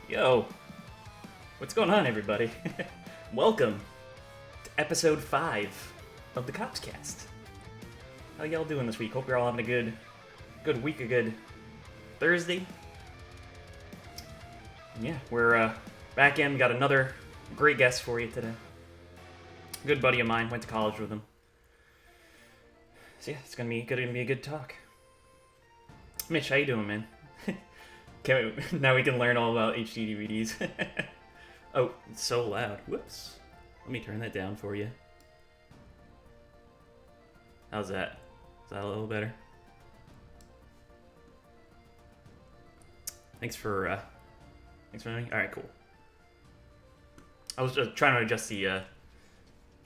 Yo, what's going on, everybody? Welcome to episode 5 of the KoppsCast. How y'all doing this week? Hope you're all having a good week, a good Thursday. Yeah, we're back in. We got another great guest for you today. Good buddy of mine. Went to college with him. So yeah, it's gonna be a good talk. Mitch, how you doing, man? Now we can learn all about HD DVDs. Oh, it's so loud. Whoops. Let me turn that down for you. How's that? Is that a little better? Thanks for having me. All right, cool. I was just trying to adjust the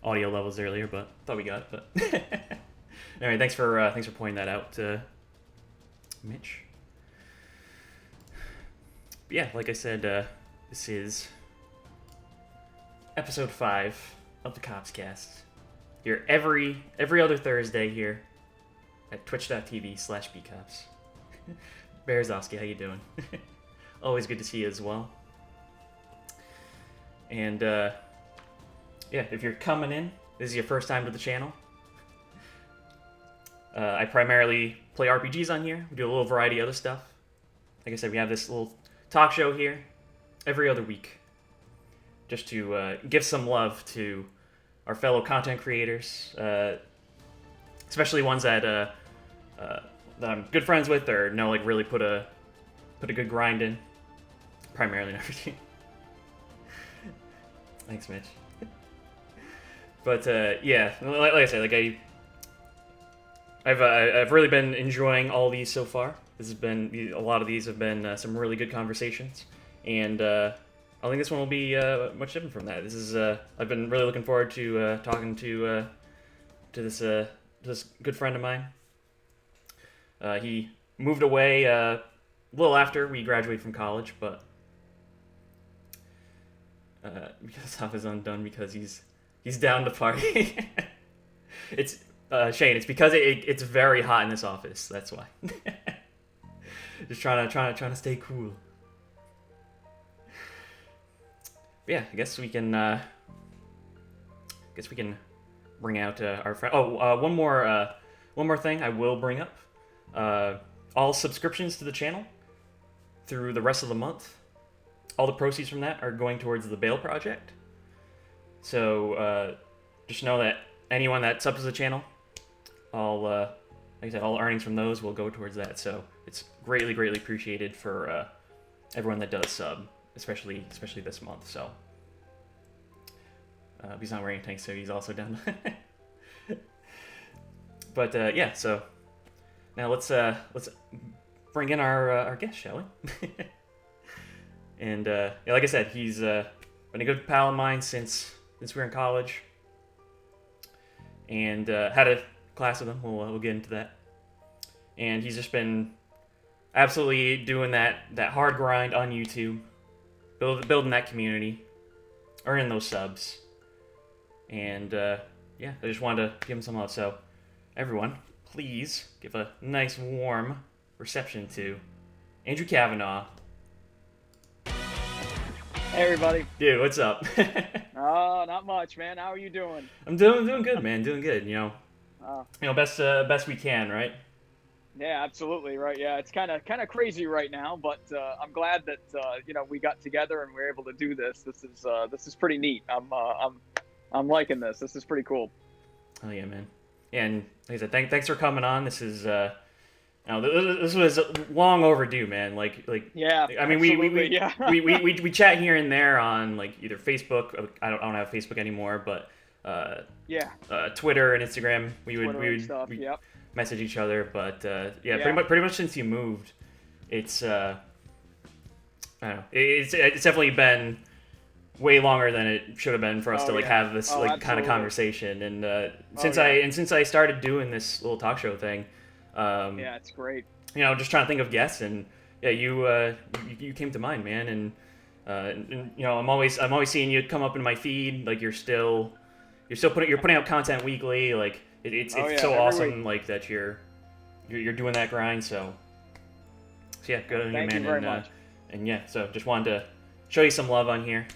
audio levels earlier, but thought we got it. But all right, thanks for pointing that out, Mitch. But yeah, like I said, this is episode 5 of the KoppsCast. Here every other Thursday here at twitch.tv/bcops. Berezovsky, how you doing? Always good to see you as well. And yeah, if you're coming in, this is your first time to the channel. I primarily play RPGs on here. We do a little variety of other stuff. Like I said, we have this little talk show here every other week, just to give some love to our fellow content creators, especially ones that I'm good friends with or know like really put a good grind in. Primarily in everything. Thanks, Mitch. But yeah, like I said, like I've really been enjoying all these so far. This has been a lot of these have been some really good conversations, and I think this one will be much different from that. This is I've been really looking forward to talking to this good friend of mine. He moved away a little after we graduated from college, but because stuff is undone because he's down to party. It's Shane. It's because it's very hot in this office. That's why. Just trying to stay cool. But yeah, I guess we can bring out our friend. Oh, one more thing I will bring up. All subscriptions to the channel through the rest of the month, all the proceeds from that are going towards the Bail Project. So just know that anyone that subs to the channel, like I said, all earnings from those will go towards that. So it's greatly appreciated for everyone that does sub, especially this month. So he's not wearing a tank, so he's also down. But yeah, so now let's bring in our guest, shall we? And yeah, like I said, he's been a good pal of mine since we were in college, and had a class with him. We'll get into that. And he's just been absolutely doing that hard grind on YouTube, building that community, earning those subs, and yeah, I just wanted to give him some love. So everyone, please give a nice warm reception to Andrew Cavanaugh. Hey everybody. Dude, what's up? Not much, man. How are you doing? I'm doing good, man. Doing good. Best we can, right? Yeah, absolutely, right. Yeah, it's kind of crazy right now, but I'm glad that we got together and we're able to do this. This is pretty neat. I'm liking this. This is pretty cool. Oh yeah, man. And like I said, thanks for coming on. This is this was long overdue, man. Like yeah. I mean, we chat here and there on like either Facebook. I don't have Facebook anymore, but yeah, Twitter and Instagram. We would yep. message each other. But yeah, Yeah. pretty much since you moved, it's I don't know. It's definitely been way longer than it should have been for us to like have this like kind of conversation. And since I started doing this little talk show thing. Yeah, it's great. Just trying to think of guests, and yeah, you came to mind, man, and I'm always seeing you come up in my feed, like you're putting out content weekly, like it's so awesome, week. like that you're doing that grind, so yeah, good on you, man. Thank you very much. And yeah, so just wanted to show you some love on here.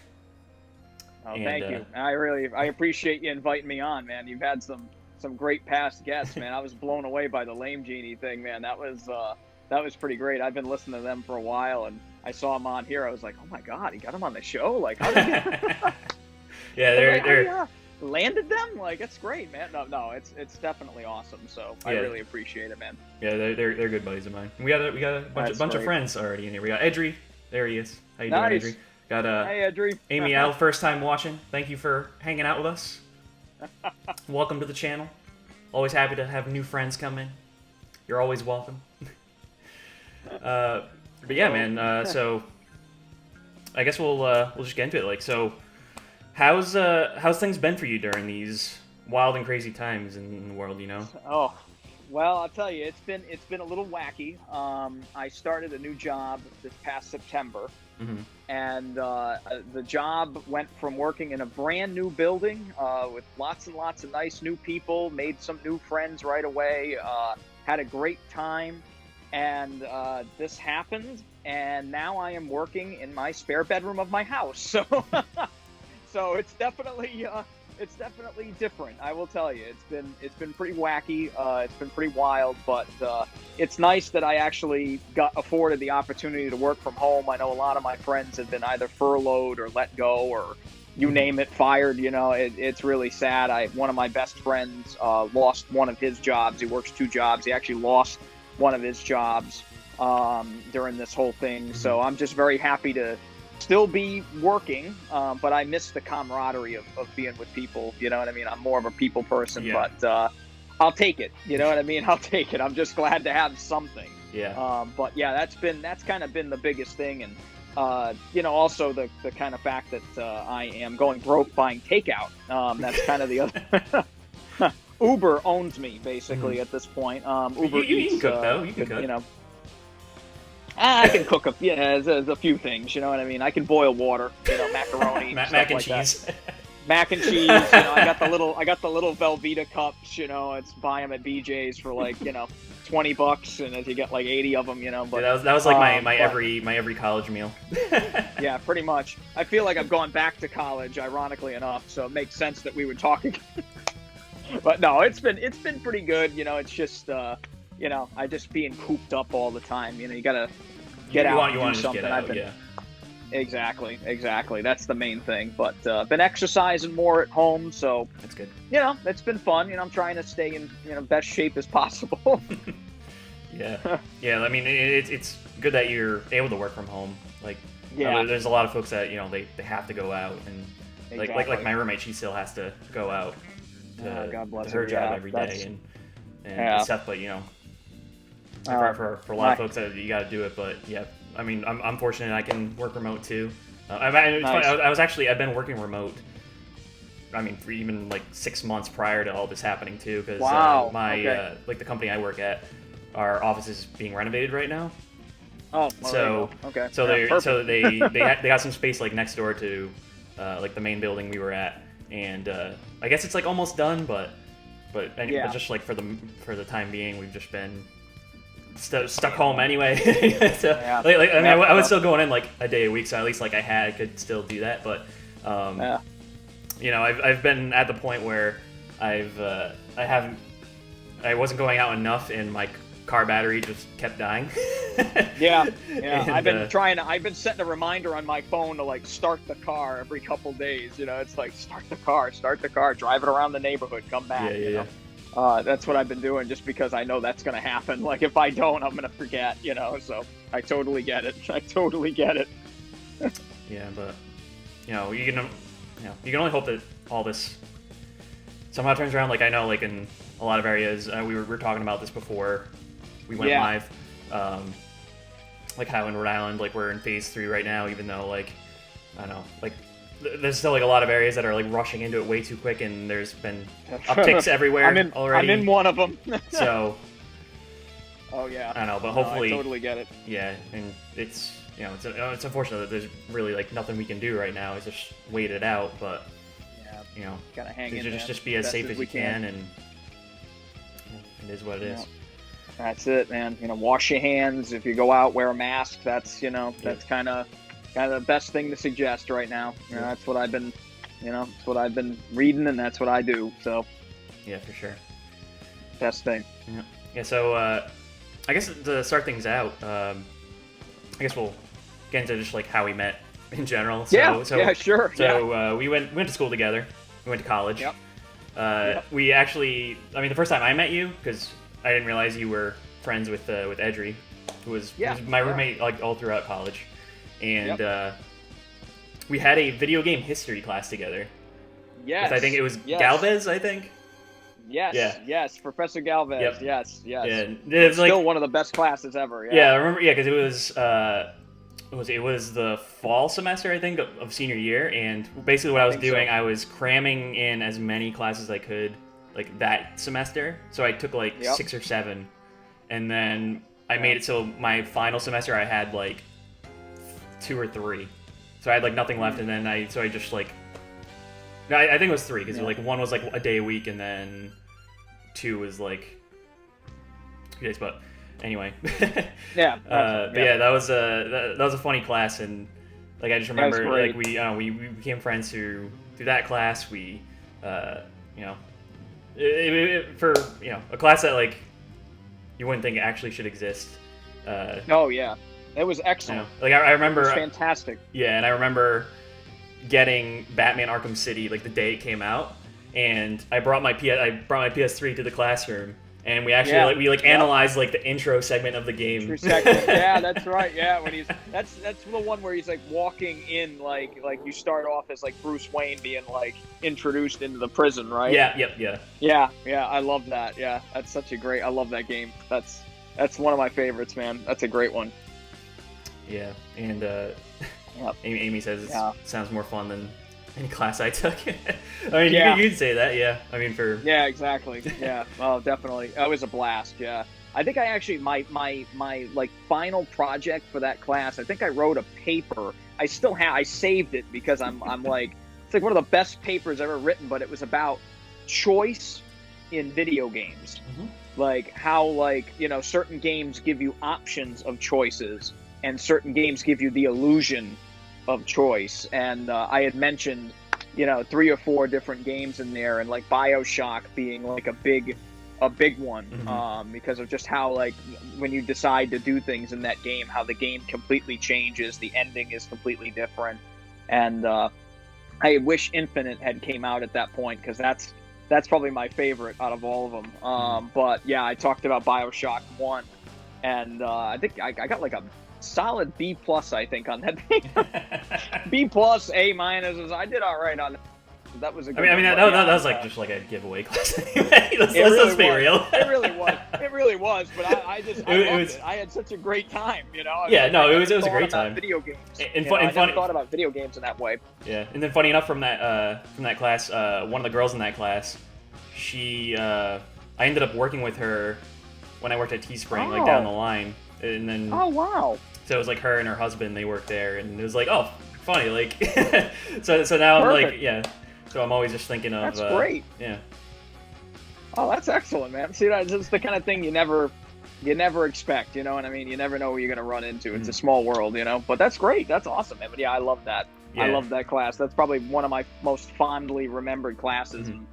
Oh, thank you. I appreciate you inviting me on, man. You've had some great past guests, man. I was blown away by the Lame Genie thing, man. That was pretty great. I've been listening to them for a while, and I saw him on here. I was like, oh my god, he got him on the show. Like, how did he? Yeah, they're landed them. Like, it's great, man. No, it's definitely awesome. So I really appreciate it, man. Yeah, they're good buddies of mine. We got a bunch of friends already in here. We got Edry. There he is. How you doing, Edry? Got hey, Edry. Amy L, first time watching. Thank you for hanging out with us. Welcome to the channel. Always happy to have new friends come in. You're always welcome. But yeah, man. So I guess we'll just get into it. Like, so how's things been for you during these wild and crazy times in the world? You know. Oh, well, I'll tell you, it's been a little wacky. I started a new job this past September. Mm-hmm. And the job went from working in a brand new building with lots and lots of nice new people, made some new friends right away, had a great time, and this happened, and now I am working in my spare bedroom of my house. So, so it's definitely different. I will tell you, it's been pretty wacky. It's been pretty wild, but it's nice that I actually got afforded the opportunity to work from home. I know a lot of my friends have been either furloughed or let go or you name it, fired. You know, it's really sad. One of my best friends lost one of his jobs. He works 2 jobs. He actually lost one of his jobs during this whole thing. So I'm just very happy to still be working, but I miss the camaraderie of being with people. You know what I mean? I'm more of a people person, but I'll take it. You know what I mean? I'll take it. I'm just glad to have something. Yeah. But yeah, that's kind of been the biggest thing, and you know, also the kind of fact that I am going broke buying takeout. That's kind of the other. Uber owns me basically at this point. Uber you Eats, can cook though. You can cook. You know. I can cook there's a few things, you know what I mean? I can boil water, you know, macaroni, mac and cheese. Mac and cheese, you know, I got the little Velveeta cups, you know, it's buy them at BJ's for like, you know, $20, and as you get like 80 of them, you know. But yeah, that was like my every college meal. Yeah, pretty much. I feel like I've gone back to college, ironically enough, so it makes sense that we would talk again. But no, it's been pretty good, you know. It's just you know, I just being cooped up all the time. You know, you gotta get out and do something. Yeah. Exactly. That's the main thing. But been exercising more at home, so that's good. You know, it's been fun. You know, I'm trying to stay in best shape as possible. Yeah. I mean, it's good that you're able to work from home. Like, yeah, there's a lot of folks that they have to go out, and like my roommate, she still has to go out to, God bless her job every day and stuff. But you know. For a lot of folks, you got to do it, but yeah, I mean, I'm fortunate I can work remote too. It's funny, I've been working remote. I mean, for even like 6 months prior to all this happening too, because like the company I work at, our office is being renovated right now. Oh, well, okay. So they got some space like next door to like the main building we were at, and I guess it's like almost done, but just like for the time being, we've just been stuck home anyway. So, I was still going in like a day a week, so at least like I could still do that. But you know, I've been at the point where I wasn't going out enough, and my car battery just kept dying. Yeah. And, I've been setting a reminder on my phone to like start the car every couple days. You know, it's like start the car, drive it around the neighborhood, come back. Yeah. That's what I've been doing, just because I know that's going to happen. Like, if I don't, I'm going to forget, you know, so I totally get it. Yeah, but, you know, you can only hope that all this somehow turns around. Like, I know, like, in a lot of areas, we were talking about this before we went live, like how in Rhode Island, like, we're in phase 3 right now, even though, like, I don't know, like, there's still like a lot of areas that are like rushing into it way too quick, and there's been upticks everywhere already. I'm in one of them. So. Oh yeah. I don't know, but hopefully. I totally get it. Yeah, and it's it's unfortunate that there's really like nothing we can do right now. It's just wait it out, but gotta hang in there. Just be as safe as you can, and it is what it is. That's it, man. You know, wash your hands. If you go out, wear a mask. That's that's kind of kind of the best thing to suggest right now. You know, that's what I've been, that's what I've been reading, and that's what I do. So, yeah, for sure. Best thing. Yeah. Yeah. So, I guess to start things out, I guess we'll get into just like how we met in general. So, yeah, sure. So we went to school together. We went to college. Yep. We actually, I mean, the first time I met you, because I didn't realize you were friends with Edry, who was my roommate like all throughout college, and we had a video game history class together. Yes. I think it was Galvez. I think. Yes. Yeah. Yes. Professor Galvez. Yep. Yes. Yeah. It's like, still one of the best classes ever. Yeah. I remember. Yeah, because it was the fall semester, I think, of senior year, and basically what I was doing, I was cramming in as many classes as I could, like, that semester. So I took, like, 6 or 7, and then I made it so my final semester I had, like, 2 or 3. So I had, like, nothing left, and then I just, like... I think it was 3, because, like, 1 was, like, a day a week, and then 2 was, like, 2 days, but... Anyway, but yeah, that was a funny class, and like I just remember like we became friends through that class. We, for a class that like you wouldn't think actually should exist. Oh yeah, it was excellent. Like I remember, it was fantastic. Yeah, and I remember getting Batman Arkham City like the day it came out, and I brought my PS3 to the classroom. And we actually analyzed like the intro segment of the game. Yeah, that's right. Yeah, when that's the one where he's like walking in like you start off as like Bruce Wayne being like introduced into the prison, right? Yeah. Yeah. I love that. Yeah, that's such a great. I love that game. That's one of my favorites, man. That's a great one. Yeah, and Amy says it sounds more fun than any class I took. I mean, you'd say that, yeah. I mean, yeah, exactly. Yeah, well, definitely. It was a blast. Yeah, I think I actually my like final project for that class. I think I wrote a paper. I saved it because I'm like it's like one of the best papers ever written. But it was about choice in video games, like how certain games give you options of choices, and certain games give you the illusion of choice. And I had mentioned 3 or 4 different games in there, and like BioShock being like a big one, because of just how like when you decide to do things in that game, how the game completely changes, the ending is completely different. And I wish Infinite had came out at that point, because that's probably my favorite out of all of them. But yeah, I talked about BioShock 1, and I think I got like a solid B+, I think, on that thing. B+, A-. I did all right on that. That was a good that was like just like a giveaway class anyway. Let's be real. It really was, but I loved it. I had such a great time, it was a great time. Video games. And I never thought about video games in that way. Yeah, and then funny enough, from that class, one of the girls in that class, she I ended up working with her when I worked at Teespring, like down the line, and then. Oh wow. So it was like her and her husband, they worked there, and it was like, oh, funny, like, so now I'm like, so I'm always just thinking of, that's great. Yeah. Oh, that's excellent, man. See, that's the kind of thing you never expect, you know what I mean? You never know what you're going to run into. It's a small world, but that's great. That's awesome, man. But yeah, I love that. Yeah. I love that class. That's probably one of my most fondly remembered classes in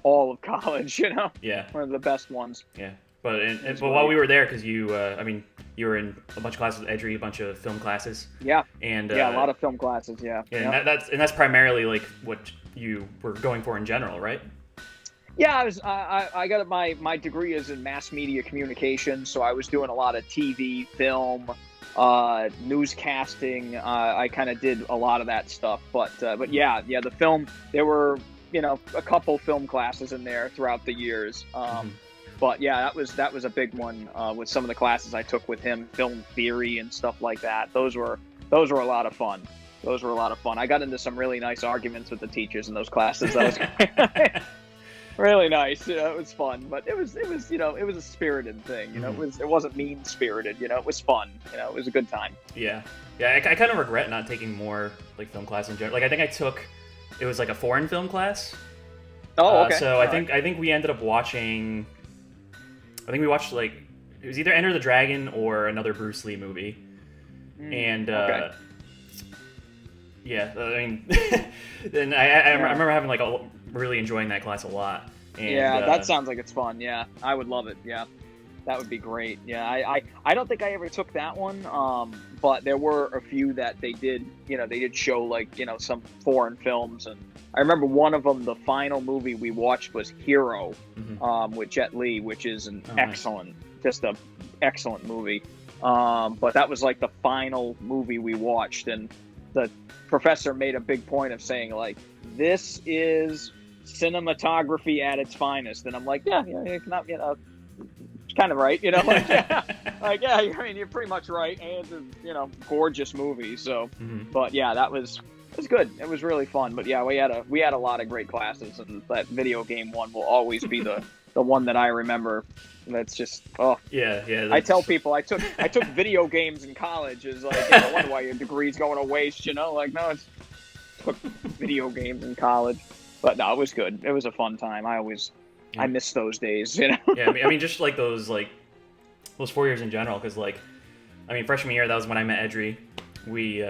all of college, Yeah. One of the best ones. Yeah. But while we were there, because you were in a bunch of classes with Edry, a bunch of film classes. Yeah. And a lot of film classes. Yeah. Yeah. And that's primarily like what you were going for in general, right? Yeah, I got my degree is in mass media communication, so I was doing a lot of TV, film, newscasting. I kind of did a lot of that stuff. But yeah, the film. There were a couple film classes in there throughout the years. But yeah, that was a big one with some of the classes I took with him, film theory and stuff like that. Those were a lot of fun. I got into some really nice arguments with the teachers in those classes. That was really nice. It was fun, but it was a spirited thing. It wasn't mean spirited. It was fun. It was a good time. Yeah. I kind of regret not taking more like film class in general. Like I think it was like a foreign film class. Oh, okay. So I think we ended up watching. I think we watched like it was either Enter the Dragon or another Bruce Lee movie, and Yeah, I mean, and I remember having like really enjoying that class a lot. And, yeah, that sounds like it's fun. Yeah, I would love it. Yeah, that would be great. Yeah, I don't think I ever took that one. But there were a few that they did. They did show like some foreign films, and I remember one of them. The final movie we watched was Hero, with Jet Li, which is an excellent, just a excellent movie. But that was like the final movie we watched, and the professor made a big point of saying like, this is cinematography at its finest. And I'm like, yeah, it's not, it's kind of right, like, yeah, I mean, you're pretty much right. And it's a, gorgeous movie. So, but yeah, it was good. It was really fun. But yeah, we had a lot of great classes, and that video game one will always be the one that I remember. That's just yeah. I tell people I took video games in college. Is like, I wonder why your degree's going to waste. Like, no, it's took video games in college. But no, it was good. It was a fun time. I miss those days. Yeah, I mean, just like those 4 years in general. Because freshman year, that was when I met Edry. We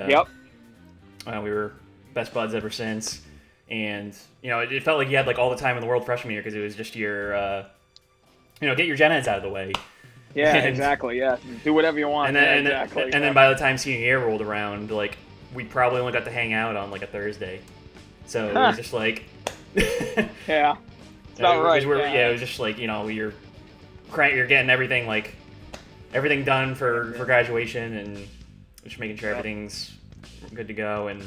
we were best buds ever since. And it felt like you had like all the time in the world freshman year, because it was just your get your gen eds out of the way. Yeah, exactly. Yeah, do whatever you want. And then by the time senior year rolled around, like we probably only got to hang out on like a Thursday. So it was just like yeah, it's not right. It was just like you're getting everything done for graduation, and just making sure everything's good to go, and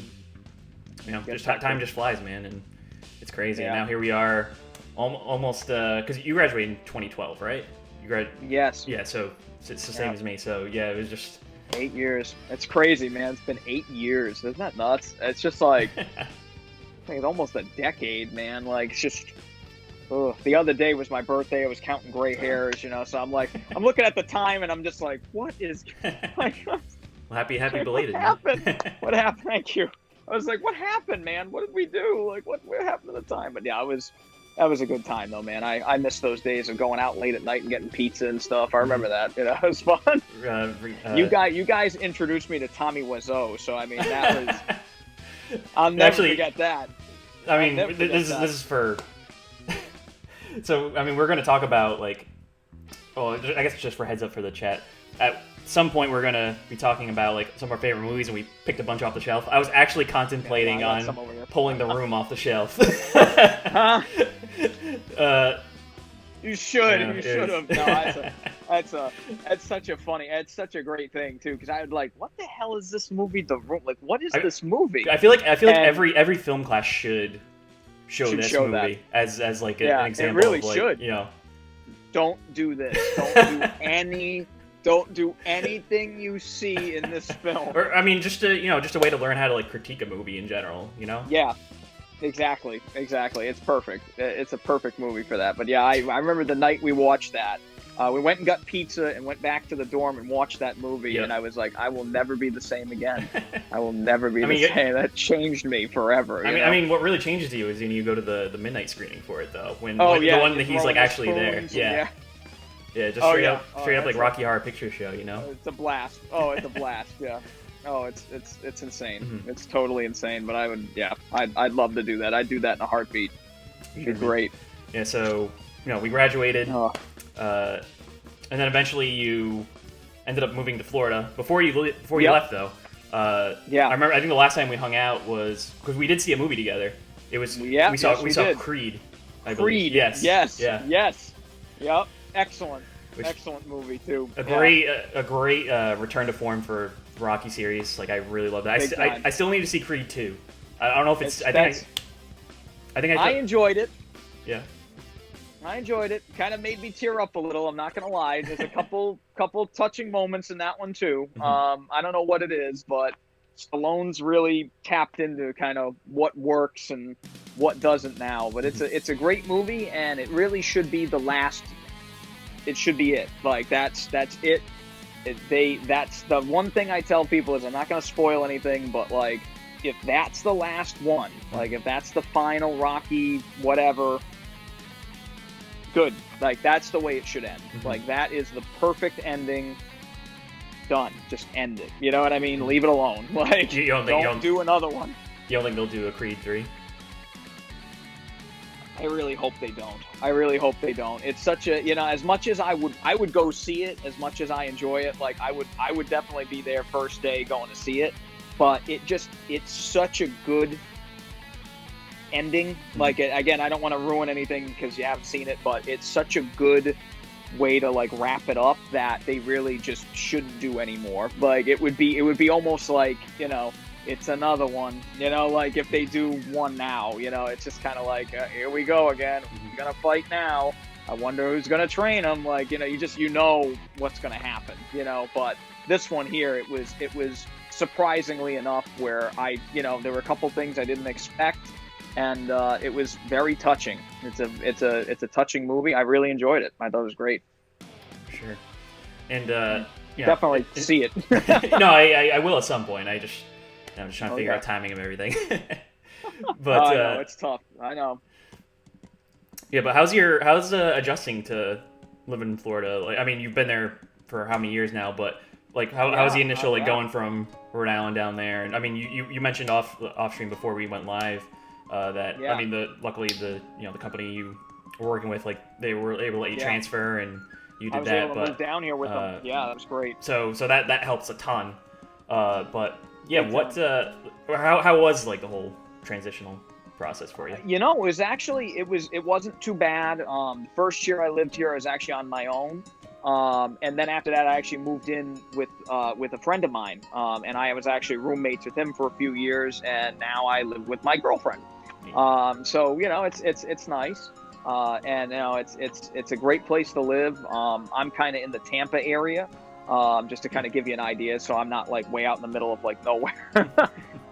just time just flies, man, and it's crazy. And now here we are. Almost, because you graduated in 2012, right? Yes. Yeah, so it's the same as me. So yeah, it was just 8 years. It's crazy, man. It's been 8 years. Isn't that nuts? It's just like I think it's almost a decade, man. Like, it's just. The other day was my birthday. I was counting gray hairs, So I'm looking at the time, and I'm just like, what is? Like, well, happy belated. What happened? What happened? Thank you. I was like, what happened, man? What did we do? Like, what happened at the time? But yeah, that was a good time, though, man. I miss those days of going out late at night and getting pizza and stuff. I remember that. It was fun. You guys introduced me to Tommy Wiseau, so I mean, that was. I'll never forget that. I mean, this is for. So I mean, we're going to talk about I guess it's just for heads up for the chat. At some point, we're going to be talking about some of our favorite movies, and we picked a bunch off the shelf. I was actually contemplating on pulling The Room off the shelf. You should have. No, that's such a great thing too. Because I would like, what the hell is this movie? The Room. Like, what is this movie? I feel like every film class should show this movie as like an example. It really of like, should. Don't do this. Don't do anything you see in this film. Or I mean, just a way to learn how to critique a movie in general. Yeah. Exactly. It's perfect. It's a perfect movie for that. But yeah, I remember the night we watched that. We went and got pizza and went back to the dorm and watched that movie, and I was like, I will never be the same again. I will never be the same. That changed me forever. I mean, what really changes you is when you go to the midnight screening for it, though. The one that he's actually there. Yeah. Yeah, just straight up like Rocky Horror Picture Show, It's a blast. Oh, it's a blast. Yeah. Oh, it's insane. Mm-hmm. It's totally insane. But I'd love to do that. I'd do that in a heartbeat. It'd be great. Yeah. So we graduated, and then eventually you ended up moving to Florida. Before you left, though. I remember. I think the last time we hung out was because we did see a movie together. It was we saw Creed. I believe. Yes. Yeah. Yes. Yep. Excellent movie too. A great return to form for the Rocky series. Like, I really love that. I still need to see Creed 2. I don't know if it's. I enjoyed it. Yeah. I enjoyed it. Kind of made me tear up a little. I'm not gonna lie. There's a couple touching moments in that one too. Mm-hmm. I don't know what it is, but Stallone's really tapped into kind of what works and what doesn't now. But it's a great movie, and it really should be the last. It should be it. Like, that's it. That's the one thing I tell people is I'm not going to spoil anything, but like, if that's the last one, like if that's the final Rocky whatever, good. Like, that's the way it should end. Mm-hmm. Like, that is the perfect ending done. Just end it. You know what I mean? Leave it alone. Like, don't do another one. You don't think they'll do a Creed 3? I really hope they don't. I really hope they don't. It's such a, as much as I would go see it, as much as I enjoy it, like I would definitely be there first day going to see it. But it's such a good ending. Like, again, I don't want to ruin anything because you haven't seen it, but it's such a good way to like wrap it up that they really just shouldn't do anymore. Like, it would be almost like, it's another one, like if they do one now, it's just kind of like, here we go again. We're going to fight now. I wonder who's going to train them. Like, you know what's going to happen, but this one here, it was surprisingly enough where there were a couple things I didn't expect, and it was very touching. It's a touching movie. I really enjoyed it. I thought it was great. Sure. And, definitely see it. No, I will at some point. I'm just trying to figure out timing of everything. But I know, it's tough. I know. Yeah, but how's adjusting to living in Florida? Like, I mean, you've been there for how many years now? But like, how's the initial going from Rhode Island down there? And I mean, you mentioned off stream before we went live that I mean, luckily the company you were working with, like, they were able to let you transfer and you did that. I was able to move down here with them. Yeah, that was great. So that helps a ton. But yeah, how was like the whole transitional process for you? It was actually it wasn't too bad. The first year I lived here, I was actually on my own, and then after that I actually moved in with a friend of mine, and I was actually roommates with him for a few years, and now I live with my girlfriend. So it's nice, and it's a great place to live. I'm kind of in the Tampa area. Just to kind of give you an idea, so I'm not like way out in the middle of like nowhere.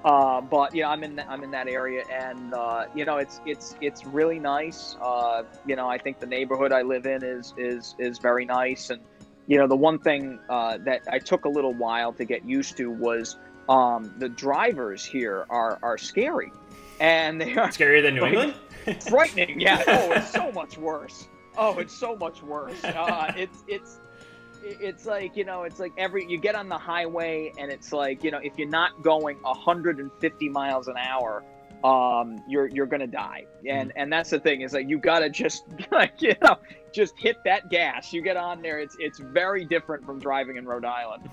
But I'm in that area, and it's really nice. I think the neighborhood I live in is very nice, and the one thing that I took a little while to get used to was the drivers here are scary, and they are scarier than New England. Frightening, yeah. Oh, it's so much worse. It's like, you get on the highway and it's like, if you're not going 150 miles an hour, you're going to die. And that's the thing, is like, you got to just just hit that gas. You get on there. It's very different from driving in Rhode Island.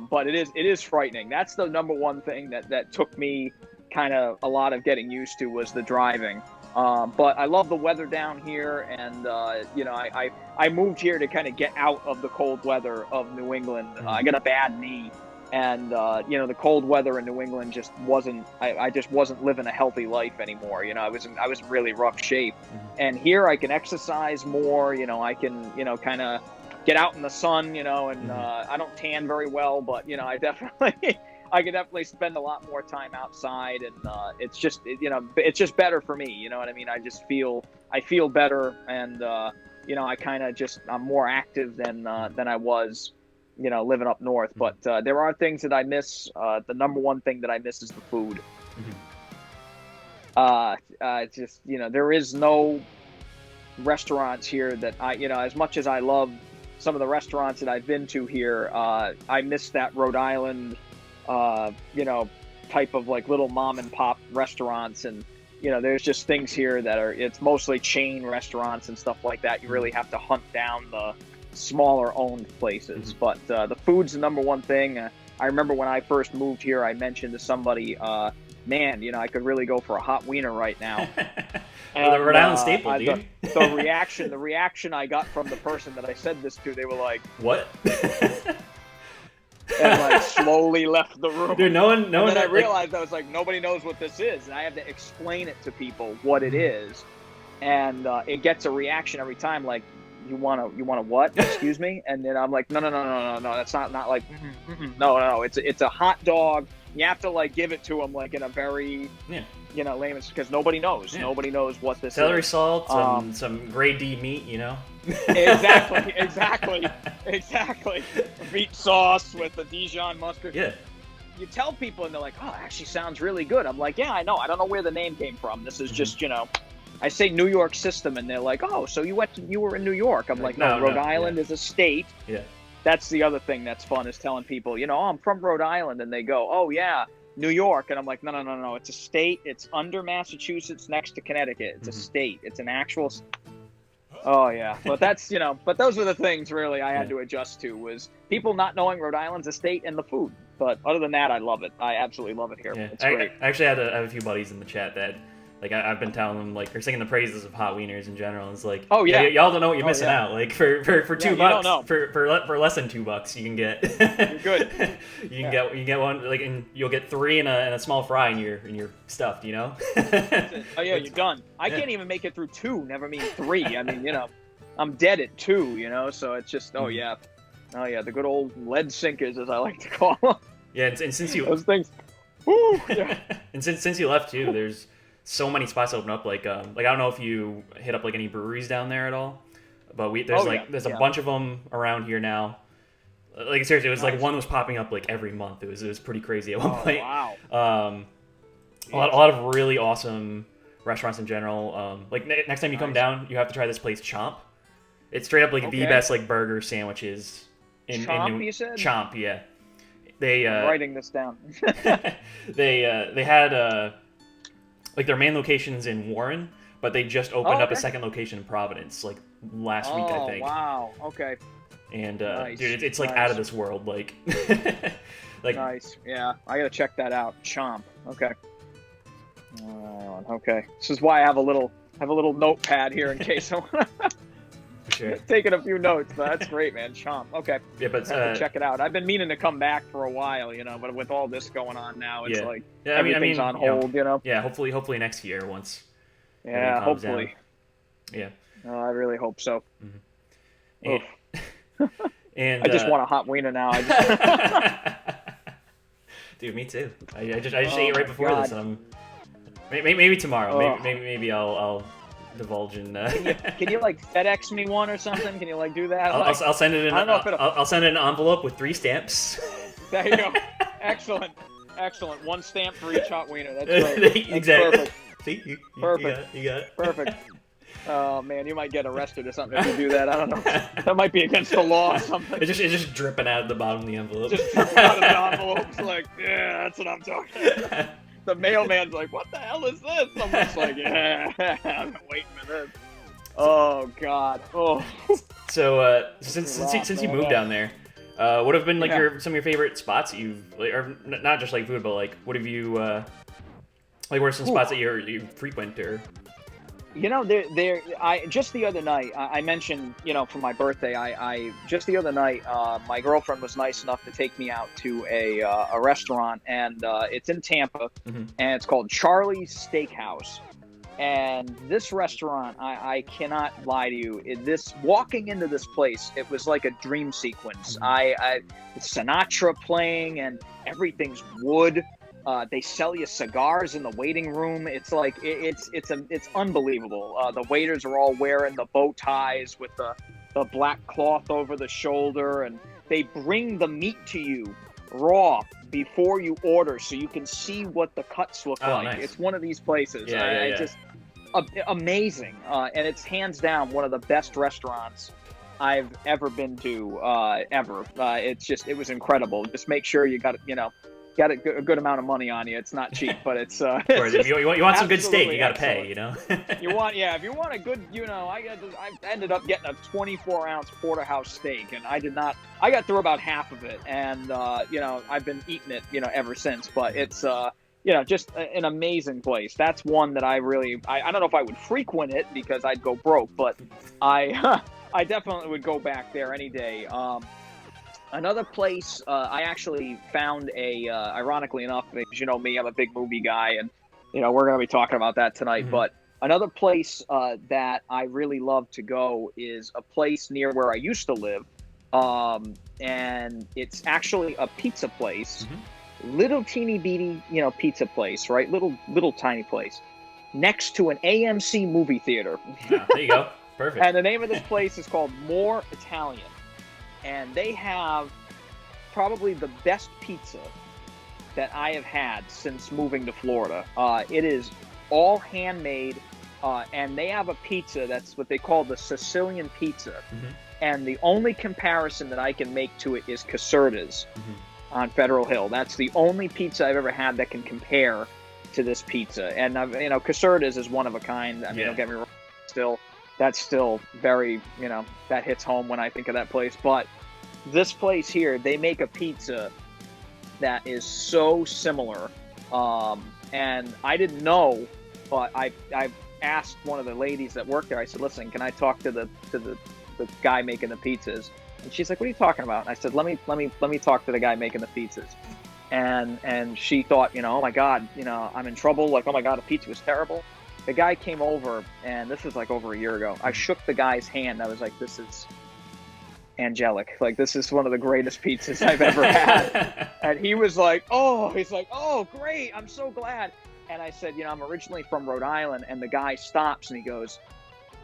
But it is frightening. That's the number one thing that took me kind of a lot of getting used to, was the driving. But I love the weather down here, and I moved here to kind of get out of the cold weather of New England. I got a bad knee, and the cold weather in New England just wasn't. I just wasn't living a healthy life anymore. I was in really rough shape, and here I can exercise more. I can kind of get out in the sun. And I don't tan very well, but I definitely. I could definitely spend a lot more time outside, and it's just it's just better for me. You know what I mean? I feel better, and I kind of I'm more active than I was, living up north. But there are things that I miss. The number one thing that I miss is the food. There is no restaurants here that as much as I love some of the restaurants that I've been to here, I miss that Rhode Island. Type of like little mom and pop restaurants, and there's just things here that it's mostly chain restaurants and stuff like that. You really have to hunt down the smaller owned places. But the food's the number one thing. I remember when I first moved here, I mentioned to somebody, man, I could really go for a hot wiener right now. And, the Rhode Island staple, dude. The reaction I got from the person that I said this to, they were like, "What?" And like slowly left the room. Dude, no one. And then I realized I was like, nobody knows what this is, and I have to explain it to people what it is, and it gets a reaction every time. Like, you want to what? Excuse me? And then I'm like, no, that's not like, no. It's a hot dog. You have to like give it to them like in a very layman's, because nobody knows. Yeah. Nobody knows what this celery is. Salt, some grade D meat, Exactly. Meat sauce with the Dijon mustard. Yeah. You tell people and they're like, "Oh, it actually sounds really good." I'm like, "Yeah, I know. I don't know where the name came from. This is just, I say New York system, and they're like, "Oh, so you were in New York?" I'm like, "No, Rhode Island is a state that's the other thing that's fun is telling people, oh, I'm from Rhode Island, and they go, oh yeah, New York, and I'm like, no, it's a state. It's under Massachusetts, next to Connecticut. It's a state. It's an actual. Oh yeah, but that's but those are the things really I had to adjust to was people not knowing Rhode Island's a state and the food. But other than that, I love it. I absolutely love it here. Yeah. It's great. I actually had a few buddies in the chat that, like, I've been telling them, like, or singing the praises of hot wieners in general. It's like, oh yeah, y'all don't know what you're missing out. Like for $2, for less than $2, you can get. You're good. you can get one, like, and you'll get 3 in a small fry, and you're stuffed. Oh yeah, you're done. I can't even make it through 2. Never mean 3. I mean, I'm dead at 2. So it's just oh yeah, the good old lead sinkers, as I like to call them. Yeah, and since you those things. Woo, yeah. And since you left too, there's so many spots open up. Like I don't know if you hit up like any breweries down there at all, but there's a bunch of them around here now. Like seriously, it was like one was popping up like every month. It was pretty crazy at one point. Wow. A lot of really awesome restaurants in general. Like next time you come down, you have to try this place, Chomp. It's straight up like the best like burger sandwiches. Chomp, you said? Chomp, yeah. I'm writing this down. they had like their main location's in Warren, but they just opened up a second location in Providence like last week, I think. Oh wow, okay. And dude, it's like out of this world, like. Like nice, yeah. I gotta check that out. Chomp, okay. Okay, this is why I have a little notepad here in case I want to. Sure. Taking a few notes, but that's great, man. Chomp. Okay. Yeah, but I have to check it out. I've been meaning to come back for a while, but with all this going on now, it's like everything's on hold, Yeah, hopefully next year once. Yeah, hopefully. Down. Yeah. I really hope so. Mm-hmm. And I just want a hot wiener now. Dude, me too. I just ate right before this. Maybe tomorrow. Maybe I'll divulge in. Can you like FedEx me one or something? Can you like do that? I'll send it in. I'll send it in an envelope with 3 stamps. There you go. Excellent. 1 stamp for each hot wiener. That's great. Exactly. Perfect. See, Perfect. You got it. Perfect. Oh man, you might get arrested or something if you do that. I don't know. That might be against the law or something. It's just dripping out of the bottom of the envelope. Just dripping out of the envelope. It's like, yeah, that's what I'm talking about. The mailman's like, what the hell is this? I'm just like, yeah, I've been waiting for this. Oh God. Oh. So since you moved down there, what have been like some of your favorite spots that you've, or not just like food, but like what have you like? What are some spots that you frequent or? Just the other night, I mentioned, for my birthday, I just the other night, my girlfriend was nice enough to take me out to a restaurant, and it's in Tampa, and it's called Charlie's Steakhouse. And this restaurant, I cannot lie to you, walking into this place, it was like a dream sequence. Sinatra playing, and everything's wood. They sell you cigars in the waiting room. It's like it's unbelievable. The waiters are all wearing the bow ties with the black cloth over the shoulder, and they bring the meat to you raw before you order, so you can see what the cuts look like. Nice. It's one of these places. Just amazing, and it's hands down one of the best restaurants I've ever been to. It was incredible. Just make sure you got a good amount of money on you. It's not cheap, but it's. If you want some good steak, you got to pay. If you want a good, I ended up getting a 24-ounce porterhouse steak, and I got through about half of it, and I've been eating it, ever since. But it's just an amazing place. That's one that I don't know if I would frequent it because I'd go broke, but I definitely would go back there any day. Another place, I actually found ironically enough, because you know me, I'm a big movie guy, and we're going to be talking about that tonight. But another place that I really love to go is a place near where I used to live, and it's actually a pizza place, little teeny beady, pizza place, right? Little tiny place, next to an AMC movie theater. Yeah, there you go, perfect. And the name of this place is called More Italian. And they have probably the best pizza that I have had since moving to Florida. It is all handmade, and they have a pizza that's what they call the Sicilian pizza. And the only comparison that I can make to it is Caserta's on Federal Hill. That's the only pizza I've ever had that can compare to this pizza. And Caserta's is one of a kind. I mean, don't get me wrong, that's still very, that hits home when I think of that place. But this place here, they make a pizza that is so similar. And I didn't know, but I asked one of the ladies that worked there. I said, "Listen, can I talk to the guy making the pizzas?" And she's like, "What are you talking about?" And I said, let me talk to the guy making the pizzas. And she thought, oh my God, I'm in trouble. Like, oh my God, the pizza was terrible. The guy came over, and this is like over a year ago. I shook the guy's hand. I was like, this is angelic. Like, this is one of the greatest pizzas I've ever had. And he was like, oh, great. I'm so glad. And I said, I'm originally from Rhode Island. And the guy stops and he goes,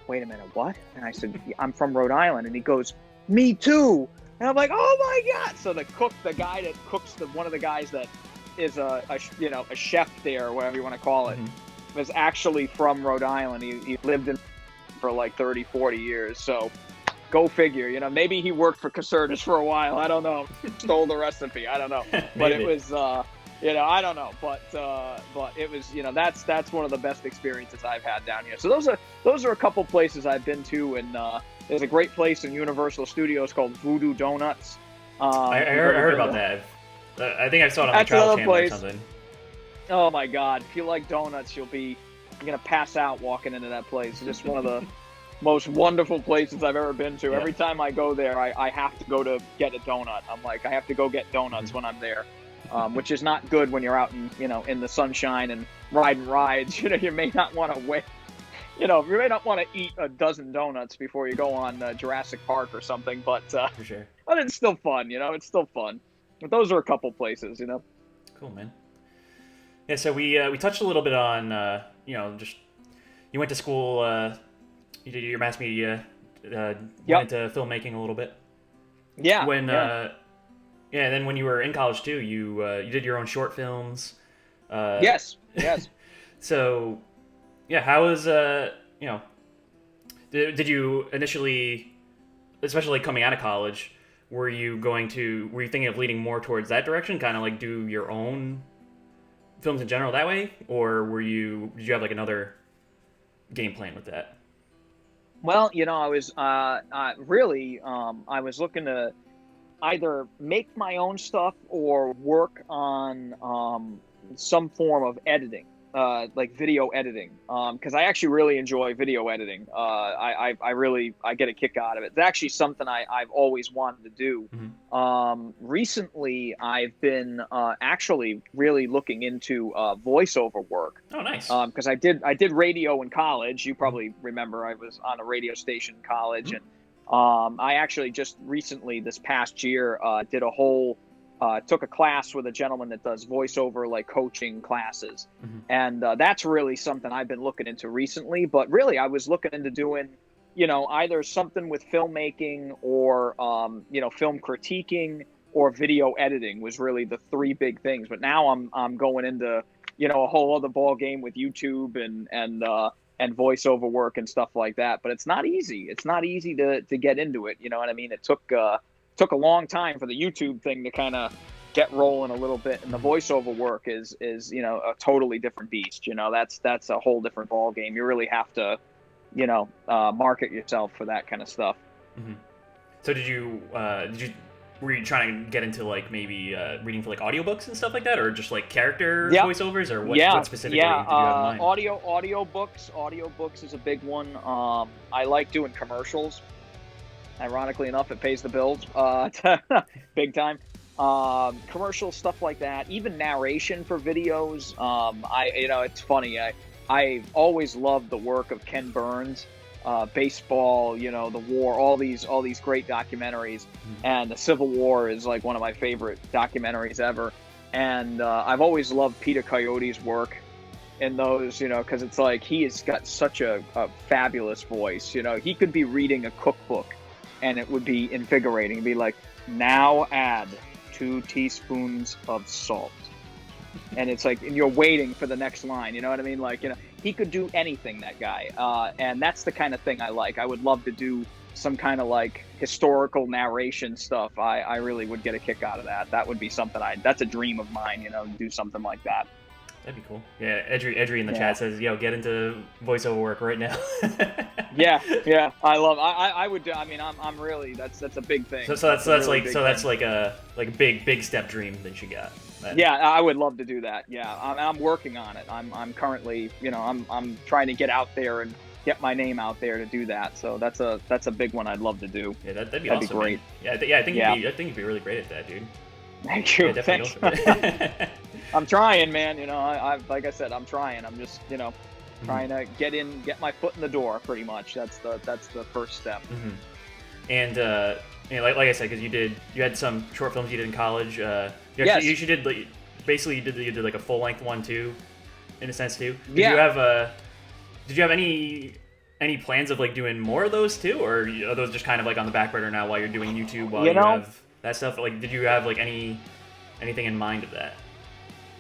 "Wait a minute, what?" And I said, "I'm from Rhode Island." And he goes, "Me too." And I'm like, "Oh my God!" So the guy that cooks, one of the guys that is a chef there, or whatever you want to call it, was actually from Rhode Island. He lived in for like 30, 40 years. So go figure. Maybe he worked for Caserta's for a while. I don't know. Stole the recipe. I don't know. But it was. I don't know, but it was, that's one of the best experiences I've had down here. So those are a couple places I've been to, and there's a great place in Universal Studios called Voodoo Donuts. I heard about that. I think I saw it on the Travel Channel or something. Oh my God! If you like donuts, you're gonna pass out walking into that place. It's just one of the most wonderful places I've ever been to. Yeah. Every time I go there, I have to go to get a donut. I'm like, I have to go get donuts when I'm there. Which is not good when you're out in the sunshine and riding rides. You may not want to wait. You may not want to eat a dozen donuts before you go on Jurassic Park or something. But for sure. But it's still fun. It's still fun. But those are a couple places. Cool, man. Yeah. So we touched a little bit on just you went to school. You did your mass media. Went into filmmaking a little bit. Yeah. Yeah, and then when you were in college too, you did your own short films. Yes. So, yeah, how was did you initially, especially coming out of college, were you thinking of leaning more towards that direction, kind of like do your own films in general that way, or did you have like another game plan with that? Well, I was I was looking to either make my own stuff or work on some form of editing, like video editing, because I actually really enjoy video editing. I get a kick out of it. It's actually something I've always wanted to do. Recently, I've been actually really looking into voiceover work. Oh, nice. Because I did radio in college. You probably remember I was on a radio station in college, and I actually just recently, this past year, took a class with a gentleman that does voiceover, like coaching classes. And that's really something I've been looking into recently. But really, I was looking into doing, either something with filmmaking or, film critiquing or video editing was really the three big things. But now I'm going into, a whole other ball game with YouTube and voiceover work and stuff like that. But it's not easy. It's not easy to get into it. You know what I mean? It took a long time for the YouTube thing to kind of get rolling a little bit. And the voiceover work is a totally different beast. That's a whole different ball game. You really have to, market yourself for that kind of stuff. So were you trying to get into like maybe reading for like audiobooks and stuff like that, or just like character voiceovers, or what specifically did you have in mind? Audiobooks is a big one. I like doing commercials. Ironically enough, it pays the bills big time. Commercials, stuff like that. Even narration for videos. It's funny. I've always loved the work of Ken Burns. Baseball, the war, all these great documentaries, and the Civil War is like one of my favorite documentaries ever. And I've always loved Peter Coyote's work in those, because it's like he has got such a fabulous voice. He could be reading a cookbook, and it would be invigorating. It'd be like, now add 2 teaspoons of salt. And it's like, and you're waiting for the next line, you know what I mean? Like, he could do anything, that guy. And that's the kind of thing I like. I would love to do some kind of like historical narration stuff, I really would get a kick out of that. That would be something that's a dream of mine, you know, do something like that. That'd be cool. Yeah, Edry in the chat says, "Yo, get into voiceover work right now." yeah, I would. I mean, I'm really that's a big thing. So that's like a big step dream that you got. Yeah, I would love to do that. Yeah, I'm working on it. I'm currently, you know, I'm trying to get out there and get my name out there to do that. So that's a big one I'd love to do. Yeah, that'd be awesome. Be great. Man. I think you'd be really great at that, dude. Thank you. Yeah, Thanks. I'm trying, man. You know, I like I said, I'm trying. I'm just, you know, trying to get my foot in the door. Pretty much. That's the first step. Mm-hmm. And you know, like I said, because you had some short films you did in college. You did like, basically you did like a full length one too, in a sense too. Did you have any plans of like doing more of those too, or are those just kind of like on the back burner now while you're doing YouTube while you have that stuff? Like, did you have like anything in mind of that?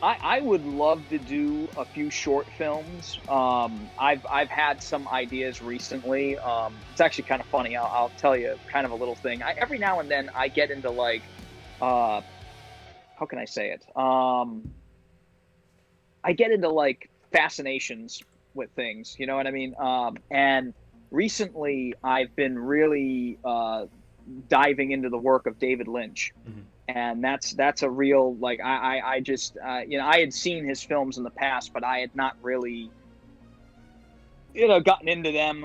I would love to do a few short films. I've had some ideas recently. It's actually kind of funny. I'll tell you kind of a little thing. Every now and then I get into like, how can I say it? I get into like fascinations with things. You know what I mean? And recently I've been really diving into the work of David Lynch. Mm-hmm. And that's a real, like, I just, you know, I had seen his films in the past, but I had not really, you know, gotten into them.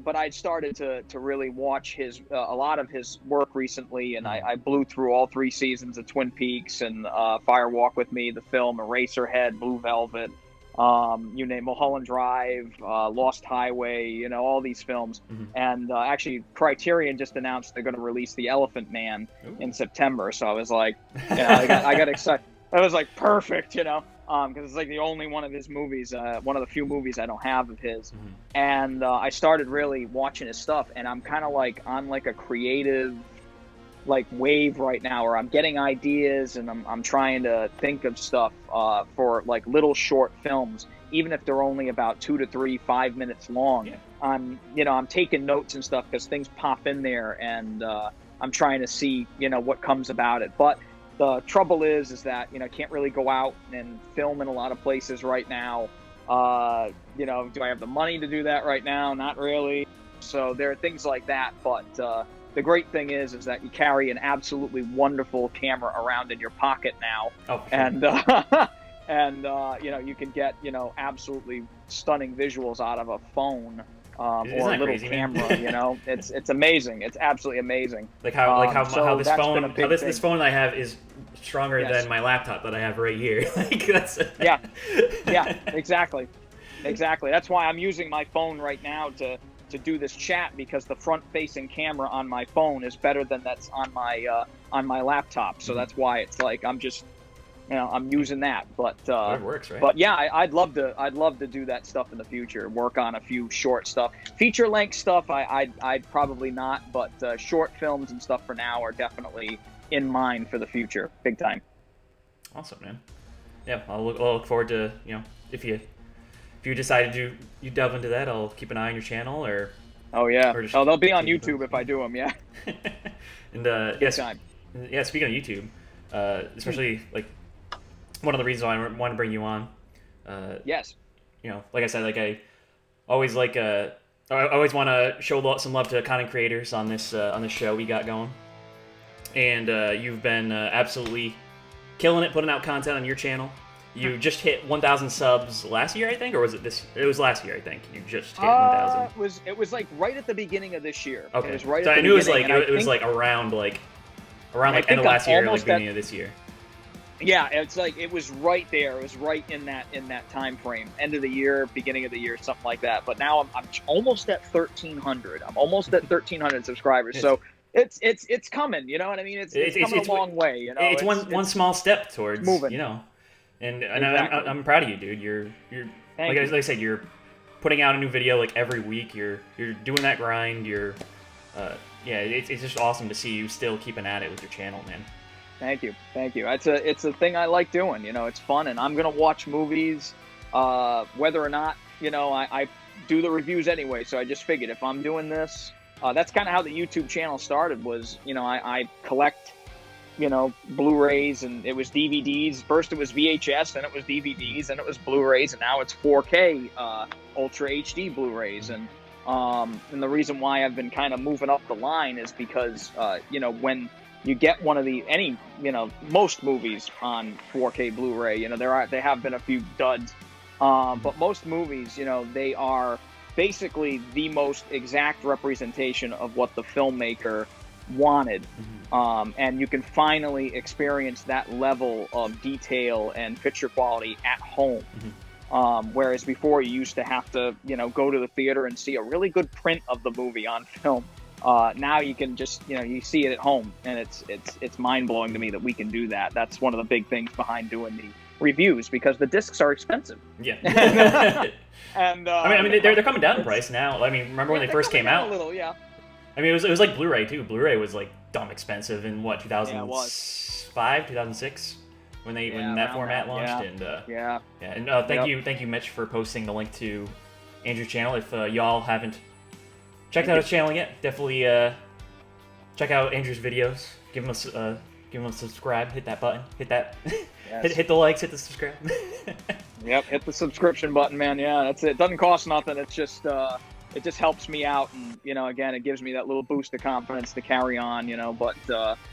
But I'd started to really watch a lot of his work recently. And I blew through all 3 seasons of Twin Peaks and Fire Walk with Me, the film, Eraserhead, Blue Velvet, you name Mulholland Drive, Lost Highway, you know, all these films. Mm-hmm. And actually Criterion just announced they're going to release The Elephant Man in September. So I was like, you know, I got excited. I was like, perfect, you know, because it's like the only one of his movies, one of the few movies I don't have of his. Mm-hmm. And I started really watching his stuff, and I'm kind of like on like a creative like wave right now where I'm getting ideas and I'm trying to think of stuff for like little short films, even if they're only about 2 to 3, 5 minutes long. Yeah. I'm taking notes and stuff because things pop in there, and I'm trying to see, you know, what comes about it. But the trouble is that, you know, I can't really go out and film in a lot of places right now. You know, do I have the money to do that right now? Not really. So there are things like that, but the great thing is that you carry an absolutely wonderful camera around in your pocket now. Oh, sure. And you know, you can get, you know, absolutely stunning visuals out of a phone or a little crazy, camera. You know, it's amazing. It's absolutely amazing. Like how this phone I have is stronger than my laptop that I have right here. Like that's yeah, exactly. That's why I'm using my phone right now to do this chat, because the front-facing camera on my phone is better than that's on my laptop. So that's why it's like I'm just, you know, I'm using that. But it works, right? But yeah, I'd love to do that stuff in the future. Work on a few short stuff, feature-length stuff. I'd probably not, but short films and stuff for now are definitely in mind for the future, big time. Awesome, man. Yeah, I'll look forward to, you know, if you decide to you delve into that, I'll keep an eye on your channel, or they'll be on YouTube if I do them. Yeah. And speaking of YouTube, especially like one of the reasons why I want to bring you on. Yes. You know, like I said, like I always want to show some love to content creators on this show we got going, and you've been absolutely killing it, putting out content on your channel. You just hit 1,000 subs last year, I think, or was it this? It was last year, I think. You just hit 1,000. It was like right at the beginning of this year. Okay. It was right. So I knew it was like around end of last year, like beginning of this year. Yeah, it's like it was right there. It was right in that time frame, end of the year, beginning of the year, something like that. But now I'm almost at 1,300. I'm almost at 1,300 subscribers. So it's coming. You know what I mean? It's coming a long way. You know, it's one small step towards moving. You know. And exactly. I'm proud of you, dude. You're like I said, you're putting out a new video like every week. You're doing that grind. It's just awesome to see you still keeping at it with your channel, man. Thank you. It's a thing I like doing. You know, it's fun, and I'm gonna watch movies, whether or not, you know, I do the reviews anyway. So I just figured if I'm doing this, that's kind of how the YouTube channel started. Was I collect Blu-rays, and it was DVDs. First it was VHS, then it was DVDs, then it was Blu-rays, and now it's 4K Ultra HD Blu-rays. And the reason why I've been kind of moving up the line is because when you get one of most movies on 4K Blu-ray, they have been a few duds, but most movies, they are basically the most exact representation of what the filmmaker wanted. And you can finally experience that level of detail and picture quality at home. Whereas before you used to have to, go to the theater and see a really good print of the movie on film. Now you can just, you see it at home, and it's mind blowing to me that we can do that. That's one of the big things behind doing the reviews, because the discs are expensive. Yeah. And I mean, they're coming down in price now. I mean, remember when they first came out? A little, yeah. I mean, it was like Blu-ray too. Blu-ray was like dumb expensive in what, 2005, 2006, when that format launched. Yeah. And And thank you, Mitch, for posting the link to Andrew's channel. If y'all haven't checked out his channel yet, definitely check out Andrew's videos. Give him a subscribe. Hit that button. Hit that. Yes. hit the likes. Hit the subscribe. Yep. Hit the subscription button, man. Yeah, that's it. Doesn't cost nothing. It's just it just helps me out, and again, it gives me that little boost of confidence to carry on. But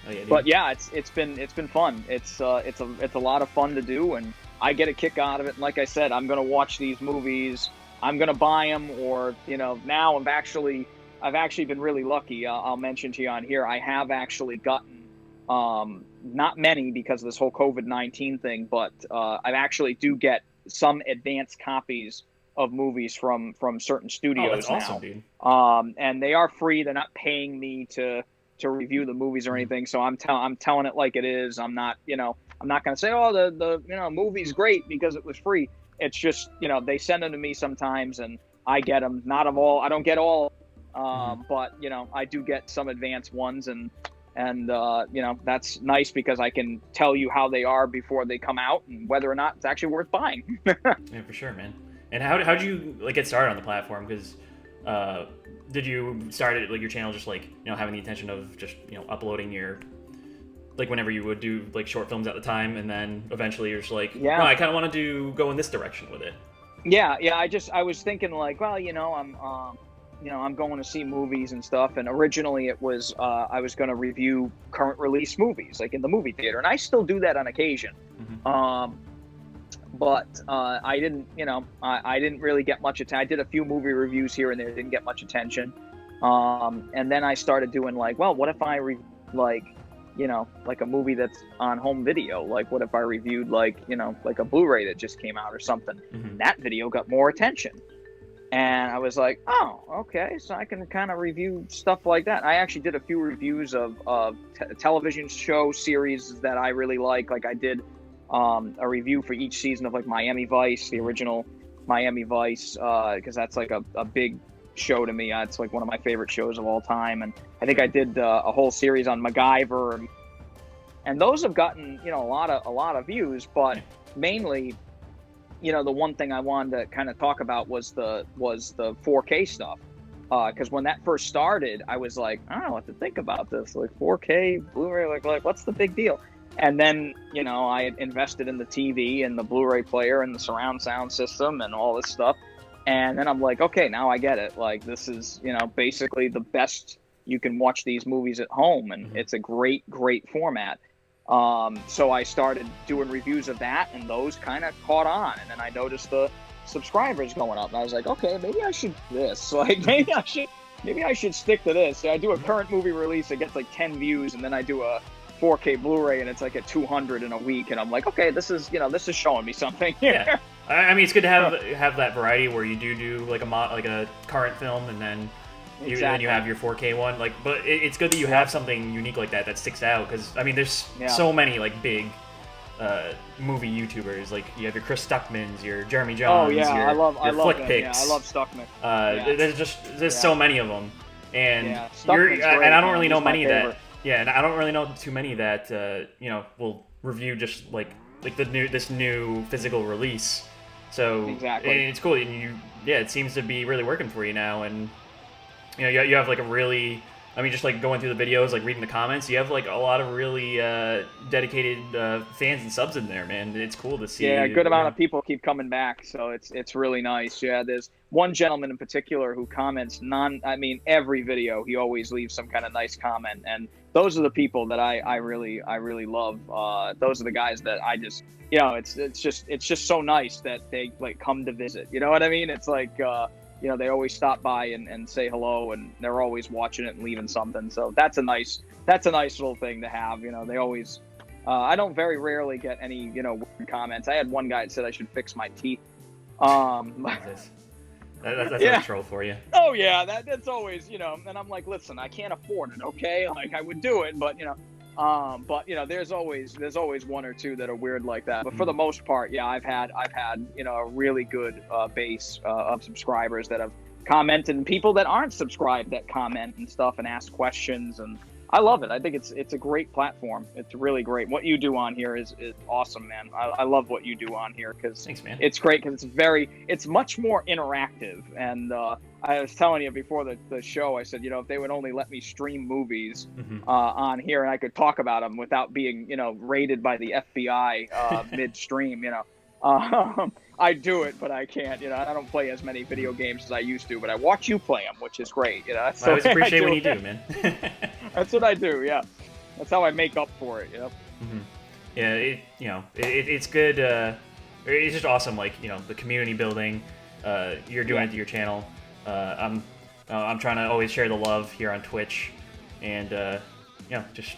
it's been fun. It's a lot of fun to do, and I get a kick out of it. And like I said, I'm gonna watch these movies. I'm gonna buy them, or now I've actually been really lucky. I'll mention to you on here, I have actually gotten not many because of this whole COVID-19 thing, but I actually do get some advanced copies of movies from certain studios. Oh, that's awesome, dude. And they are free. They're not paying me to review the movies or anything. So I'm telling it like it is. I'm not going to say, oh, the movie's great because it was free. It's just, they send them to me sometimes, and I get them. Not of all. I don't get all, but I do get some advanced ones, and that's nice because I can tell you how they are before they come out and whether or not it's actually worth buying. Yeah, for sure, man. And how'd you get started on the platform? Because did you start it your channel just having the intention of just uploading your whenever you would do short films at the time, and then eventually you're just no, I kind of want to go in this direction with it. Yeah. I was thinking I'm going to see movies and stuff, and originally it was I was going to review current release movies in the movie theater, and I still do that on occasion. But I didn't, I didn't really get much attention. I did a few movie reviews here and there, didn't get much attention. And then I started doing what if I a movie that's on home video? What if I reviewed a Blu-ray that just came out or something? That video got more attention. And I was like, oh, okay, so I can kind of review stuff like that. I actually did a few reviews of television show series that I really like. I did a review for each season of Miami Vice, the original Miami Vice, because that's a big show to me. It's one of my favorite shows of all time. And I think I did a whole series on MacGyver, and those have gotten a lot of views. But mainly, the one thing I wanted to kind of talk about was the 4K stuff, because when that first started, I was I don't know what to think about this. 4K Blu-ray, what's the big deal? And then, I invested in the TV and the Blu-ray player and the surround sound system and all this stuff. And then I'm okay, now I get it. This is, basically the best you can watch these movies at home. And it's a great format. So I started doing reviews of that, and those kind of caught on. And then I noticed the subscribers going up. And I was okay, maybe I should do this. Maybe I should stick to this. So I do a current movie release, it gets 10 views, and then I do a 4K Blu-ray, and it's at 200 in a week, and I'm okay, this is showing me something here. Yeah. I mean, it's good to have that variety where you do a current film, and then you have your 4K one. But it's good that you have something unique like that sticks out, because I mean, there's so many big movie YouTubers. You have your Chris Stuckmans, your Jeremy Johns. Oh yeah, I love Flick them. Picks. Yeah, I love Stuckman. There's so many of them, and and I don't really know many that. Yeah, and I don't really know too many that will review just this new physical release. So exactly, and it's cool, and it seems to be really working for you now. And you know, you have like a really, I mean, just like going through the videos, like reading the comments, you have like a lot of really dedicated fans and subs in there, man. It's cool to see. Yeah, a good amount of people keep coming back, so it's really nice. Yeah, there's one gentleman in particular who comments every video. He always leaves some kind of nice comment, and those are the people that I really love. Those are the guys that I just, you know, it's just so nice that they like come to visit. You know what I mean? It's like you know, they always stop by and say hello, and they're always watching it and leaving something. So that's a nice little thing to have. You know, they always. I don't very rarely get any, you know, weird comments. I had one guy that said I should fix my teeth. That's yeah. a troll for you. Oh yeah, that's always, you know. And I'm like, listen, I can't afford it, okay? Like I would do it, but you know, there's always one or two that are weird like that. But for the most part, yeah, I've had you know, a really good base of subscribers that have commented, and people that aren't subscribed that comment and stuff and ask questions, and I love it. I think it's a great platform. It's really great. What you do on here is awesome, man. I love what you do on here because it's great because it's much more interactive. And I was telling you before the show, I said, you know, if they would only let me stream movies on here and I could talk about them without being, you know, raided by the FBI midstream, you know. I do it, but I can't. You know, I don't play as many video games as I used to, but I watch you play them, which is great. You know, I always appreciate when you do, man. That's what I do. Yeah, that's how I make up for it. You know. Yeah, it's good. It's just awesome. Like, you know, the community building. You're doing it to your channel. I'm trying to always share the love here on Twitch, and you know, just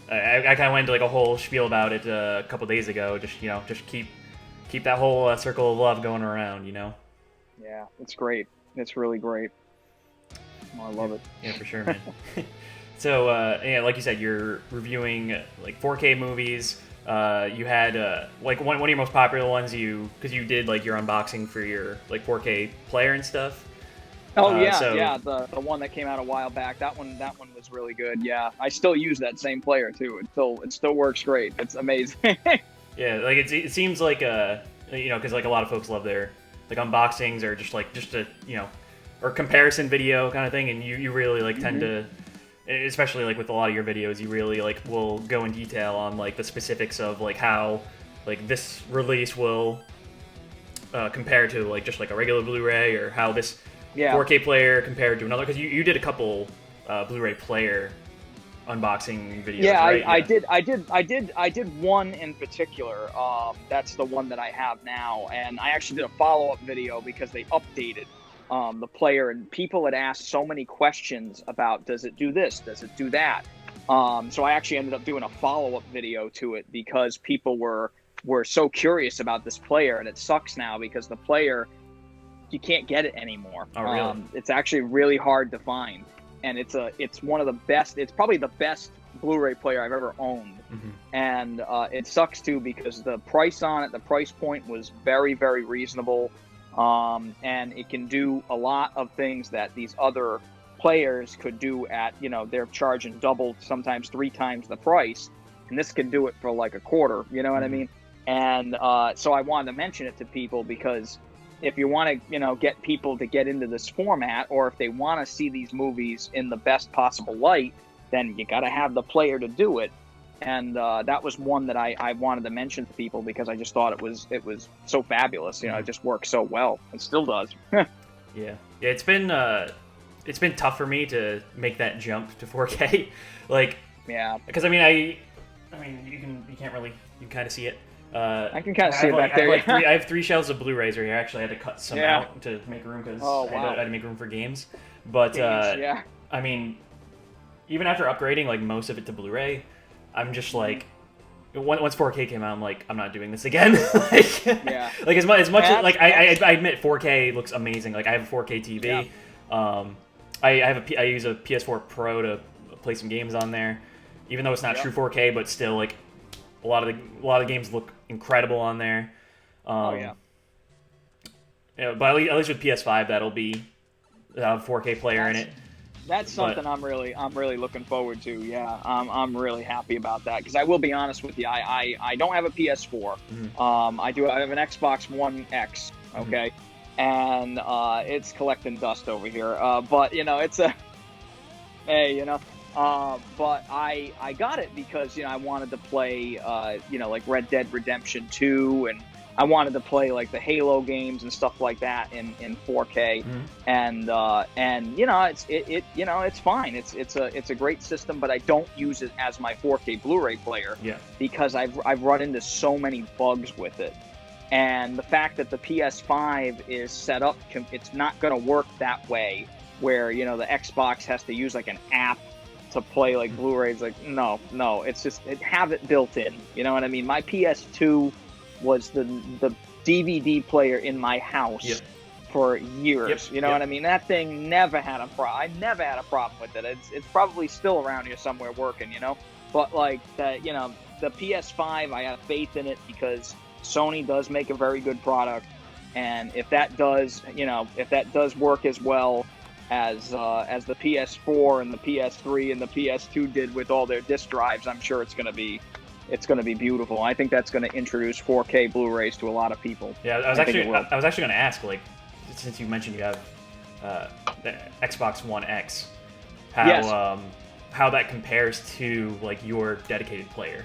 I kind of went into like a whole spiel about it a couple days ago. Just, you know, just keep that whole circle of love going around, you know? Yeah, it's great. It's really great. Oh, I love it. Yeah, for sure, man. So, yeah, like you said, you're reviewing like 4K movies. You had like one of your most popular ones, because you did like your unboxing for your like 4K player and stuff. Oh yeah, the one that came out a while back. That one was really good. Yeah, I still use that same player too. It still works great. It's amazing. Yeah, like it seems like you know, because like a lot of folks love their like unboxings or just a, you know, or comparison video kind of thing, and you really like tend to, especially like with a lot of your videos, you really like will go in detail on like the specifics of like how like this release will compare to like just like a regular Blu-ray, or how this 4K player compared to another, because you did a couple Blu-ray player unboxing videos. Yeah, right? I did one in particular. That's the one that I have now, and I actually did a follow-up video because they updated the player, and people had asked so many questions about, does it do this, does it do that? So I actually ended up doing a follow-up video to it because people were so curious about this player, and it sucks now because the player, you can't get it anymore. Oh, really? It's actually really hard to find. And it's one of the best. It's probably the best Blu-ray player I've ever owned, and it sucks too because the price on it, the price point was very, very reasonable, and it can do a lot of things that these other players could do at, you know, they're charging double, sometimes 3 times the price, and this can do it for like a quarter. You know what I mean? And so I wanted to mention it to people because if you want to, you know, get people to get into this format, or if they want to see these movies in the best possible light, then you got to have the player to do it. And that was one that I wanted to mention to people because I just thought it was so fabulous. You know, it just works so well. It still does. Yeah, it's been tough for me to make that jump to 4K. Like, yeah, because I mean you can't really, you can kind of see it. I can kind of see it back there. I have 3 shelves of Blu-rays right here. Actually, I had to cut some out to make room because I had to make room for games. But I mean, even after upgrading like most of it to Blu-ray, I'm just like, once 4K came out, I'm like, I'm not doing this again. Like as much as like I admit 4K looks amazing. Like I have a 4K TV. I use a PS4 Pro to play some games on there, even though it's not true 4K, but still like a lot of the games look incredible on there. Yeah, but at least with PS5, that'll be a 4K player in it. That's something I'm really looking forward to. Yeah, I'm really happy about that because I will be honest with you, I don't have a PS4. I have an Xbox One X. Okay, and it's collecting dust over here. But you know, it's a hey, you know. But I got it because, you know, I wanted to play, you know, like Red Dead Redemption 2, and I wanted to play like the Halo games and stuff like that in 4K. And you know, you know, it's fine. It's a great system, but I don't use it as my 4K Blu-ray player because I've run into so many bugs with it. And the fact that the PS5 is set up, it's not going to work that way, where, you know, the Xbox has to use like an app to play like Blu-rays. Like, no, it's just have it built in. You know what I mean? My PS2 was the DVD player in my house for years. You know what I mean? That thing never had a problem. I never had a problem with it. It's probably still around here somewhere working, you know? But like the, you know, the PS5, I have faith in it because Sony does make a very good product. And if that does, you know, if that does work as well as the PS4 and the PS3 and the PS2 did with all their disc drives, I'm sure it's going to be beautiful. I think that's going to introduce 4K Blu-rays to a lot I was actually going to ask, like, since you mentioned you have the Xbox One X, how that compares to like your dedicated player.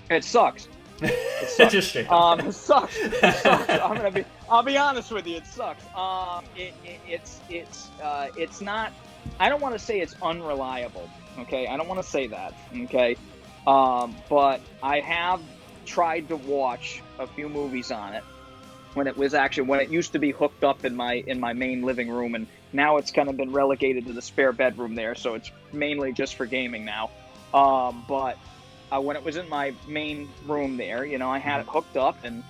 It sucks. It sucks. Just straight up. It sucks. It sucks. I'll be honest with you. It sucks. It's not. I don't want to say it's unreliable. Okay, I don't want to say that. Okay, but I have tried to watch a few movies on it when it used to be hooked up in my main living room, and now it's kind of been relegated to the spare bedroom there, so it's mainly just for gaming now. But when it was in my main room there, you know, I had it hooked up and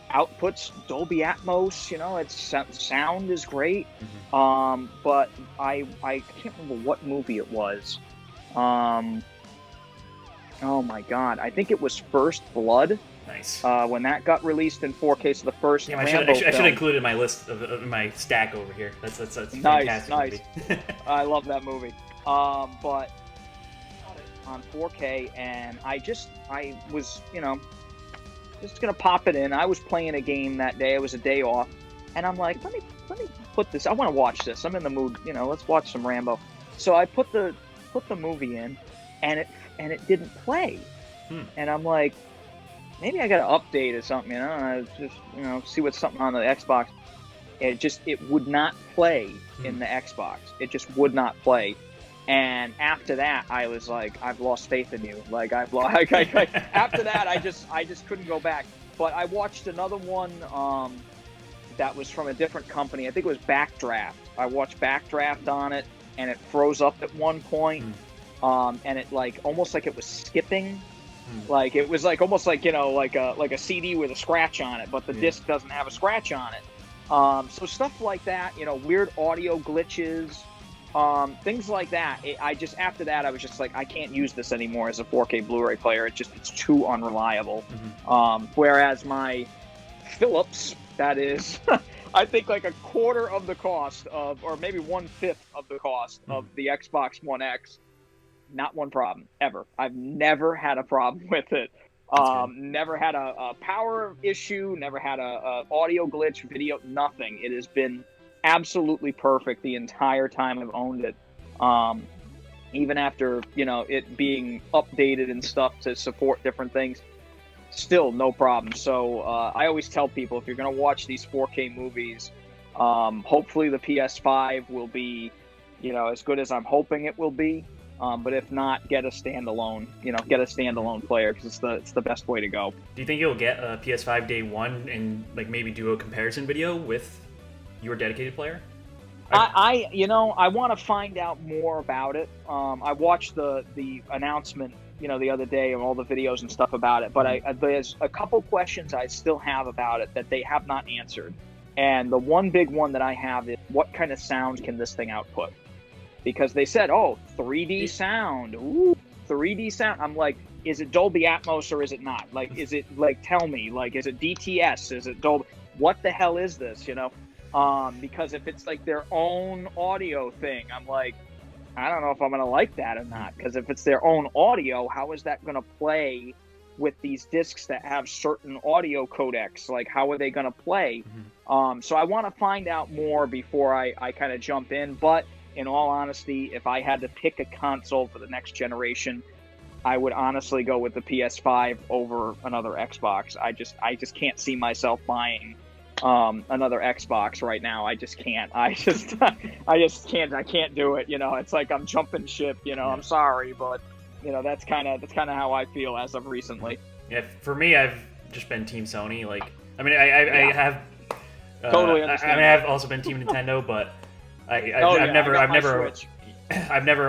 outputs Dolby Atmos, you know, sound is great. But I can't remember what movie it was. Oh my God, I think it was First Blood. Nice. When that got released in 4K, so the first I should have included my list of my stack over here. That's nice. movie. I love that movie. But on 4K, and I was, you know, just gonna pop it in. I was playing a game that day. It was a day off, and I'm like, let me put this. I want to watch this. I'm in the mood, you know. Let's watch some Rambo. So I put the movie in, and it didn't play. And I'm like, maybe I got to update or something, you know. I just, you know, see what's something on the Xbox. It would not play in the Xbox. It just would not play. And after that, I was like, I've lost faith in you. Like after that, I just couldn't go back. But I watched another one that was from a different company. I think it was Backdraft. I watched Backdraft on it, and it froze up at one point. And it almost like it was skipping. Like it was like almost like, you know, like a CD with a scratch on it, but the disc doesn't have a scratch on it. So stuff like that, you know, weird audio glitches. Things like that. After that, I was just like, I can't use this anymore as a 4K Blu-ray player. It's too unreliable. Whereas my Philips, that is, I think like a quarter of the cost of, or maybe 1/5 of the cost of the Xbox One X, not one problem ever. I've never had a problem with it. Never had a power issue, never had a audio glitch, video, nothing. It has been absolutely perfect the entire time I've owned it. Even after, you know, it being updated and stuff to support different things, still no problem. So I always tell people, if you're going to watch these 4K movies, hopefully the PS5 will be, you know, as good as I'm hoping it will be. But if not, get a standalone player, because it's the best way to go. Do you think you'll get a PS5 day one and like maybe do a comparison video with your dedicated player? I want to find out more about it. I watched the announcement, you know, the other day, and all the videos and stuff about it. But there's a couple questions I still have about it that they have not answered. And the one big one that I have is, what kind of sound can this thing output? Because they said, 3D sound. Ooh, 3D sound. I'm like, is it Dolby Atmos or is it not? Like, is it, like, tell me, like, is it DTS? Is it Dolby? What the hell is this, you know? Because if it's like their own audio thing, I'm like, I don't know if I'm going to like that or not. Because if it's their own audio, how is that going to play with these discs that have certain audio codecs. Like, how are they going to play? So I want to find out more before I kind of jump in. But in all honesty, if I had to pick a console for the next generation, I would honestly go with the PS5 over another Xbox. I just can't see myself buying another Xbox right now. I just can't. I just can't. I can't do it. You know, it's like I'm jumping ship. You know, I'm sorry, but you know that's kind of how I feel as of recently. Yeah, for me, I've just been Team Sony. Like, I mean, I have totally understand. I mean, I've also been Team Nintendo, but I've never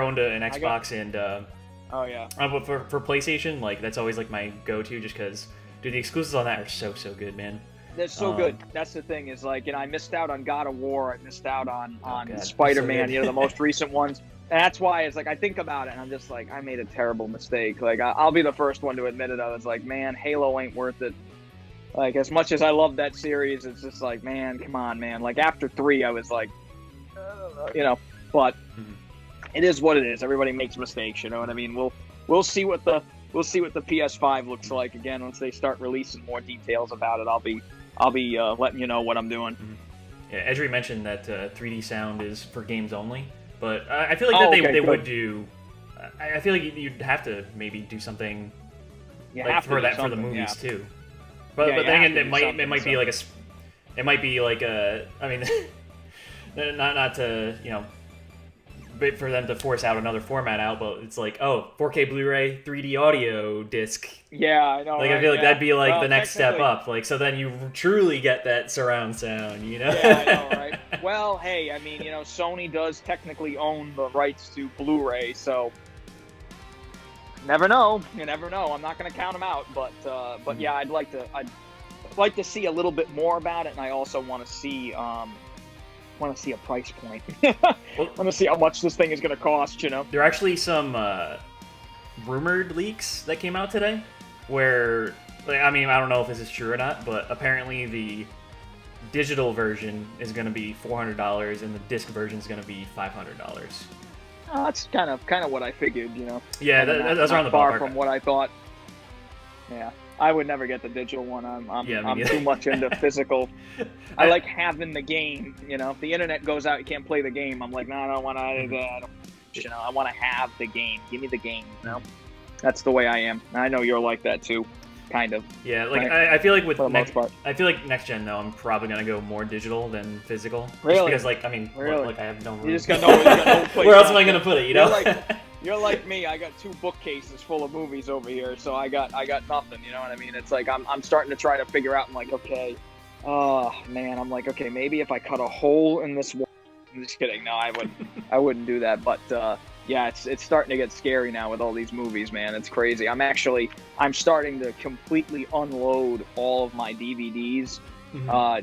owned an Xbox, and but for PlayStation, like that's always like my go-to, just because, dude, the exclusives on that are so good, man. They're so good. That's the thing, is like, you know, I missed out on God of War. I missed out on Spider-Man, so you know, the most recent ones. And that's why it's like, I think about it and I'm just like, I made a terrible mistake. Like, I'll be the first one to admit it. I was like, man, Halo ain't worth it. Like, as much as I love that series, it's just like, man, come on, man. Like, after 3, I was like, you know, but it is what it is. Everybody makes mistakes, you know what I mean? We'll see what the PS5 looks like again once they start releasing more details about it. I'll be letting you know what I'm doing. Yeah, Edry mentioned that 3D sound is for games only, but I feel like they would do. I feel like you'd have to maybe do something for the movies too. But then again, it might be like a. I mean, not to, you know, but for them to force out another format out, but it's like, 4K Blu-ray 3D audio disc. Yeah, I know. Like, right? I feel like that'd be like the next step up. Like, so then you truly get that surround sound, you know? Yeah, I know, right? Well, hey, I mean, you know, Sony does technically own the rights to Blu-ray, so never know. You never know. I'm not going to count them out, but yeah, I'd like to see a little bit more about it, and I also want to see a price point. I want to see how much this thing is going to cost, you know? There are actually some rumored leaks that came out today where, like, I mean, I don't know if this is true or not, but apparently the digital version is going to be $400 and the disc version is going to be $500. That's kind of what I figured, you know? Yeah, that's around the far ballpark. from what I thought. Yeah. I would never get the digital one. I'm too much into physical. I like having the game. You know, if the internet goes out, you can't play the game. I'm like, no, I don't want to. You know, I want to have the game. Give me the game. You know, that's the way I am. I know you're like that too, kind of. Yeah, like right? I feel like with for the most part. I feel like next gen though, I'm probably gonna go more digital than physical. Really? Just because, like, I mean, really? like I have no room. You just got no place. Where else am I gonna put it? You know? You're like me. I got 2 bookcases full of movies over here, so I got nothing. You know what I mean? It's like I'm starting to try to figure out. I'm like, okay, oh man, I'm like, okay, maybe if I cut a hole in this wall. I'm just kidding. No, I wouldn't do that. But yeah, it's starting to get scary now with all these movies, man. It's crazy. I'm starting to completely unload all of my DVDs,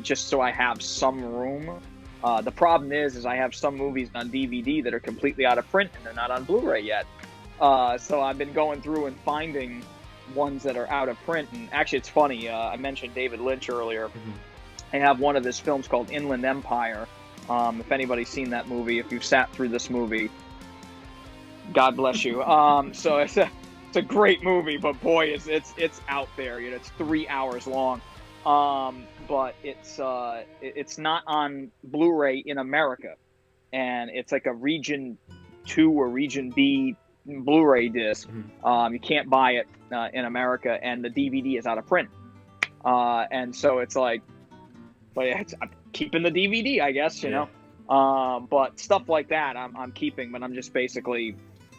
just so I have some room. The problem is I have some movies on DVD that are completely out of print and they're not on Blu-ray yet. So I've been going through and finding ones that are out of print. And actually, it's funny. I mentioned David Lynch earlier. I have one of his films called Inland Empire. If anybody's seen that movie, if you've sat through this movie, God bless you. So it's a great movie, but boy, it's out there. You know, it's 3 hours long. But it's not on Blu-ray in America, and it's like a Region 2 or Region B Blu-ray disc. You can't buy it in America, and the DVD is out of print. And so it's like, but I'm keeping the DVD, I guess, you know. But stuff like that, I'm keeping, but I'm just basically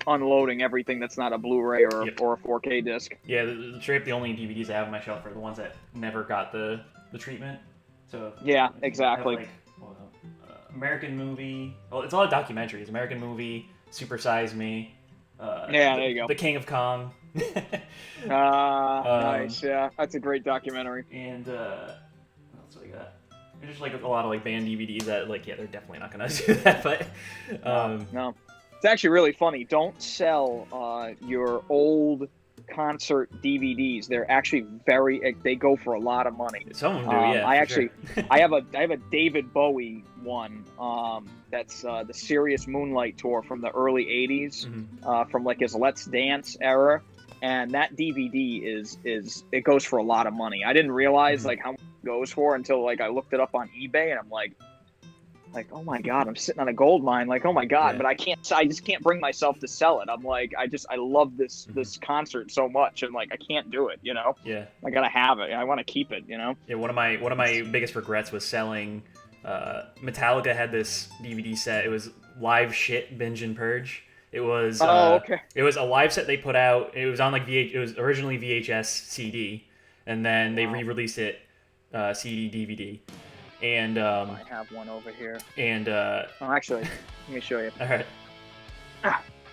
unloading everything that's not a Blu-ray or a 4K disc. Yeah, the only DVDs I have on my shelf are the ones that never got the treatment. So yeah, exactly. Like, American movie. Well, it's all documentaries. American movie, Super Size Me. There you go. The King of Kong. Nice. Yeah, that's a great documentary. And what else do we got? There's just like a lot of like band DVDs that, like, yeah, they're definitely not gonna do that. But no. It's actually really funny. Don't sell your old concert DVDs. They're actually they go for a lot of money. Some of them do, yeah. Sure. I have a David Bowie one. That's the Serious Moonlight tour from the early '80s, from like his Let's Dance era. and that DVD is it goes for a lot of money. I didn't realize like how much it goes for until like I looked it up on eBay, and I'm like, oh my God, I'm sitting on a gold mine. Like, oh my God, but I just can't bring myself to sell it. I'm like, I love this concert so much, and like I can't do it, you know. Yeah. I gotta have it. I want to keep it, you know. Yeah. One of my biggest regrets was selling. Metallica had this DVD set. It was Live Shit Binge and Purge. It was It was a live set they put out. It was on like It was originally VHS CD, and then they re-released it CD DVD. And I have one over here. And actually, let me show you. All right.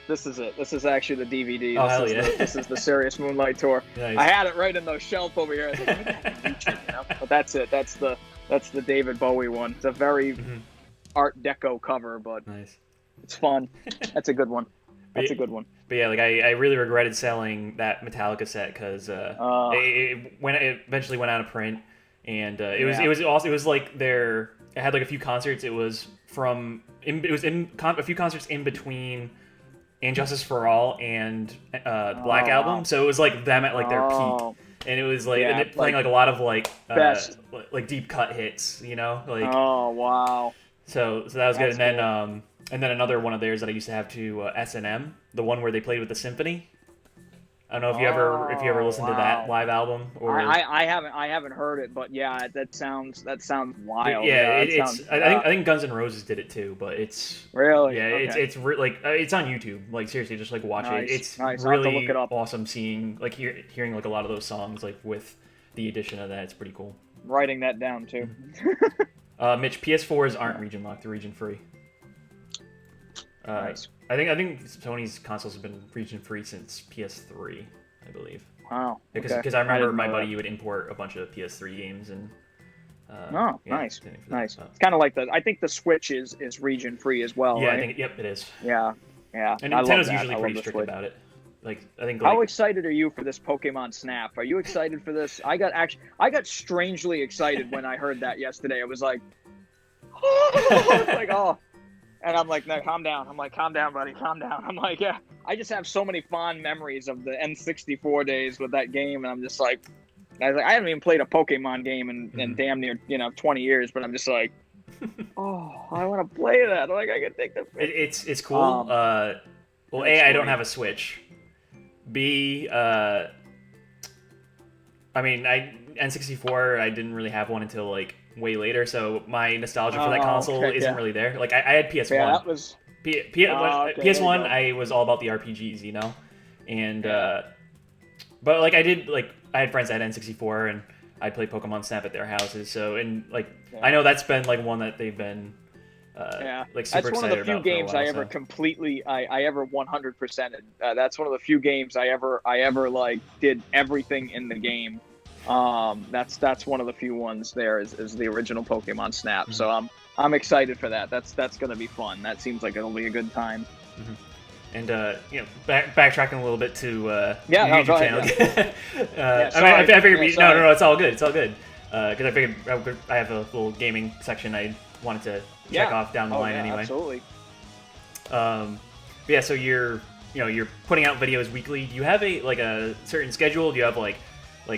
This is it. This is actually the DVD. Oh, hell yeah. This is the Serious Moonlight Tour. Nice. I had it right in the shelf over here. I was like, maybe I can reach it, you know? But that's it. That's the David Bowie one. It's a very Art Deco cover, but nice. It's fun. That's a good one. That's a good one. But yeah, like I really regretted selling that Metallica set because it eventually went out of print, and it was like it had like a few concerts. It was a few concerts in between And Justice for All and Black Album, so it was like them at like their peak. And it was like playing like a lot of like deep cut hits, you know, like. Oh wow! So that was good, and then another one of theirs that I used to have to S&M, the one where they played with the symphony. I don't know if you ever listened to that live album or. I haven't heard it, but yeah, that sounds wild. Yeah, I think Guns N' Roses did it too, but it's really it's on YouTube. Like seriously, just like watch it. It's really look it up. Awesome seeing like hearing like a lot of those songs like with the addition of that. It's pretty cool. Writing that down too. Mitch, PS4s aren't region locked; they're region free. Nice. I think Sony's consoles have been region free since PS3, I believe. Wow. Because I remember my buddy would import a bunch of PS3 games and. Nice. Nice. It's kind of like I think the Switch is region free as well. Yeah, right? I think it is. Yeah. And Nintendo's usually pretty strict about it. I think. How excited are you for this Pokemon Snap? Are you excited for this? I got strangely excited when I heard that yesterday. I was like, oh. And I'm like, no, calm down. I'm like, calm down, buddy, calm down. I'm like, yeah. I just have so many fond memories of the N64 days with that game, and I'm just like, I haven't even played a Pokemon game in damn near 20 years, but I'm just like, oh, I want to play that. Like, I can take the. It's cool. Well, A, I don't have a Switch. B, I mean, N64, I didn't really have one until like way later, so my nostalgia for that console isn't really there. Like I had PS1. Yeah, that was PS1. I was all about the RPGs, you know, and but like I had friends that had N64, and I'd play Pokemon Snap at their houses. So I know that's been like one that they've been like super excited about. That's one of the few games I ever completely I ever 100%ed. That's one of the few games I ever like did everything in the game. That's one of the few ones there is the original Pokemon Snap. Mm-hmm. So I'm excited for that. That's going to be fun. That seems like it'll be a good time. Mm-hmm. And backtracking a little bit to your YouTube channel. I figured no, it's all good. It's all good. Because I figured I have a little gaming section I wanted to check off down the line anyway. Absolutely. So you're putting out videos weekly. Do you have a certain schedule? Do you have like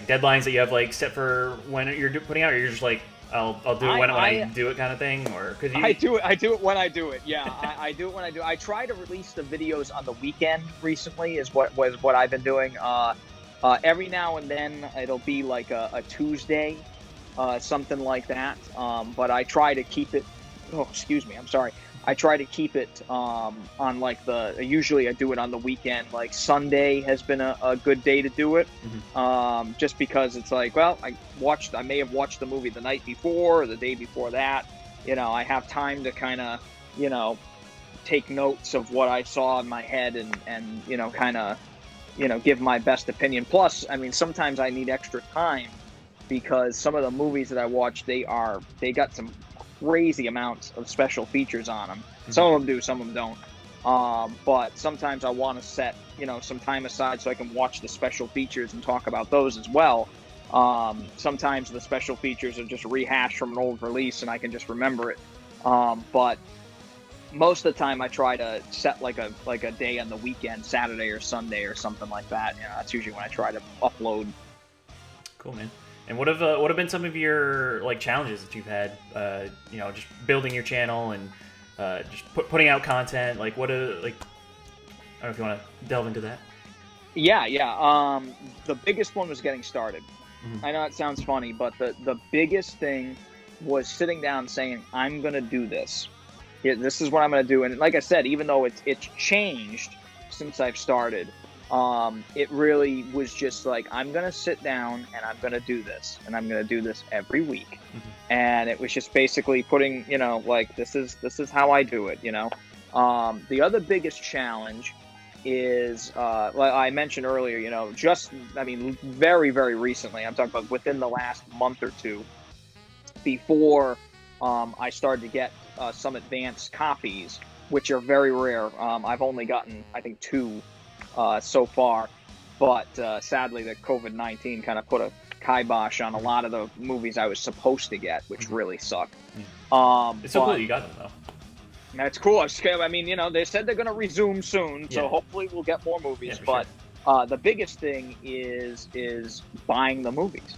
deadlines that you have like set for when you're putting out, or you're just like I'll do it when I do it kind of thing, or because I do it when I do it. Yeah, I do it when I do. I try to release the videos on the weekend. Recently is what I've been doing. Every now and then it'll be like a Tuesday, something like that. But I try to keep it. Oh, excuse me. I'm sorry. I try to keep it on like usually I do it on the weekend. Like Sunday has been a good day to do it. Mm-hmm. Just because it's like, well, I may have watched the movie the night before or the day before that. I have time to kind of, take notes of what I saw in my head and kind of, give my best opinion. Plus, I mean, sometimes I need extra time because some of the movies that I watch, they got some crazy amounts of special features on them. Mm-hmm. Some of them do, some of them don't. But sometimes I want to set, some time aside so I can watch the special features and talk about those as well. Sometimes the special features are just rehashed from an old release and I can just remember it. But most of the time I try to set like a day on the weekend, Saturday or Sunday or something like that. You know, that's usually when I try to upload. Cool, man. And what have been some of your like challenges that you've had? You know, just building your channel and just putting out content. Like what like I don't know if you want to delve into that. Yeah. The biggest one was getting started. I know it sounds funny, but the biggest thing was sitting down and saying, I'm gonna do this. Yeah, this is what I'm gonna do. And like I said, even though it's changed since I've started, it really was just like, I'm gonna sit down and I'm gonna do this, and I'm gonna do this every week. And it was just basically putting, you know, like this is how I do it, you know. The other biggest challenge is like I mentioned earlier, you know, very, very recently, I'm talking about within the last month or two, before I started to get some advanced copies, which are very rare. I've only gotten, I think, 2 so far, but sadly the COVID-19 kind of put a kibosh on a lot of the movies I was supposed to get, which really sucked. It's so cool that you got them though. That's cool. I mean, you know, they said they're going to resume soon, so hopefully we'll get more movies. But sure. The biggest thing is buying the movies.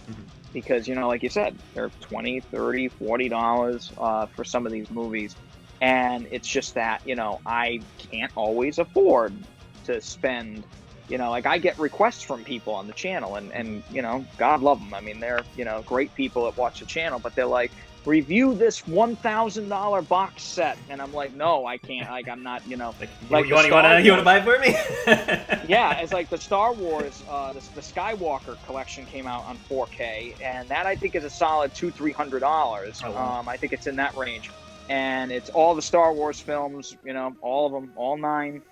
Because, you know, like you said, they're $20, $30, $40 for some of these movies. And it's just that, you know, I can't always afford to spend, you know, like I get requests from people on the channel and you know, God love them. I mean, they're, you know, great people that watch the channel, but they're like, review this $1,000 box set, and I'm like, no, I can't. Like, I'm not, you know. Like you want to buy it for me? Yeah, it's like the Star Wars, the Skywalker collection came out on 4K, and that I think is a solid $200-$300. Oh, wow. I think it's in that range, and it's all the Star Wars films, you know, all of them, all 9.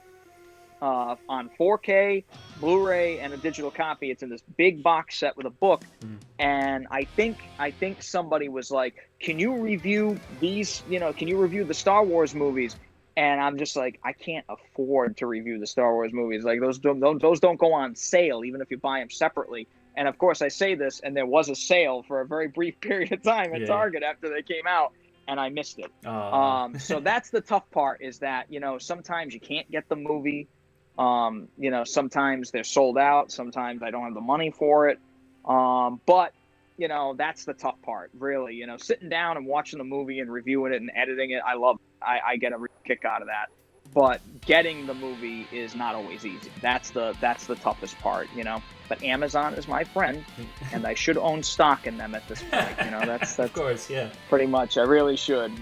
On 4K, Blu-ray, and a digital copy. It's in this big box set with a book. And I think somebody was like, can you review these, you know, can you review the Star Wars movies? And I'm just like, I can't afford to review the Star Wars movies. Like those don't go on sale, even if you buy them separately. And of course I say this, and there was a sale for a very brief period of time at Target after they came out, and I missed it. So that's the tough part, is that, you know, sometimes you can't get the movie. You know, sometimes they're sold out. Sometimes I don't have the money for it. But, you know, that's the tough part, really. You know, sitting down and watching the movie and reviewing it and editing it, I love it. I get a kick out of that. But getting the movie is not always easy. That's the toughest part, you know. But Amazon is my friend, and I should own stock in them at this point. You know, that's of course, yeah. Pretty much. I really should.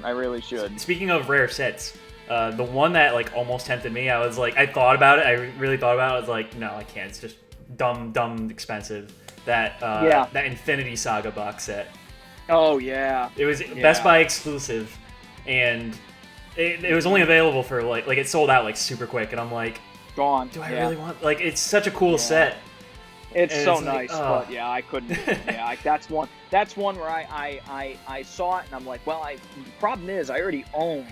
Speaking of rare sets, the one that like almost tempted me, I was like, I thought about it. I really thought about it. I was like, no, I can't. It's just dumb expensive. That Infinity Saga box set. Oh yeah. It was Best Buy exclusive, and it was only available for like it sold out like super quick, and I'm like, gone. Do I really want? Like, it's such a cool set. It's so it's nice, but yeah, I couldn't. That's one where I saw it and I'm like, well, the problem is I already own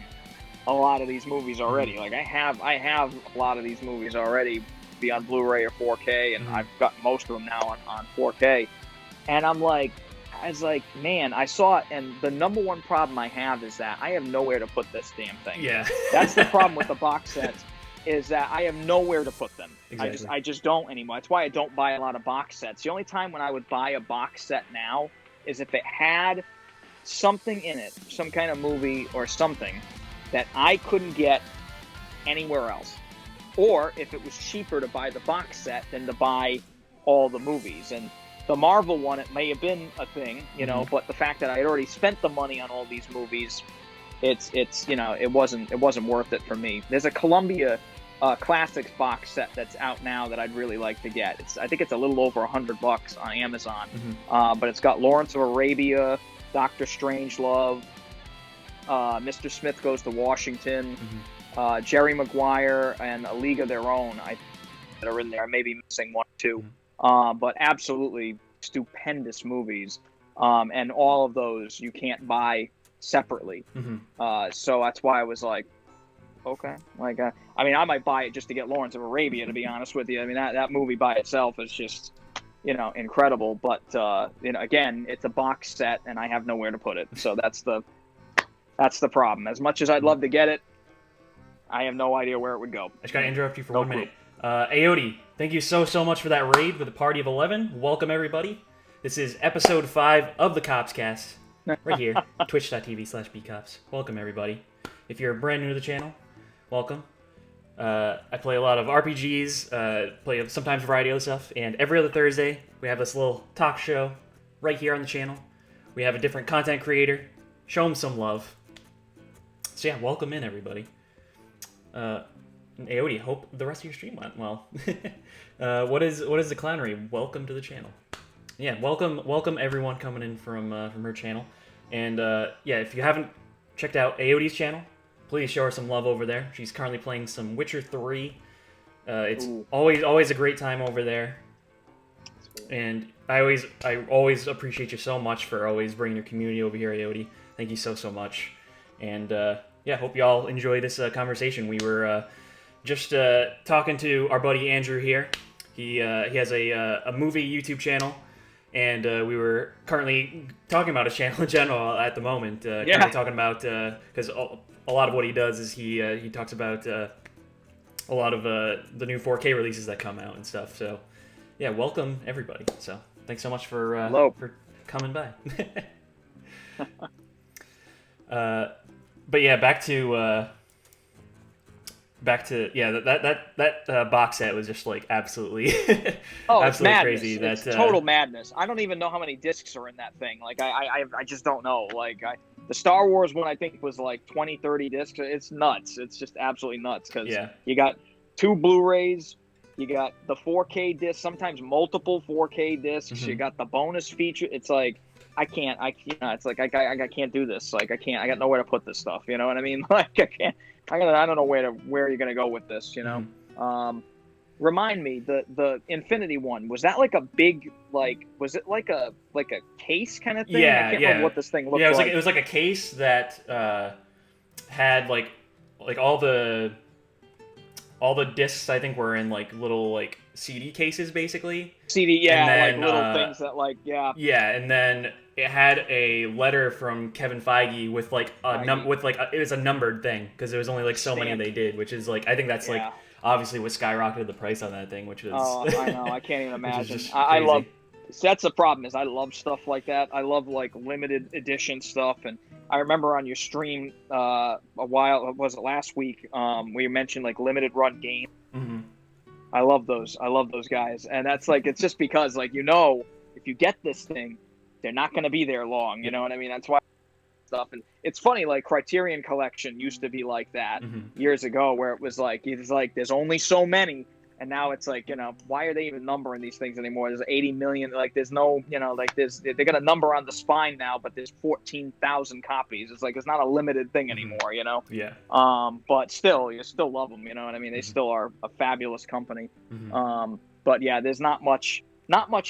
a lot of these movies already. Like I have a lot of these movies already, be on Blu-ray or 4K, and I've got most of them now on 4K. And I was like, man, I saw it, and the number one problem I have is that I have nowhere to put this damn thing. Yeah. That's the problem with the box sets, is that I have nowhere to put them. Exactly. I just don't anymore. That's why I don't buy a lot of box sets. The only time when I would buy a box set now is if it had something in it, some kind of movie or something that I couldn't get anywhere else. Or if it was cheaper to buy the box set than to buy all the movies. And the Marvel one, it may have been a thing, you know, but the fact that I had already spent the money on all these movies, it's you know, it wasn't worth it for me. There's a Columbia Classics box set that's out now that I'd really like to get. I think it's a little over $100 on Amazon, but it's got Lawrence of Arabia, Doctor Strangelove, Mr. Smith Goes to Washington, Jerry Maguire, and A League of Their Own that are in there. I may be missing one or two, but absolutely stupendous movies, and all of those you can't buy separately. So that's why I was like, okay, like I mean, I might buy it just to get Lawrence of Arabia, to be honest with you. I mean, that movie by itself is just, you know, incredible. But you know, again, it's a box set, and I have nowhere to put it. So that's the problem. As much as I'd love to get it, I have no idea where it would go. I just gotta interrupt you for No 1 clue. minute. Aodi, thank you so much for that raid with a party of 11. Welcome, everybody. This is episode 5 of the KoppsCast, right here, twitch.tv/bcops. Welcome, everybody. If you're brand new to the channel, welcome. I play a lot of RPGs, play sometimes a variety of other stuff, and every other Thursday, we have this little talk show right here on the channel. We have a different content creator. Show them some love. So yeah, welcome in, everybody. Aodi, hope the rest of your stream went well. What is the clownery? Welcome to the channel. Yeah, welcome everyone coming in from her channel. And yeah, if you haven't checked out Aodi's channel, please show her some love over there. She's currently playing some Witcher 3. It's always a great time over there. And I always appreciate you so much for always bringing your community over here, Aodi. Thank you so much. And yeah, hope you all enjoy this conversation. We were just talking to our buddy Andrew here. He has a movie YouTube channel, and we were currently talking about his channel in general at the moment. Currently talking about because a lot of what he does is he talks about a lot of the new 4K releases that come out and stuff. So yeah, welcome everybody. So thanks so much for coming by. But yeah, back to yeah, that box set was just like absolutely absolutely crazy. It's total madness. I don't even know how many discs are in that thing. Like I just don't know. Like the Star Wars one I think was like 20, 30 discs. It's nuts. It's just absolutely nuts because you got 2 Blu-rays, you got the 4K disc, sometimes multiple 4K discs. You got the bonus feature. It's like it's like I can't do this. Like I got nowhere to put this stuff. You know what I mean? Like I can't. I don't know where you're gonna go with this. You know. Remind me, the Infinity one, was that like a big was it like a case kind of thing? Yeah, I can't remember what this thing looked like. It was like a case that had like all the discs I think were in like little like CD cases basically. CD, and then, like little things that Yeah, and then it had a letter from Kevin Feige with like it was a numbered thing because there was only like so many they did, which is like I think that's like obviously what skyrocketed the price on that thing, which was I know, I can't even imagine. I love that's the problem is I love stuff like that. I love like limited edition stuff, and I remember on your stream a while was it last week where you mentioned like limited run games. Mm-hmm. I love those guys, and that's like it's just because like if you get this thing, they're not going to be there long. You know what I mean? That's why stuff. And it's funny, like Criterion Collection used to be like that years ago, where it was like there's only so many, and now it's like why are they even numbering these things anymore? There's 80 million. Like there's no they got a number on the spine now, but there's 14,000 copies. It's like it's not a limited thing anymore. Yeah. But still, you still love them. You know what I mean? They still are a fabulous company. But yeah, there's not much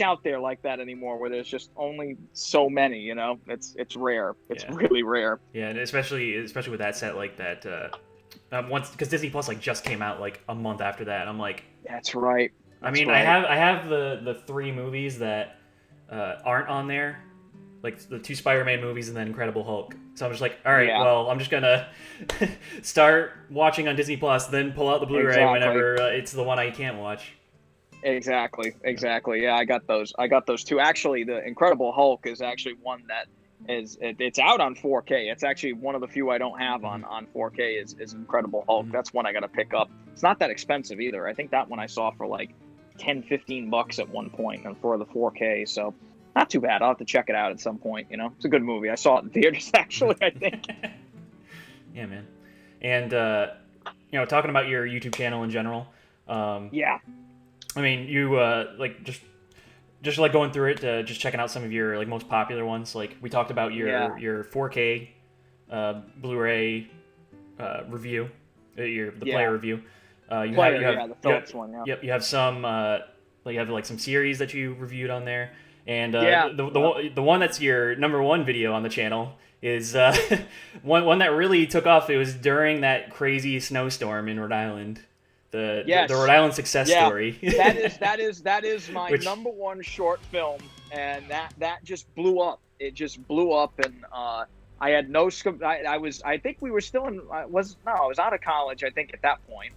out there like that anymore, where there's just only so many. It's rare. It's really rare. Yeah, and especially with that set like that. Once because Disney Plus like just came out like a month after that, I'm like, that's right. I mean, right. I have the 3 movies that aren't on there, like the 2 Spider-Man movies and then Incredible Hulk. So I'm just like, all right, well, I'm just gonna start watching on Disney Plus, then pull out the Blu-ray whenever it's the one I can't watch. Exactly. Yeah, I got those 2. Actually, the Incredible Hulk is actually one that it's out on 4K. It's actually one of the few I don't have on 4K is Incredible Hulk. That's one I got to pick up. It's not that expensive either. I think that one I saw for like $10-15 at one point, and for the 4K, so not too bad. I'll have to check it out at some point. It's a good movie. I saw it in theaters actually, I think. Yeah, man. And talking about your YouTube channel in general. I mean, you like just like going through it, just checking out some of your like most popular ones. Like we talked about your 4K Blu-ray review, the player review. You have the Philips one. Yeah. Yep, you have some some series that you reviewed on there, and the one that's your number 1 video on the channel is one that really took off. It was during that crazy snowstorm in Rhode Island. The Rhode Island success story. that is my number 1 short film, and that just blew up. It just blew up, and I had no. I was. I think we were still in. I was out of college. I think at that point.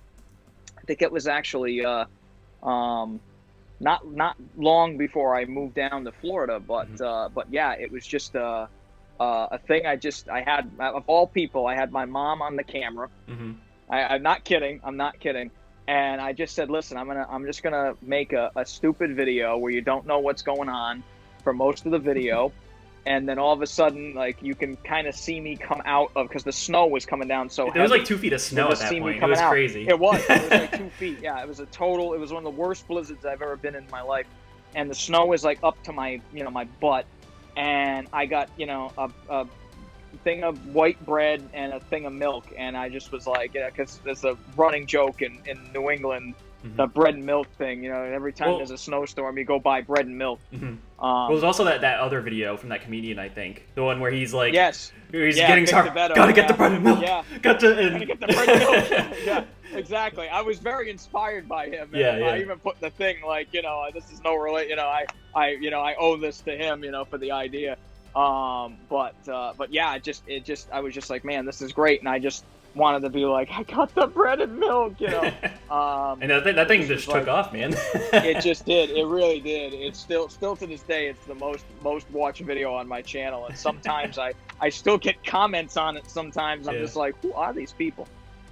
I think it was actually not long before I moved down to Florida. But yeah, it was just a thing. I had, of all people, I had my mom on the camera. Mm-hmm. I'm not kidding. I'm not kidding. And I just said, listen, I'm just gonna make a stupid video where you don't know what's going on for most of the video, and then all of a sudden, like, you can kind of see me come out of, because the snow was coming down so heavy. There was like 2 feet of snow at that point. It was crazy. It was like 2 feet. Yeah, it was it was one of the worst blizzards I've ever been in my life, and the snow was like up to my my butt, and I got a thing of white bread and a thing of milk, and I just was like, because there's a running joke in New England, the bread and milk thing. Every time there's a snowstorm, you go buy bread and milk. Well, there's also that other video from that comedian, I think, the one where he's like, yes, he's getting sorry, gotta get the bread and milk, gotta get the bread and milk. Yeah, exactly. I was very inspired by him. And I even put the thing like, this is no relate. I owe this to him, for the idea. But yeah, I was just like, man, this is great, and I just wanted to be like, I got the bread and milk, and that thing just took off, man. It just did. It really did. It's still to this day, it's the most watched video on my channel, and sometimes I still get comments on it. Sometimes I'm just like, who are these people?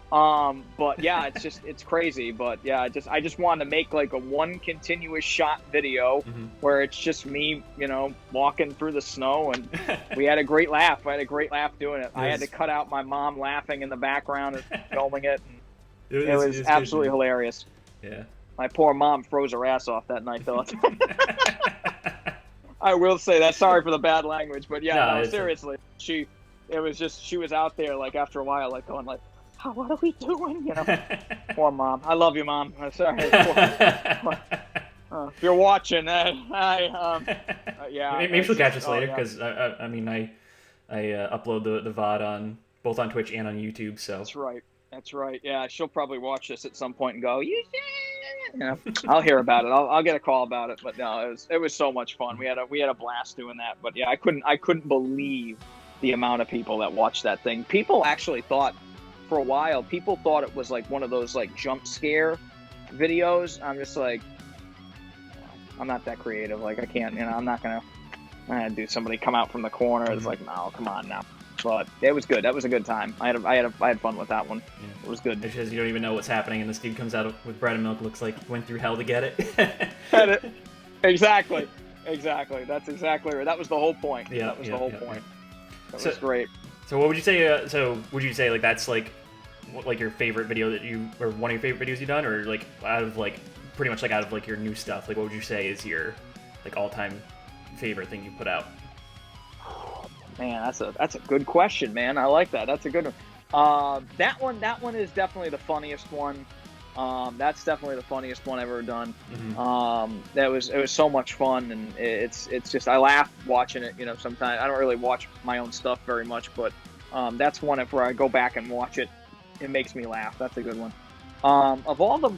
But yeah, it's crazy. But yeah, I just wanted to make like a one continuous shot video where it's just me, walking through the snow, and we had a great laugh. I had a great laugh doing it. I had to cut out my mom laughing in the background and filming it. And it was absolutely hilarious. Yeah. My poor mom froze her ass off that night, though. I will say that. Sorry for the bad language, but yeah, no, seriously, she was out there like after a while, like going like, what are we doing? Poor mom. I love you, Mom. I'm sorry. If you're watching, yeah. Maybe she'll catch us later, because I upload the VOD on both on Twitch and on YouTube. So that's right. Yeah, she'll probably watch this at some point and go, I'll hear about it. I'll get a call about it. But no, it was so much fun. We had a blast doing that. But yeah, I couldn't believe the amount of people that watched that thing. People actually thought. For a while, people thought it was like one of those like jump scare videos. I'm just like, I'm not that creative. Like, I can't, I'm not gonna do somebody come out from the corner. It's like, no, come on now. But it was good. That was a good time. I had fun with that one. Yeah. It was good. Because you don't even know what's happening, and this dude comes out with bread and milk. Looks like he went through hell to get it. Exactly. That's exactly right. That was the whole point. Yeah, that was the whole point. That was great. So what would you say? Would you say like that's like your favorite video or one of your favorite videos you've done, or like out of like pretty much like out of like your new stuff? Like, what would you say is your like all-time favorite thing you put out? Man, that's a good question, man. I like that. That's a good one. That one is definitely the funniest one. That's definitely the funniest one I've ever done. It was so much fun, and it's just, I laugh watching it. Sometimes I don't really watch my own stuff very much, but that's one where I go back and watch it. It makes me laugh. That's a good one. Of all the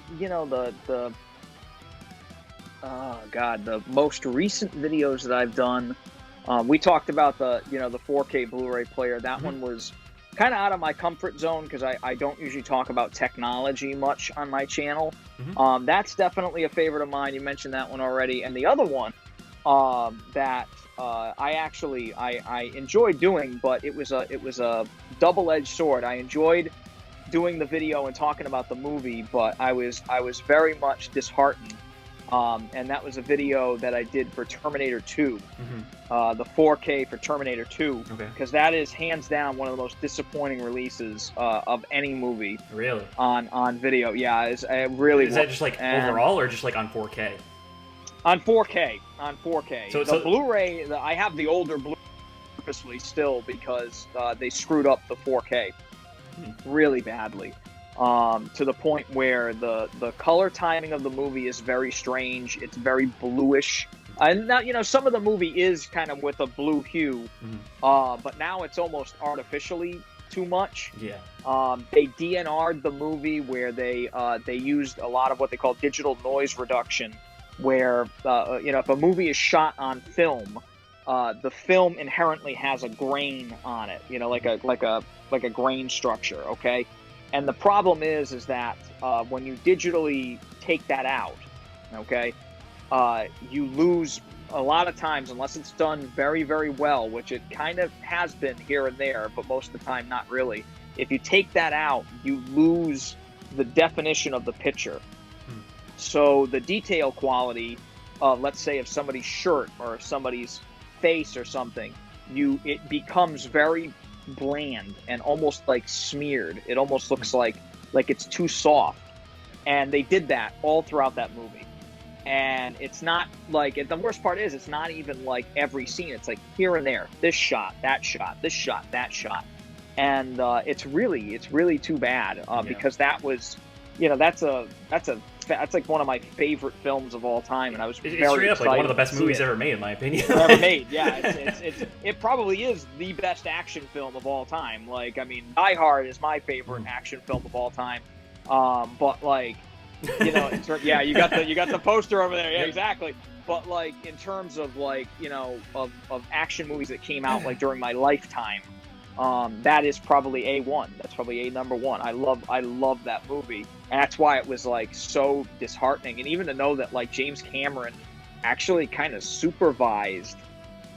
the most recent videos that I've done, we talked about the 4K Blu-ray player. That one was kind of out of my comfort zone, because I don't usually talk about technology much on my channel. That's definitely a favorite of mine. You mentioned that one already. And the other one that I enjoyed doing, but it was a double-edged sword. I enjoyed doing the video and talking about the movie, but I was very much disheartened. And that was a video that I did for Terminator 2, the 4K for Terminator 2, because that is hands down one of the most disappointing releases of any movie. Really? On video, yeah. Is that just like overall, or just like on 4K? On 4K. So the so Blu-ray, I have the older Blu-ray purposely still, because they screwed up the 4K really badly. To the point where the color timing of the movie is very strange. It's very bluish. And now, some of the movie is kind of with a blue hue, but now it's almost artificially too much. Yeah. They DNR'd the movie where they used a lot of what they call digital noise reduction, where if a movie is shot on film, the film inherently has a grain on it, like a grain structure, okay? And the problem is that when you digitally take that out, okay, you lose a lot of times, unless it's done very, very well, which it kind of has been here and there, but most of the time not really. If you take that out, you lose the definition of the picture. So the detail quality of, let's say, of somebody's shirt or somebody's face or something, it becomes very bland and almost like smeared. It almost looks like it's too soft. And they did that all throughout that movie. And it's not like, the worst part is, it's not even like every scene. It's like here and there, this shot, that shot, this shot, that shot. And it's really too bad because that was, that's like one of my favorite films of all time, and I was very straight up excited like one of the best movies it. ever made, in my opinion. Ever made, yeah. It probably is the best action film of all time. Like, I mean, Die Hard is my favorite action film of all time. But like, yeah, you got the poster over there. Yeah, exactly. But like, in terms of like, of action movies that came out like during my lifetime, that is probably A1. That's probably number one. I love that movie. And that's why it was like so disheartening. And even to know that like James Cameron actually kind of supervised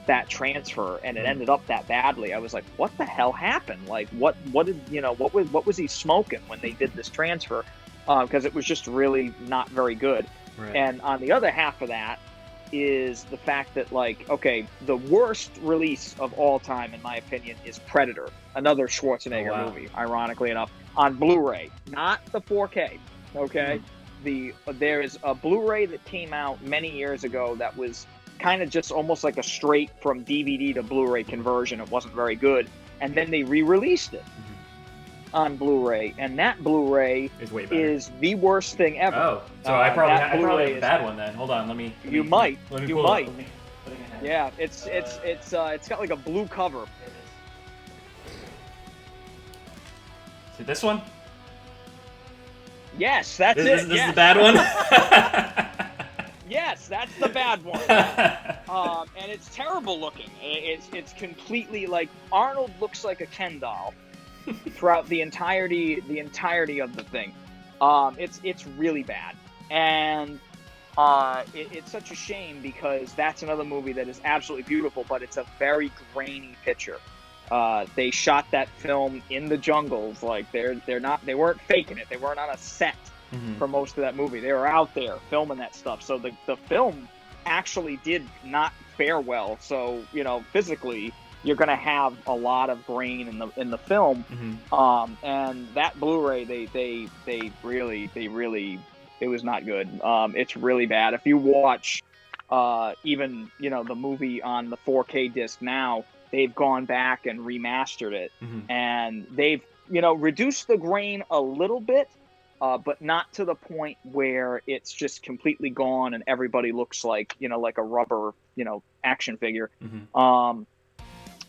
that transfer and it ended up that badly, I was like, what the hell happened? Like, what was he smoking when they did this transfer? Because it was just really not very good. Right. And on the other half of that is the fact that, like, okay, the worst release of all time, in my opinion, is Predator, another Schwarzenegger movie, ironically enough, on Blu-ray, not the 4K, okay? There is a Blu-ray that came out many years ago that was kind of just almost like a straight from DVD to Blu-ray conversion. It wasn't very good. And then they re-released it on Blu-ray, and that Blu-ray is the worst thing ever. Oh, so I probably have a bad one then. Hold on, let me might. pull it. Yeah, it's got like a blue cover. Is it this one? Yes, that's it. This is the bad one? Yes, that's the bad one. And it's terrible looking. It's completely like, Arnold looks like a Ken doll throughout the entirety of the thing. It's really bad, and it's such a shame because that's another movie that is absolutely beautiful, but it's a very grainy picture. They shot that film in the jungles, like they weren't faking it. They weren't on a set for most of that movie. They were out there filming that stuff. So the film actually did not fare well. So physically, you're going to have a lot of grain in the film. And that Blu-ray, they really, it was not good. It's really bad. If you watch even the movie on the 4K disc now, they've gone back and remastered it, and they've reduced the grain a little bit, but not to the point where it's just completely gone and everybody looks like like a rubber action figure.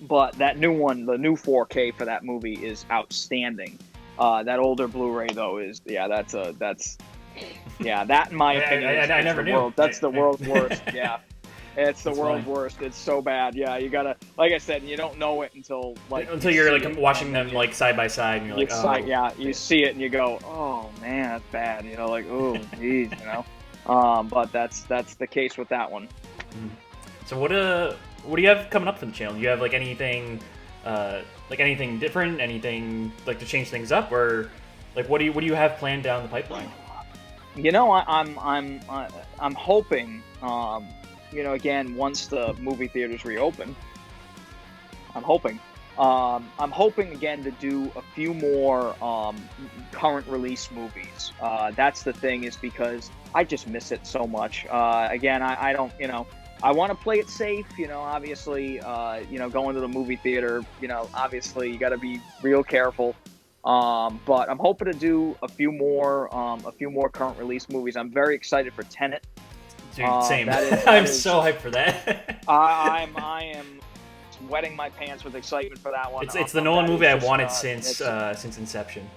But that new one, the new 4K for that movie, is outstanding. That older Blu-ray though is that in my opinion I never knew. That's the world's worst. Yeah. It's the world's worst. It's so bad. Yeah, you gotta, like I said, you don't know it until you're like watching them like side by side, and you're like, oh, yeah, you see it and you go, oh man, that's bad. Like, oh, geez, But that's the case with that one. So what do you have coming up for the channel? Do you have like anything different, anything like to change things up, or like what do you have planned down the pipeline? I'm hoping. Again, once the movie theaters reopen, I'm hoping again to do a few more current release movies. That's the thing, is because I just miss it so much. Again, I don't, I want to play it safe, obviously, going to the movie theater, obviously you got to be real careful. But I'm hoping to do a few more current release movies. I'm very excited for Tenet. Dude, same. I'm so hyped for that. I am wetting my pants with excitement for that one. It's the Nolan movie I wanted since Inception.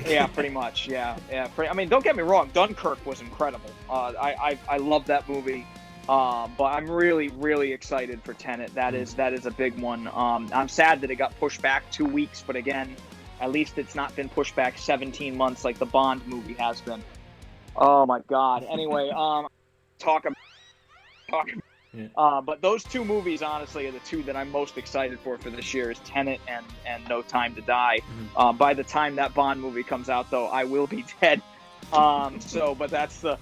Yeah, pretty much. Yeah. I mean, don't get me wrong. Dunkirk was incredible. I love that movie. But I'm really, really excited for Tenet. That is a big one. I'm sad that it got pushed back 2 weeks, but again, at least it's not been pushed back 17 months like the Bond movie has been. Oh my God. Anyway, talk about. Yeah. But those two movies, honestly, are the two that I'm most excited for this year: is Tenet and No Time to Die. By the time that Bond movie comes out, though, I will be dead. But that's the.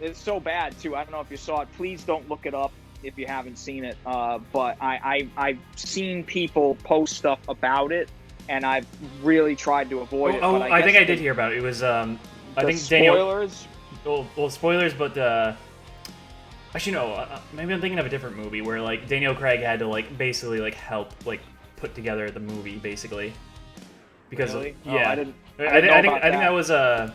It's so bad too. I don't know if you saw it. Please don't look it up if you haven't seen it. But I've seen people post stuff about it, and I've really tried to avoid it. But I think I did hear about it. It was I think spoilers. Well, spoilers, but actually no. Maybe I'm thinking of a different movie where like Daniel Craig had to like basically like help like put together the movie basically because really? yeah. I think that was I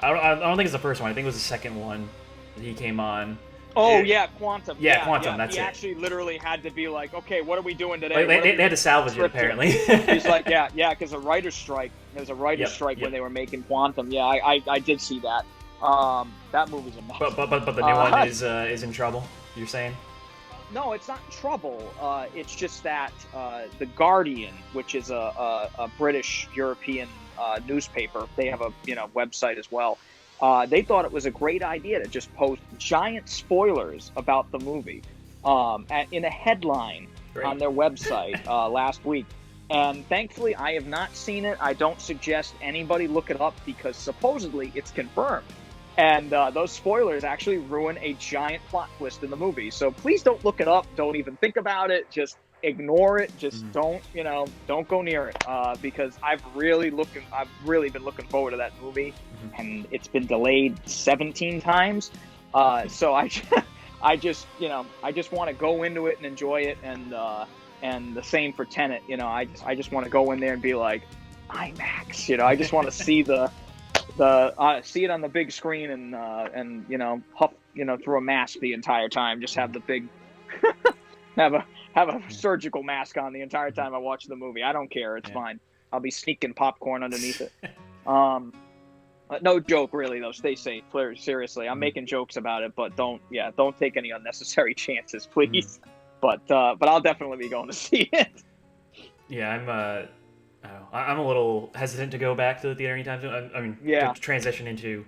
don't think it's the first one. I think it was the second one that he came on. Oh, yeah, Quantum. Yeah, Quantum, that's it. He actually literally had to be like, okay, what are we doing today? Like, they had to salvage it, apparently. He's like, yeah, because a writer's strike. There was a writer's strike when they were making Quantum. Yeah, I did see that. That movie's a mess. But the new one is in trouble, you're saying? No, it's not trouble. It's just that The Guardian, which is a British European newspaper, they have a website as well. They thought it was a great idea to just post giant spoilers about the movie in a headline on their website last week. And thankfully, I have not seen it. I don't suggest anybody look it up because supposedly it's confirmed. And those spoilers actually ruin a giant plot twist in the movie. So please don't look it up. Don't even think about it. Just ignore it. Just don't go near it because I've really been looking forward to that movie, and it's been delayed 17 times. So I just want to go into it and enjoy it, and the same for Tenet. I just want to go in there and be like IMAX. I just want to see see it on the big screen and huff through a mask the entire time. Just have the big have a surgical mask on the entire time I watch the movie. I don't care. It's fine. I'll be sneaking popcorn underneath it. No joke, really, though. Stay safe. Seriously, I'm making jokes about it, but don't take any unnecessary chances, please. But I'll definitely be going to see it. Yeah, I'm a little hesitant to go back to the theater anytime soon. I mean, to transition into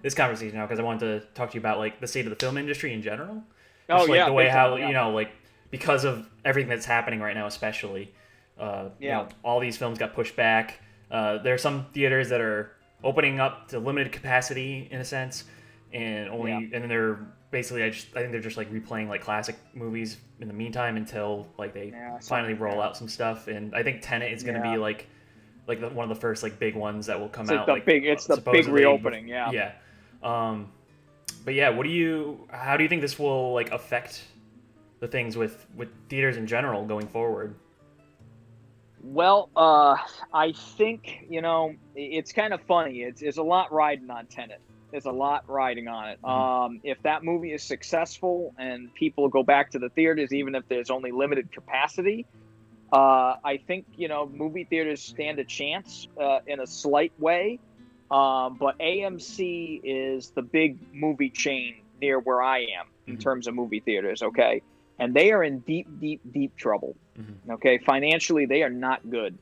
this conversation now because I wanted to talk to you about like the state of the film industry in general. Just, the way how because of everything that's happening right now, especially, all these films got pushed back. There are some theaters that are opening up to limited capacity in a sense, and and they're basically I think they're just like replaying like classic movies in the meantime until like they finally roll out some stuff. And I think Tenet is going to be like one of the first like big ones that will come out. It's the big reopening. Yeah. But yeah, how do you think this will like affect the things with theaters in general going forward? Well, I think, it's kind of funny. It's a lot riding on Tenet. There's a lot riding on it. If that movie is successful and people go back to the theaters, even if there's only limited capacity, I think, movie theaters stand a chance in a slight way. But AMC is the big movie chain near where I am in terms of movie theaters, okay? And they are in deep, deep, deep trouble, okay? Financially, they are not good.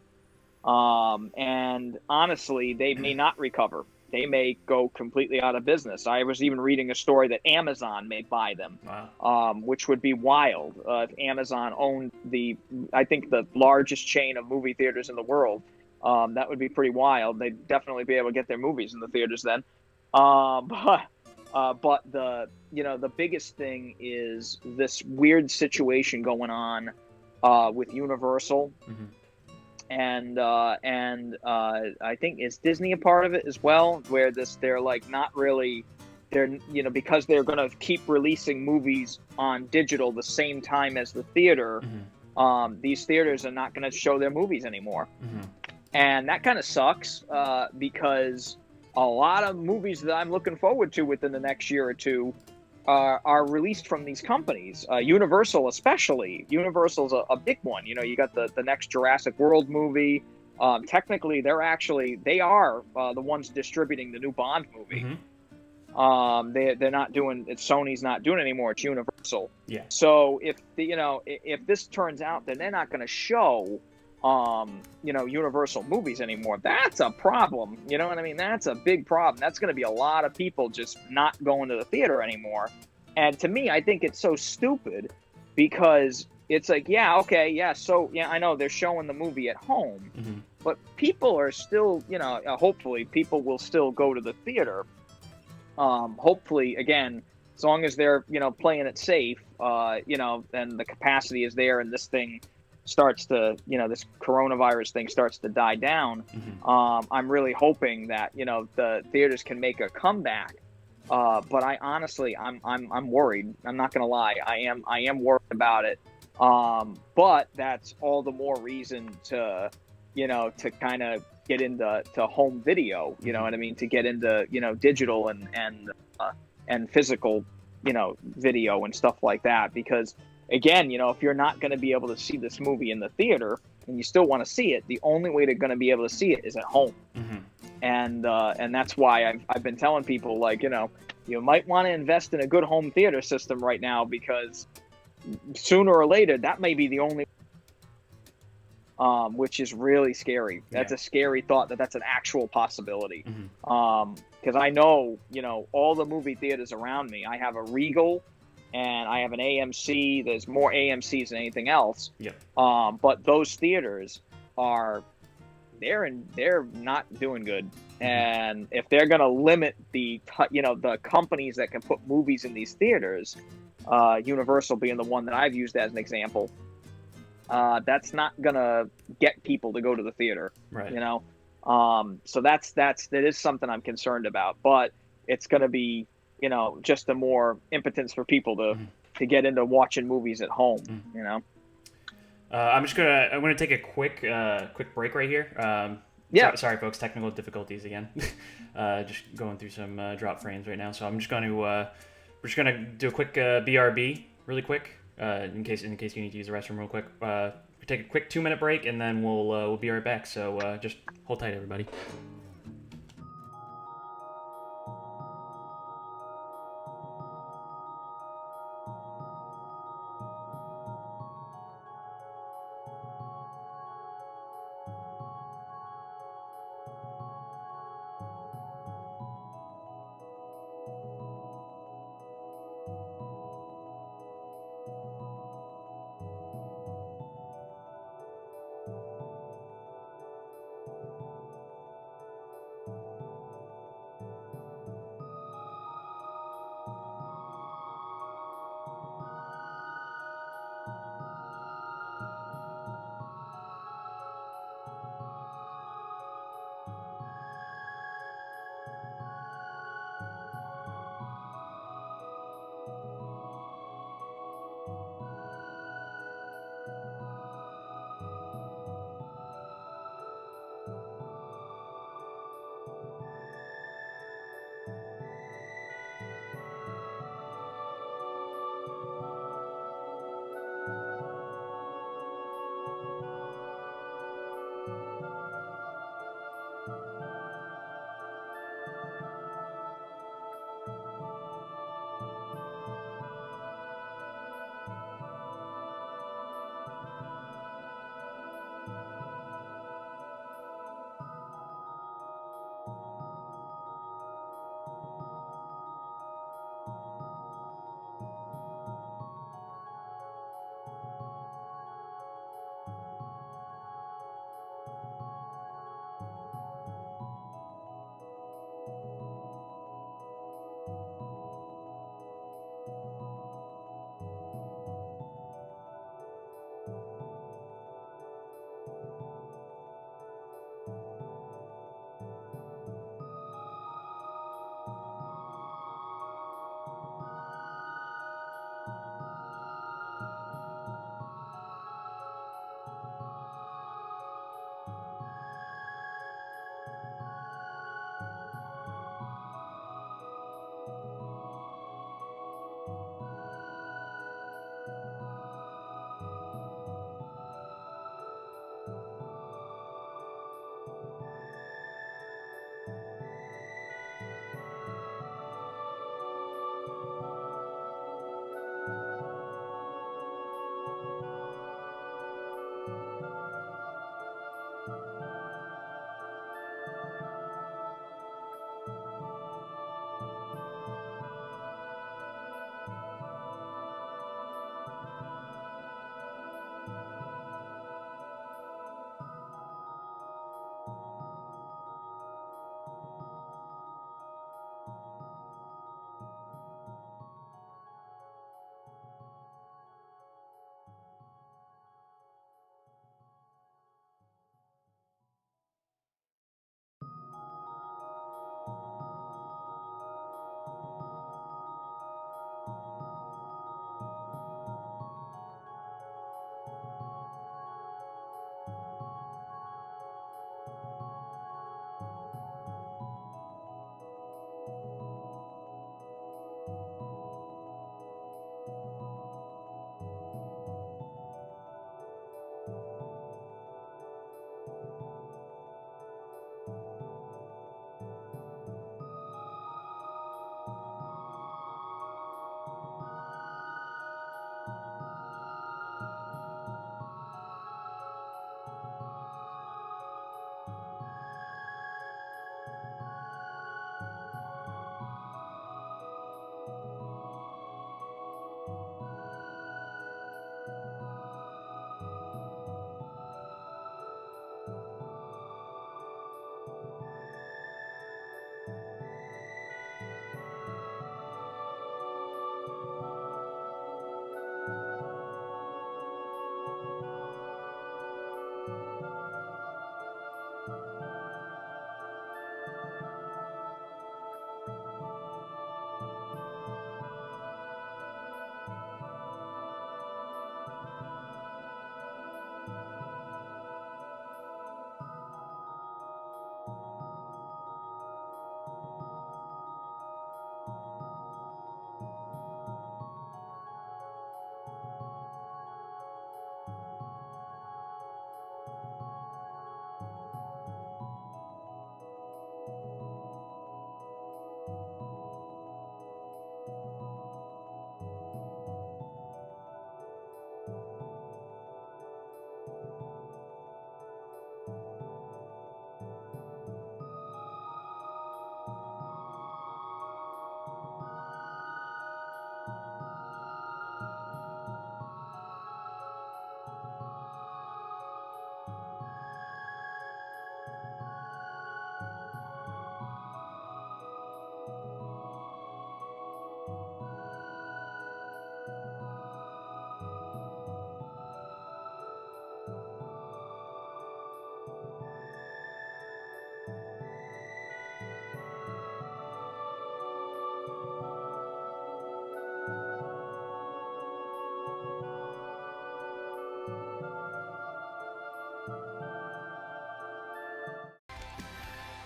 And honestly, they may not recover. They may go completely out of business. I was even reading a story that Amazon may buy them, which would be wild. If Amazon owned I think the largest chain of movie theaters in the world, that would be pretty wild. They'd definitely be able to get their movies in the theaters then. But the biggest thing is this weird situation going on with Universal. And I think is Disney a part of it as well, where they're like not really, because they're going to keep releasing movies on digital the same time as the theater. These theaters are not going to show their movies anymore, and that kind of sucks because a lot of movies that I'm looking forward to within the next year or two are released from these companies. Universal especially. Universal's a big one. You got the next Jurassic World movie. Technically, they are the ones distributing the new Bond movie. They're not doing it. Sony's not doing it anymore. It's Universal. Yeah. So if this turns out that they're not going to show Universal movies anymore, that's a problem. You know what I mean? That's a big problem. That's going to be a lot of people just not going to the theater anymore. And to me, I think it's so stupid because it's like, yeah, okay, yeah, so yeah, I know they're showing the movie at home, Mm-hmm. but people are still, hopefully people will still go to the theater. Hopefully, again, as long as they're, playing it safe, and the capacity is there and this thing starts to, this coronavirus thing starts to die down. Mm-hmm. I'm really hoping that, the theaters can make a comeback. But I honestly, I'm worried. I'm not gonna lie. I am worried about it. But that's all the more reason to, to kind of get into home video. You know what I mean? To get into, digital and physical, video and stuff like that. Because again, if you're not going to be able to see this movie in the theater and you still want to see it, the only way they're going to be able to see it is at home. Mm-hmm. And that's why I've been telling people, like, you might want to invest in a good home theater system right now, because sooner or later that may be the only, which is really scary. That's a scary thought that's an actual possibility. Mm-hmm. Because I know, all the movie theaters around me. I have a Regal and I have an AMC. There's more AMCs than anything else. Yep. But those theaters they're not doing good. And if they're going to limit the companies that can put movies in these theaters, Universal being the one that I've used as an example, that's not going to get people to go to the theater, right. So that is something I'm concerned about, but it's going to be, just a more impotence for people to get into watching movies at home, I'm gonna take a quick break right here. Yeah. Sorry, folks, technical difficulties again. Just going through some drop frames right now. So I'm just gonna do a quick BRB really quick in case you need to use the restroom real quick. We take a quick 2-minute break and then we'll be right back. So just hold tight, everybody.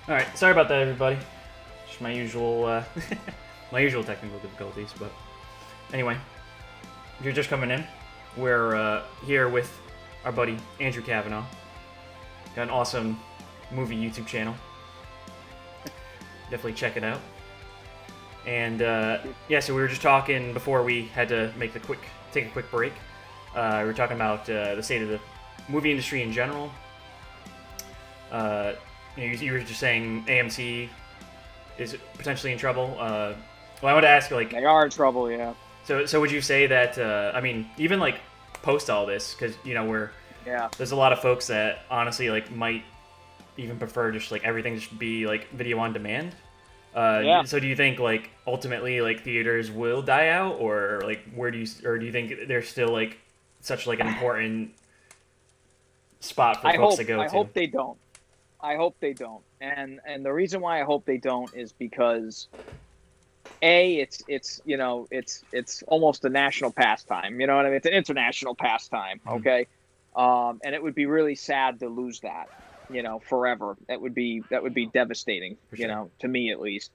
All right, sorry about that, everybody. Just my usual, my usual technical difficulties. But anyway, if you're just coming in, we're here with our buddy Andrew Cavanaugh. Got an awesome movie YouTube channel. Definitely check it out. And yeah, so we were just talking before we had to take a quick break. We were talking about the state of the movie industry in general. You were just saying AMC is potentially in trouble. Well, I want to ask, like, They are in trouble, yeah. So would you say that? I mean, even like post all this, because there's a lot of folks that honestly like might even prefer just like everything just be like video on demand. Yeah. So do you think like ultimately like theaters will die out, or like do you think they're still like such like an important spot for folks to go to? I hope they don't. I hope they don't. And the reason why I hope they don't is because it's almost a national pastime. You know what I mean? It's an international pastime. Okay. And it would be really sad to lose that, forever. That would be devastating, Sure. to me at least.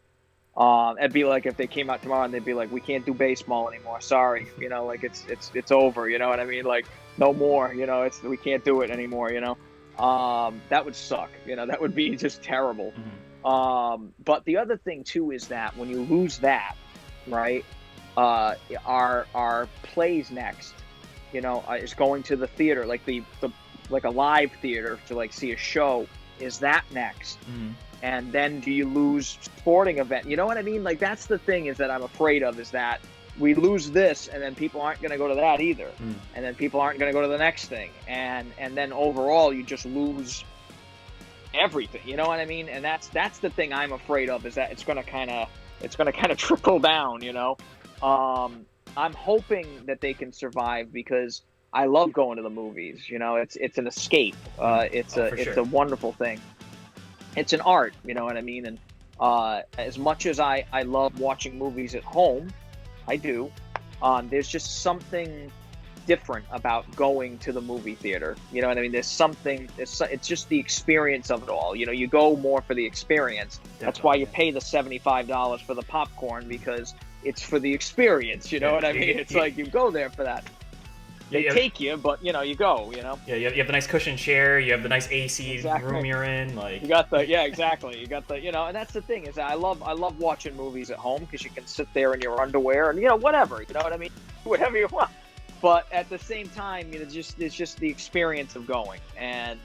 It'd be like if they came out tomorrow and they'd be like, we can't do baseball anymore. Sorry. Like it's over. You know what I mean? Like no more, we can't do it anymore, that would suck. That would be just terrible. But the other thing too is that when you lose that, right, our plays next, is going to the theater, like like a live theater to like see a show. Is that next? And then do you lose sporting event? You know what I mean? Like that's the thing is that I'm afraid of, is that we lose this and then people aren't going to go to that either. And then people aren't going to go to the next thing. And then overall you just lose everything. You know what I mean? And that's the thing I'm afraid of, is that it's going to kind of trickle down, I'm hoping that they can survive, because I love going to the movies. It's an escape. It's a wonderful thing. It's an art, you know what I mean? And as much as I love watching movies at home, I do. There's just something different about going to the movie theater. You know what I mean? It's just the experience of it all. You go more for the experience. Definitely. That's why you pay the $75 for the popcorn, because it's for the experience. You know what I mean? It's like you go there for that. They take you, but you go. Yeah, you have the nice cushion chair. You have the nice AC Exactly. room you're in. Like you got exactly. You got and that's the thing, is that I love watching movies at home, because you can sit there in your underwear and whatever. You know what I mean? Whatever you want. But at the same time, it's just the experience of going, and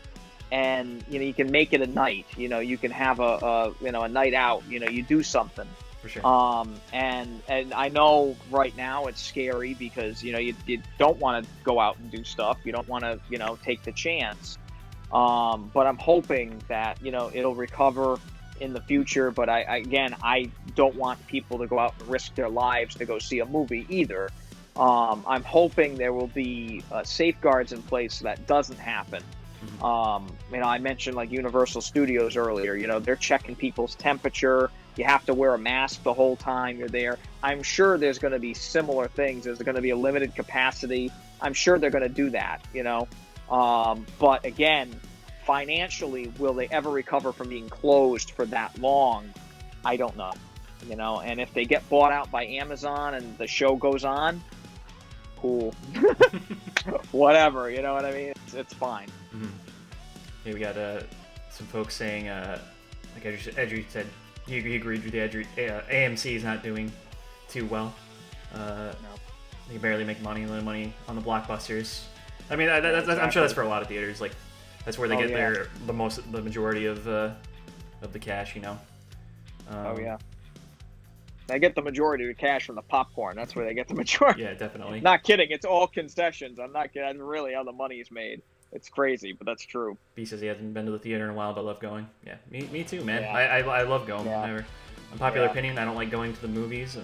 you can make it a night. You can have a night out. You do something. for sure. And I know right now it's scary, because you don't want to go out and do stuff. You don't want to take the chance. But I'm hoping that it'll recover in the future. But I don't want people to go out and risk their lives to go see a movie either. I'm hoping there will be safeguards in place so that doesn't happen. I mentioned like Universal Studios earlier. They're checking people's temperature. You have to wear a mask the whole time you're there. I'm sure there's going to be similar things. There's going to be a limited capacity. I'm sure they're going to do that, But again, financially, will they ever recover from being closed for that long? I don't know, And if they get bought out by Amazon and the show goes on, cool. Whatever, you know what I mean? It's fine. we got some folks saying, like Edry said, he agreed with the Edry. AMC is not doing too well. No. They barely make money on the blockbusters. I mean, I'm sure that's for a lot of theaters. Like, that's where they get the majority of the cash. Oh yeah. They get the majority of the cash from the popcorn. That's where they get the majority. Yeah, definitely. Not kidding. It's all concessions. I'm not kidding. That's really how the money is made. It's crazy, but that's true. B says he hasn't been to the theater in a while, but love going. Yeah, me too, man. Yeah. I love going. Yeah. Unpopular opinion, I don't like going to the movies.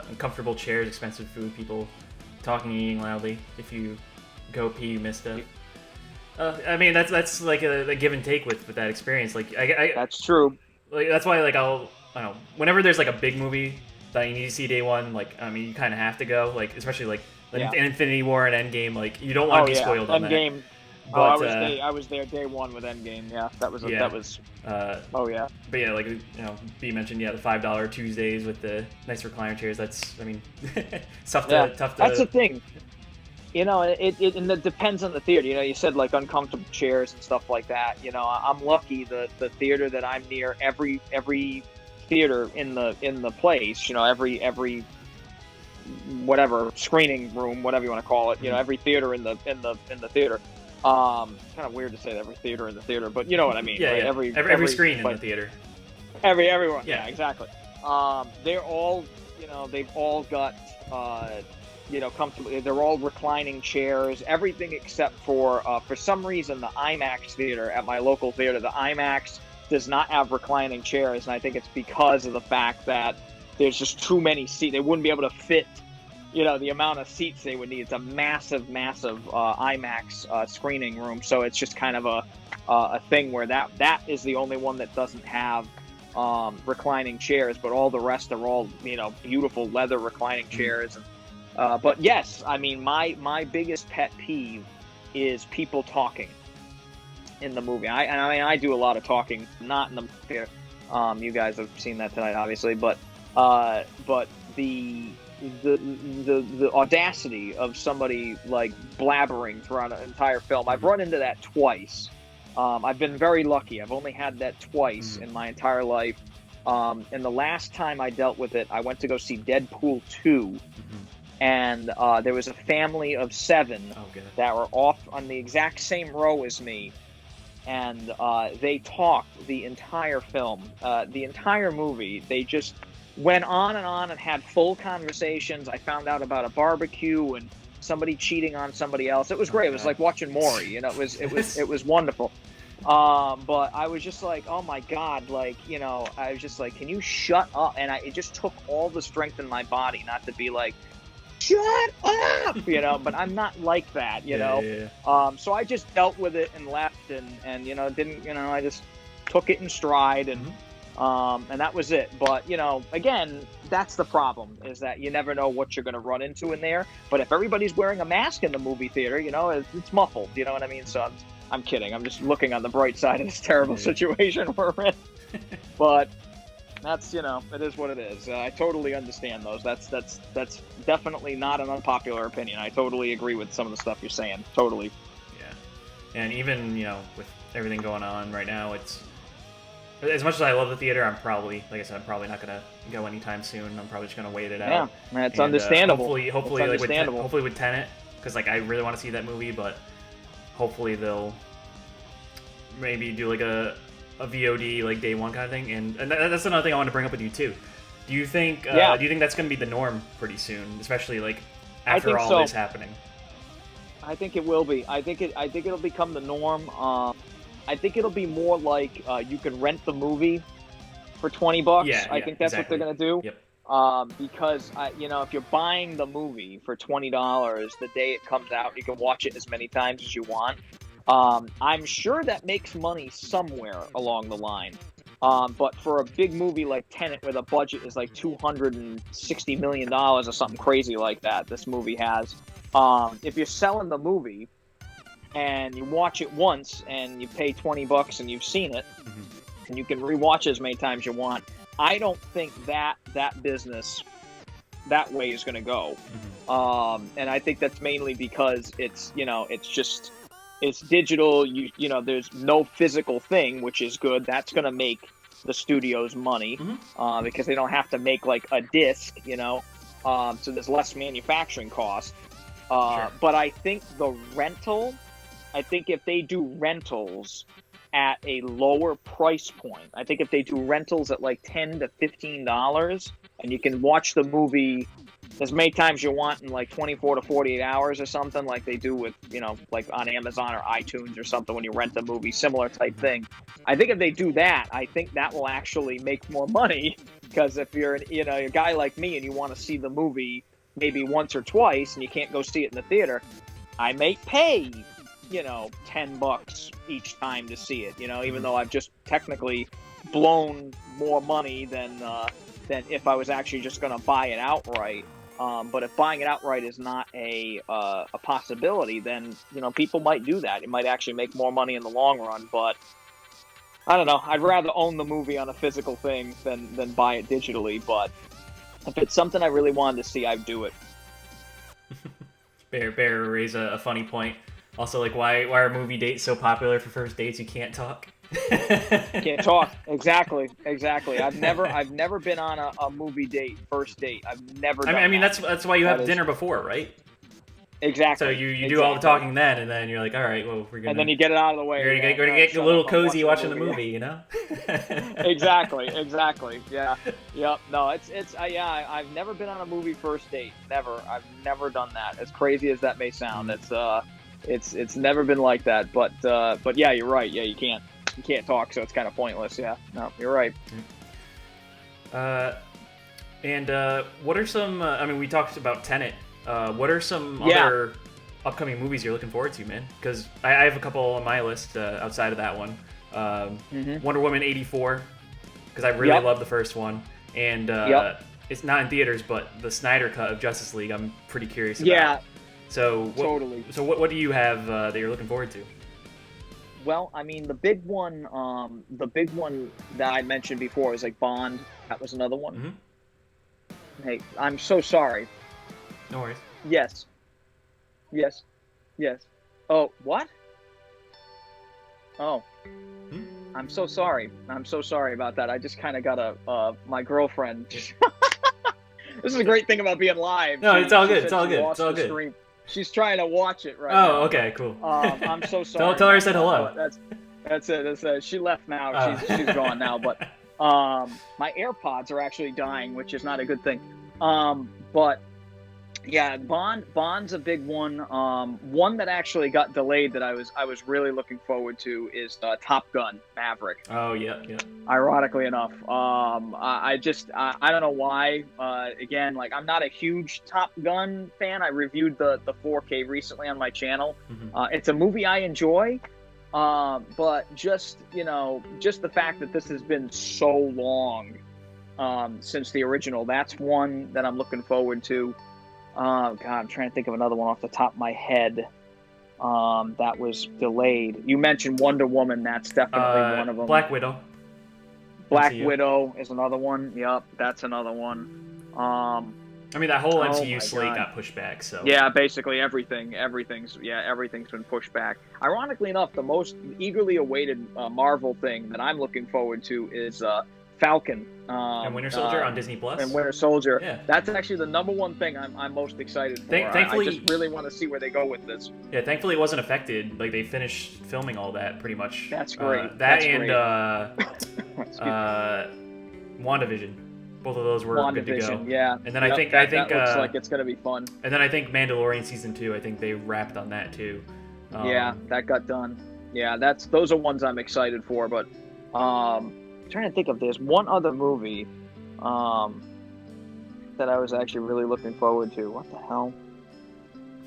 Uncomfortable chairs, expensive food, people talking and eating loudly. If you go pee, you miss stuff. I mean, that's like a give and take with that experience. Like, that's true. Like, that's why, like, I don't know, whenever there's like a big movie that you need to see day one, like, I mean, you kind of have to go. Like, especially like Infinity War and Endgame. Like, you don't want to be spoiled on Endgame. that. But, I was there day one with Endgame. Yeah, that was. Oh yeah. But yeah, like B mentioned, the $5 Tuesdays with the nice recliner chairs. That's, I mean, tough to. That's the thing. It depends on the theater. You said like uncomfortable chairs and stuff like that. I'm lucky the theater that I'm near, every theater in the place. Every whatever screening room, whatever you want to call it. Every theater in the theater. Kind of weird to say every theater in the theater, but you know what I mean. Yeah, right? yeah. Every screen in the theater. Everyone. Yeah, exactly. They're all, they've all got, comfortable. They're all reclining chairs. Everything except for some reason, the IMAX theater at my local theater, the IMAX does not have reclining chairs, and I think it's because of the fact that there's just too many seats. They wouldn't be able to fit. The amount of seats they would need. It's a massive IMAX screening room. So it's just kind of a thing where that is the only one that doesn't have reclining chairs, but all the rest are all, beautiful leather reclining chairs. But yes, I mean, my biggest pet peeve is people talking in the movie. I do a lot of talking, not in the theater. You guys have seen that tonight, obviously, but the audacity of somebody like blabbering throughout an entire film. I've run into that twice. I've been very lucky. I've only had that twice in my entire life. And the last time I dealt with it, I went to go see Deadpool 2. And there was a family of 7 that were off on the exact same row as me. And they talked the entire film, the entire movie. They just went on and had full conversations. I found out about a barbecue and somebody cheating on somebody else. It was great. It was like watching Maury. It was wonderful. But I was just like, oh my God, I was just like, can you shut up? And it just took all the strength in my body not to be like, shut up, but I'm not like that, So I just dealt with it and left and didn't, I just took it in stride and that was it. But, again, that's the problem, is that you never know what you're going to run into in there. But if everybody's wearing a mask in the movie theater, it's muffled, you know what I mean? So I'm kidding. I'm just looking on the bright side of this terrible situation we're in. But that's, it is what it is. I totally understand those. That's definitely not an unpopular opinion. I totally agree with some of the stuff you're saying. Totally. Yeah. And even, with everything going on right now, it's, as much as I love the theater, I'm probably not going to go anytime soon. I'm probably just going to wait it out. Yeah, it's understandable. Hopefully, it's understandable. Hopefully with Tenet, because I really want to see that movie, but hopefully they'll maybe do a VOD day one kind of thing. And that's another thing I want to bring up with you too. Do you think that's going to be the norm pretty soon, especially after all this happening? I think it will be. I think it'll become the norm. I think it'll be more like you can rent the movie for $20. Yeah, I think that's exactly what they're gonna do. Yep. Because if you're buying the movie for $20 the day it comes out, you can watch it as many times as you want. I'm sure that makes money somewhere along the line. But for a big movie like Tenet, where the budget is like $260 million or something crazy like that, this movie has. If you're selling the movie and you watch it once and you pay $20 and you've seen it, and you can rewatch it as many times you want, I don't think that business that way is going to go. And I think that's mainly because it's it's digital. There's no physical thing, which is good. That's going to make the studios money because they don't have to make like a disc, so there's less manufacturing cost. Sure. But I think if they do rentals at a lower price point, I think if they do rentals at like $10 to $15, and you can watch the movie as many times you want in like 24 to 48 hours or something, like they do with, like on Amazon or iTunes or something when you rent the movie, similar type thing. I think if they do that, I think that will actually make more money, because if you're a guy like me and you want to see the movie maybe once or twice and you can't go see it in the theater, I may pay $10 each time to see it, even though I've just technically blown more money than if I was actually just going to buy it outright. But if buying it outright is not a possibility, then people might do that. It might actually make more money in the long run. But I don't know. I'd rather own the movie on a physical thing than buy it digitally. But if it's something I really wanted to see, I'd do it. Bear raise a funny point. Also, like, why are movie dates so popular for first dates? You can't talk. Can't talk. Exactly. I've never been on a movie date, first date. I've never. I mean, that's why you have dinner before, right? Exactly. So you do all the talking then, and then you're like, all right, well, we're gonna. And then you get it out of the way. You're gonna get a little cozy watching the movie, Exactly. Yeah. Yep. No, it's I've never been on a movie first date. Never. I've never done that. As crazy as that may sound, it's never been like that. But yeah, you're right. Yeah, you can't talk, so it's kind of pointless. Yeah. No, you're right. And what are some? I mean, we talked about Tenet. What are some other upcoming movies you're looking forward to, man? Because I have a couple on my list outside of that one. Wonder Woman 84, because I really love the first one, and it's not in theaters, but the Snyder cut of Justice League, I'm pretty curious about. Yeah. So totally. So what do you have that you're looking forward to? Well, I mean, the big one that I mentioned before is like Bond. That was another one. Hey, I'm so sorry. No worries. Yes. Oh, what? Oh. I'm so sorry. About that. I just kind of got my girlfriend. This is a great thing about being live. No, it's all good. It's all good. Stream. She's trying to watch it right now. Oh, okay, cool. I'm so sorry. Tell her I said hello. That's it. She left now. She's gone now. But my AirPods are actually dying, which is not a good thing. But yeah, Bond's a big one. One that actually got delayed that I was really looking forward to is Top Gun Maverick. Oh yeah. Ironically enough, I don't know why. Again, like, I'm not a huge Top Gun fan. I reviewed the 4K recently on my channel. It's a movie I enjoy, but just the fact that this has been so long since the original, that's one that I'm looking forward to. God, I'm trying to think of another one off the top of my head that was delayed. You mentioned Wonder Woman. That's definitely one of them. Black Widow. Black Widow is another one. Yep, that's another one. I mean, that whole MCU slate got pushed back. So yeah, basically everything's been pushed back. Ironically enough, the most eagerly awaited Marvel thing that I'm looking forward to is Falcon and Winter Soldier on Disney Plus. And Winter Soldier. Yeah. That's actually the number one thing I'm most excited for. Thankfully, I just really want to see where they go with this. Yeah, thankfully it wasn't affected. Like, they finished filming all that pretty much. That's great. WandaVision. Both of those were good to go. Yeah. And then I think that looks like it's gonna be fun. And then I think Mandalorian season 2. I think they wrapped on that too. Yeah, that got done. Yeah, those are ones I'm excited for. But trying to think of, there's one other movie that I was actually really looking forward to. What the hell?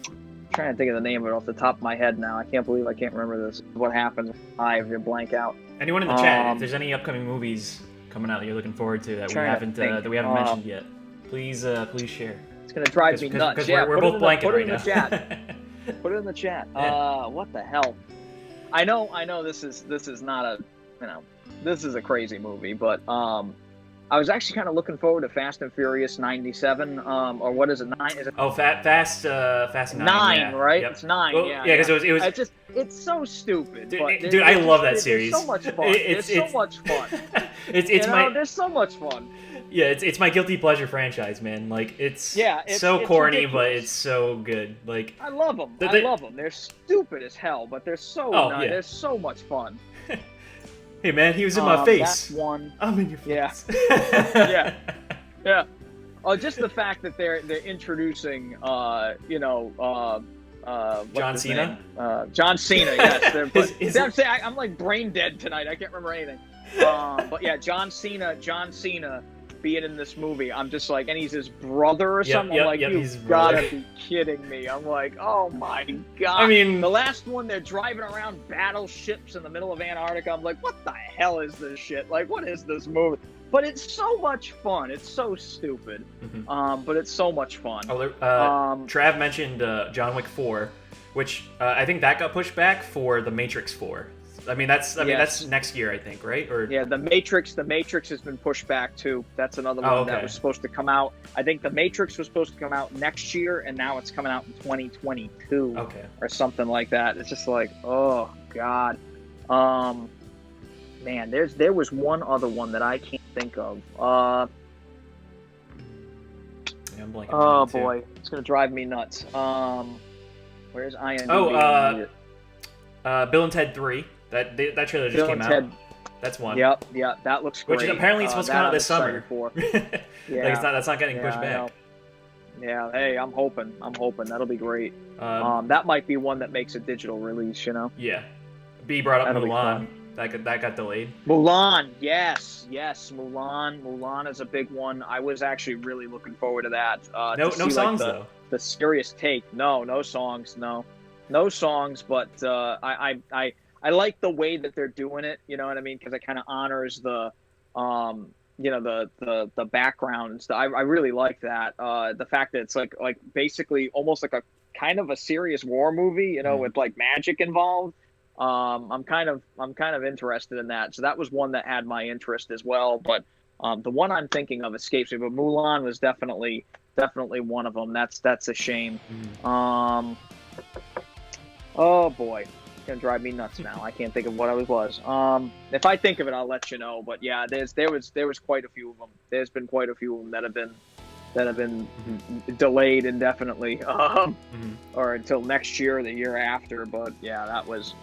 I'm trying to think of the name of it off the top of my head now. I can't believe I can't remember this. What happens if you blank out? Anyone in the chat, if there's any upcoming movies coming out that you're looking forward to that we haven't mentioned yet, please share. It's gonna drive me nuts. Because we're both blanking right now. Put it in the chat. Yeah. What the hell? I know. This is not a this is a crazy movie, but I was actually kind of looking forward to Fast and Furious 97, or what is it? 9? Is it Oh, Fast 9. 9? Yeah. Right? Yep. It's 9. Well, yeah, because it was. it's so stupid. Dude, but dude, I love that series. There's so much fun. It's so much fun. There's so much fun. Yeah, it's my guilty pleasure franchise, man. Like it's so corny, ridiculous. but it's so good. Like I love them. I love them. They're stupid as hell, but they're so they're so much fun. Hey man, he was in my face. That's one. I'm in your face. Yeah. Oh, just the fact that they're introducing, John Cena. John Cena. Yes. I'm saying I'm like brain dead tonight. I can't remember anything. But yeah, John Cena being in this movie, I'm just like, and he's his brother or something. I'm like, you've gotta be kidding me. I'm like, oh my god. I mean, the last one, they're driving around battleships in the middle of Antarctica. I'm like, what the hell is this shit? Like, what is this movie? But it's so much fun. It's so stupid. But it's so much fun. Trav mentioned John Wick 4, which I think that got pushed back for The Matrix 4. I mean that's next year, I think, right? Or yeah, The Matrix has been pushed back too. That's another one that was supposed to come out. I think The Matrix was supposed to come out next year, and now it's coming out in 2022. Or something like that. It's just like, oh god. Man, there was one other one that I can't think of. I'm blanking. Oh boy, it's gonna drive me nuts. Where's IMDb? Bill and Ted 3. That trailer just came out. That's one. Yep, that looks great. Which is apparently supposed to come out this summer. Yeah, that's not getting pushed back. Yeah, hey, I'm hoping that'll be great. That might be one that makes a digital release, you know. Yeah. B brought up Mulan. That got delayed. Mulan, yes, Mulan. Mulan is a big one. I was actually really looking forward to that. No songs though. The serious take. No songs. No songs. But I like the way that they're doing it. You know what I mean? Because it kind of honors the the background and stuff. I really like that. The fact that it's like basically almost like a kind of a serious war movie. You know, with like magic involved. I'm kind of interested in that. So that was one that had my interest as well. But the one I'm thinking of escapes me. But Mulan was definitely one of them. That's a shame. Oh boy, it's gonna drive me nuts now. I can't think of what it was. If I think of it, I'll let you know. But yeah, there was quite a few of them. There's been quite a few of them that have been delayed indefinitely, or until next year or the year after. But yeah, that was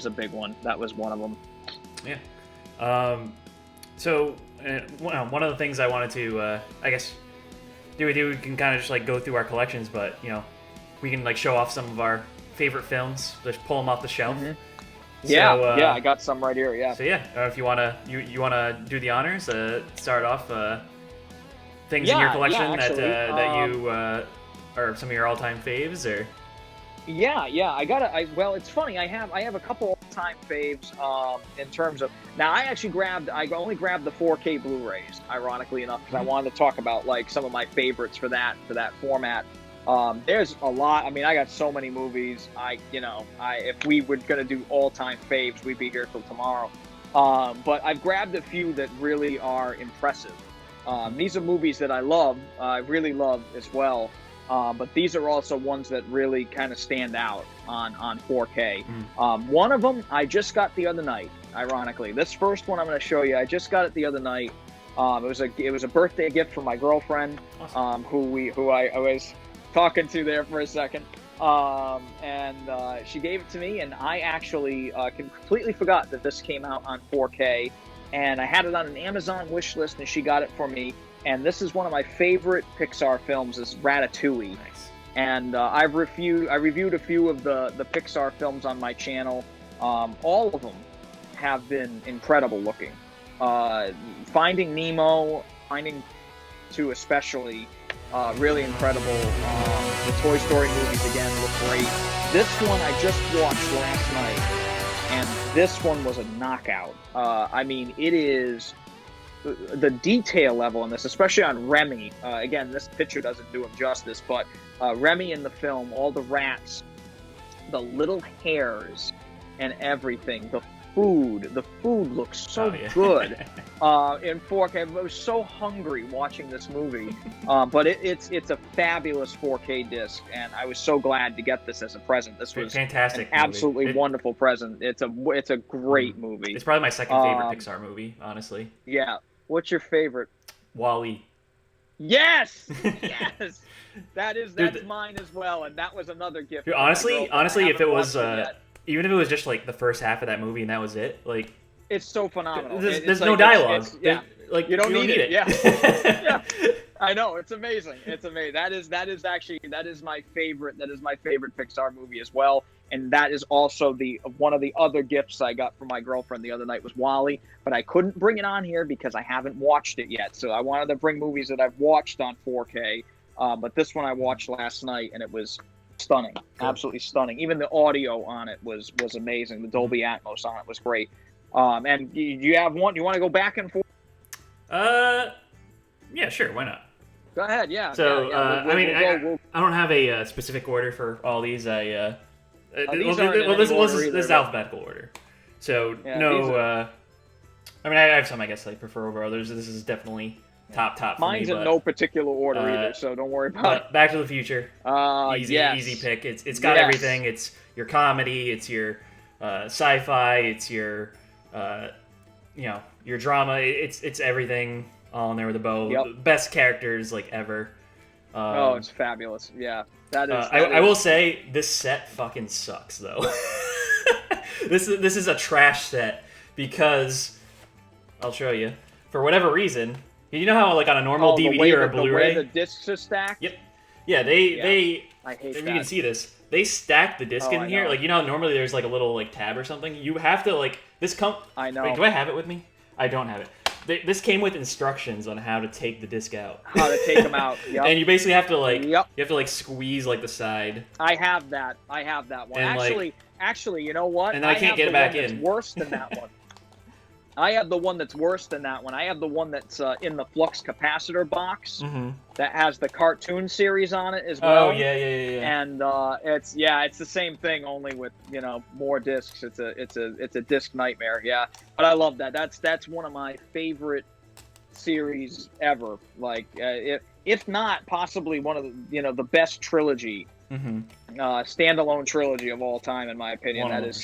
a big one. That was one of them. Yeah. So one of the things I wanted to, I guess, we can kind of just like go through our collections, but we can like show off some of our favorite films. Just pull them off the shelf. Yeah, I got some right here. Yeah. So if you wanna do the honors, start off things in your collection that you are some of your all-time faves, or. Yeah, well, it's funny. I have a couple all-time faves in terms of. Now, I only grabbed the 4K Blu-rays, ironically enough, because I wanted to talk about like some of my favorites for that format. There's a lot. I mean, I got so many movies. If we were gonna do all-time faves, we'd be here till tomorrow. But I've grabbed a few that really are impressive. These are movies that I love. I really love as well. But these are also ones that really kind of stand out on 4K. One of them I just got the other night. Ironically, this first one I'm going to show you, I just got it the other night. It was a birthday gift from my girlfriend, who I was talking to there for a second, and she gave it to me, and I actually completely forgot that this came out on 4K, and I had it on an Amazon wish list, and she got it for me. And this is one of my favorite Pixar films, is Ratatouille. Nice. And I reviewed a few of the Pixar films on my channel. All of them have been incredible looking. Finding Nemo, Finding 2 especially, really incredible. The Toy Story movies again look great. This one I just watched last night, and this one was a knockout. I mean, it is. The detail level in this, especially on Remy, again, this picture doesn't do him justice, but Remy in the film, all the rats, the little hairs and everything, food. The food looks so good in 4K. I was so hungry watching this movie. But it's a fabulous 4K disc, and I was so glad to get this as a present. This was fantastic, an absolutely wonderful present. It's a great movie. It's probably my second favorite Pixar movie, honestly. Yeah. What's your favorite? WALL-E. Yes, yes. That's mine as well, and that was another gift. Dude, honestly, if it was even if it was just like the first half of that movie and that was it, like it's so phenomenal. There's no dialogue. Like you don't need it. Yeah. Yeah. I know, it's amazing. It's amazing. That is my favorite. That is my favorite Pixar movie as well. And that is also one of the other gifts I got from my girlfriend the other night was WALL-E, but I couldn't bring it on here because I haven't watched it yet. So I wanted to bring movies that I've watched on 4K. But this one I watched last night, and it was stunning, absolutely stunning. Even the audio on it was amazing. The Dolby Atmos on it was great. And do you have one? Do you want to go back and forth? Yeah, sure. Why not? Go ahead. Yeah. So I don't have a specific order for all these. This is alphabetical order. So I have some I guess I prefer over others. This is definitely top for Mine's me. in no particular order either, so don't worry about it. Back to the Future. Easy pick. It's got everything. It's your comedy. It's your sci-fi. It's your your drama. It's everything all in there with a bow. Yep. Best characters like ever. It's fabulous. Yeah, that is. I will say this set fucking sucks though. This is a trash set because I'll show you. For whatever reason, you know how like on a normal DVD or a Blu-ray, the discs are stacked. Yep. Yeah, they. I hate if that. you can see this, they stack the disc in here. Like normally there's like a little like tab or something. You have to like this I know. Wait, do I have it with me? I don't have it. This came with instructions on how to take the disc out. How to take them out. Yep. And you basically have to like you have to like squeeze like the side. I have that one. And actually, you know what? And then I can't get it back in. That's worse than that one. I have the one that's worse than that one. I have the one that's in the flux capacitor box that has the cartoon series on it as well. Oh yeah. And it's the same thing, only with more discs. It's a disc nightmare. Yeah, but I love that. That's one of my favorite series ever. Like if not possibly one of the best trilogy, standalone trilogy of all time in my opinion. That is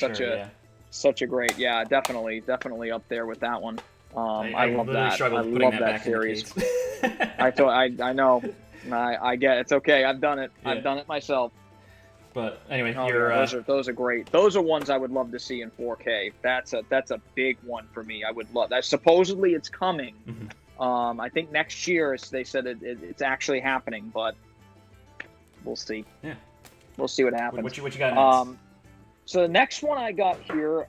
such a great, definitely up there with that one. I love that. I love that series. I know. I get it. It's okay. I've done it. Yeah. I've done it myself. But anyway, those are great. Those are ones I would love to see in 4K. That's a big one for me. I would love that. Supposedly it's coming. I think next year they said it's actually happening, but we'll see. Yeah, we'll see what happens. What you got next? So the next one I got here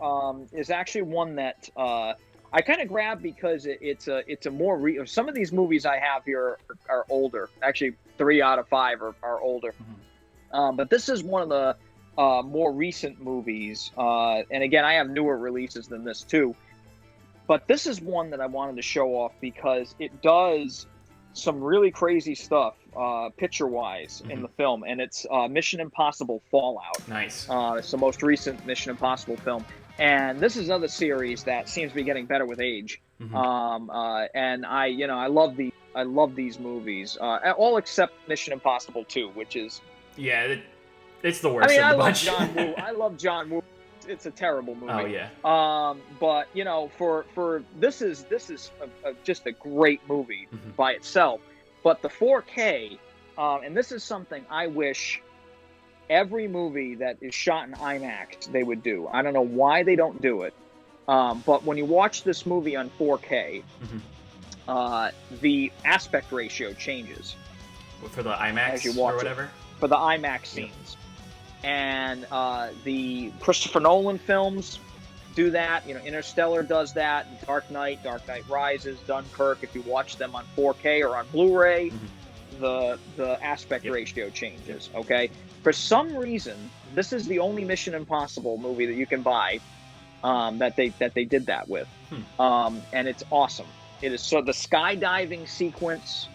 is actually one that I kind of grabbed because it's a more some of these movies I have here are older. Actually, 3 out of 5 are older. But this is one of the more recent movies. And again, I have newer releases than this too. But this is one that I wanted to show off because it does some really crazy stuff picture-wise in the film, and it's Mission Impossible Fallout. Nice. It's the most recent Mission Impossible film, and this is another series that seems to be getting better with age. And I love these movies, all except Mission Impossible 2, which is it's the worst. I mean, of the I bunch. love John Woo. I love John Woo. It's a terrible movie. Oh yeah. But for this is just a great movie by itself. But the 4K, and this is something I wish every movie that is shot in IMAX they would do. I don't know why they don't do it. But when you watch this movie on 4K, the aspect ratio changes. For the IMAX as you watch or whatever? For the IMAX scenes. And the Christopher Nolan films do that. Interstellar does that. Dark Knight Rises, Dunkirk. If you watch them on 4K or on Blu-ray, the aspect ratio changes. Okay. For some reason, this is the only Mission Impossible movie that you can buy that they did that with, and it's awesome. It is so the skydiving sequence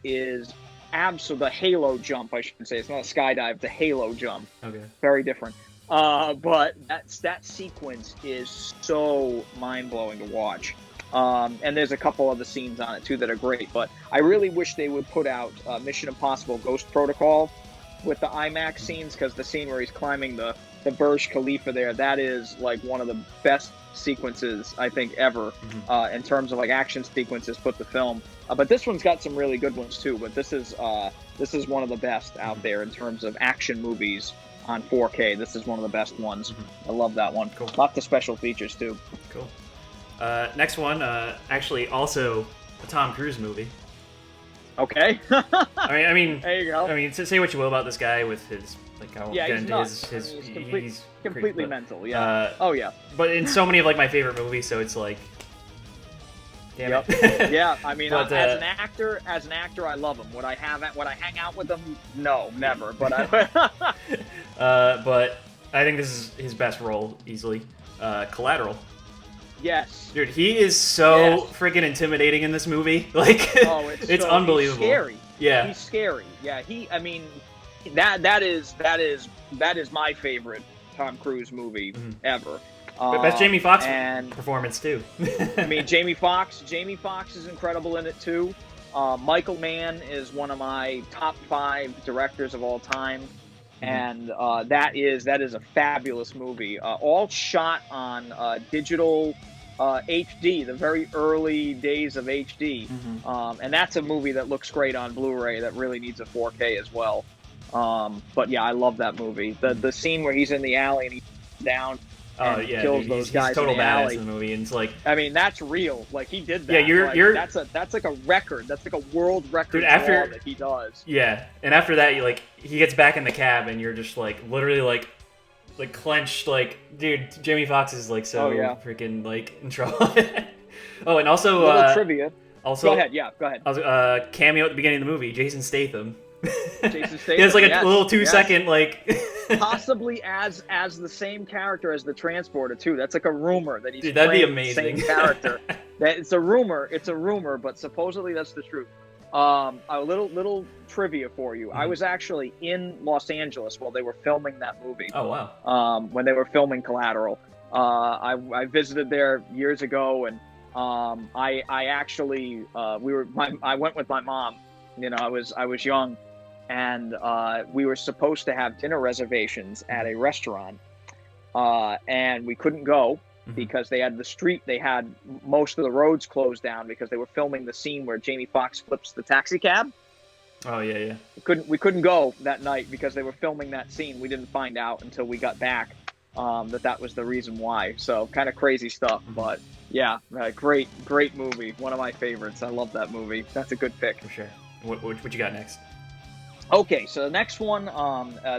is. The halo jump, I should say. It's not a skydive, the halo jump. Okay. Very different. But that sequence is so mind-blowing to watch. And there's a couple other scenes on it too that are great. But I really wish they would put out Mission Impossible Ghost Protocol with the IMAX scenes, because the scene where he's climbing the Burj Khalifa there, that is like one of the best sequences I think ever in terms of like action sequences put to film. But this one's got some really good ones too. But this is one of the best out there in terms of action movies on 4K. This is one of the best ones. I love that one. Cool. Lots of special features too. Cool. Next one, actually also a Tom Cruise movie. Okay. I mean, there you go. I mean, say what you will about this guy with his, like, I won't get he's into nuts. his I mean, he's completely crazy, but, mental. Yeah. Oh yeah. But in so many of like my favorite movies, so it's like, damn it. Yeah. I mean, But, as an actor, I love him. Would I hang out with him? No, never. But I. But I think this is his best role easily. Collateral. Yes. Dude, he is so freaking intimidating in this movie. Like, it's unbelievable. He's scary. Yeah. He's scary. Yeah. I mean, that is my favorite Tom Cruise movie ever. But best Jamie Foxx and performance too. I mean, Jamie Foxx is incredible in it too. Michael Mann is one of my top 5 directors of all time. And that is a fabulous movie. All shot on digital HD, the very early days of HD. And that's a movie that looks great on Blu-ray that really needs a 4K as well. But yeah, I love that movie. The scene where he's in the alley and he's down and kills those guys he's total in the badass alley. in the movie, and it's like, I mean, that's real. Like, he did that. Yeah, you're that's like a record. That's like a world record Dude, after that he does. Yeah, and after that, he gets back in the cab, and you're just like literally like clenched. Like, dude, Jamie Foxx is like so freaking like in trouble. Oh, and also little trivia. Also, go ahead. Yeah, go ahead. Cameo at the beginning of the movie, Jason Statham. Jason Statham. It's like a little 2-second like. Possibly as the same character as the Transporter too. That's like a rumor that he's Dude, that'd be playing amazing. the same character. It's a rumor, but supposedly that's the truth. A little trivia for you. I was actually in Los Angeles while they were filming that movie. Oh wow. When they were filming Collateral, I visited there years ago, and I actually I went with my mom. You know, I was young. And we were supposed to have dinner reservations at a restaurant, and we couldn't go because they had most of the roads closed down because they were filming the scene where Jamie Foxx flips the taxi cab. Oh yeah. We couldn't go that night because they were filming that scene. We didn't find out until we got back that was the reason why. So kind of crazy stuff, but yeah, great movie. One of my favorites. I love that movie. That's a good pick for sure. What you got next? Okay, so the next one,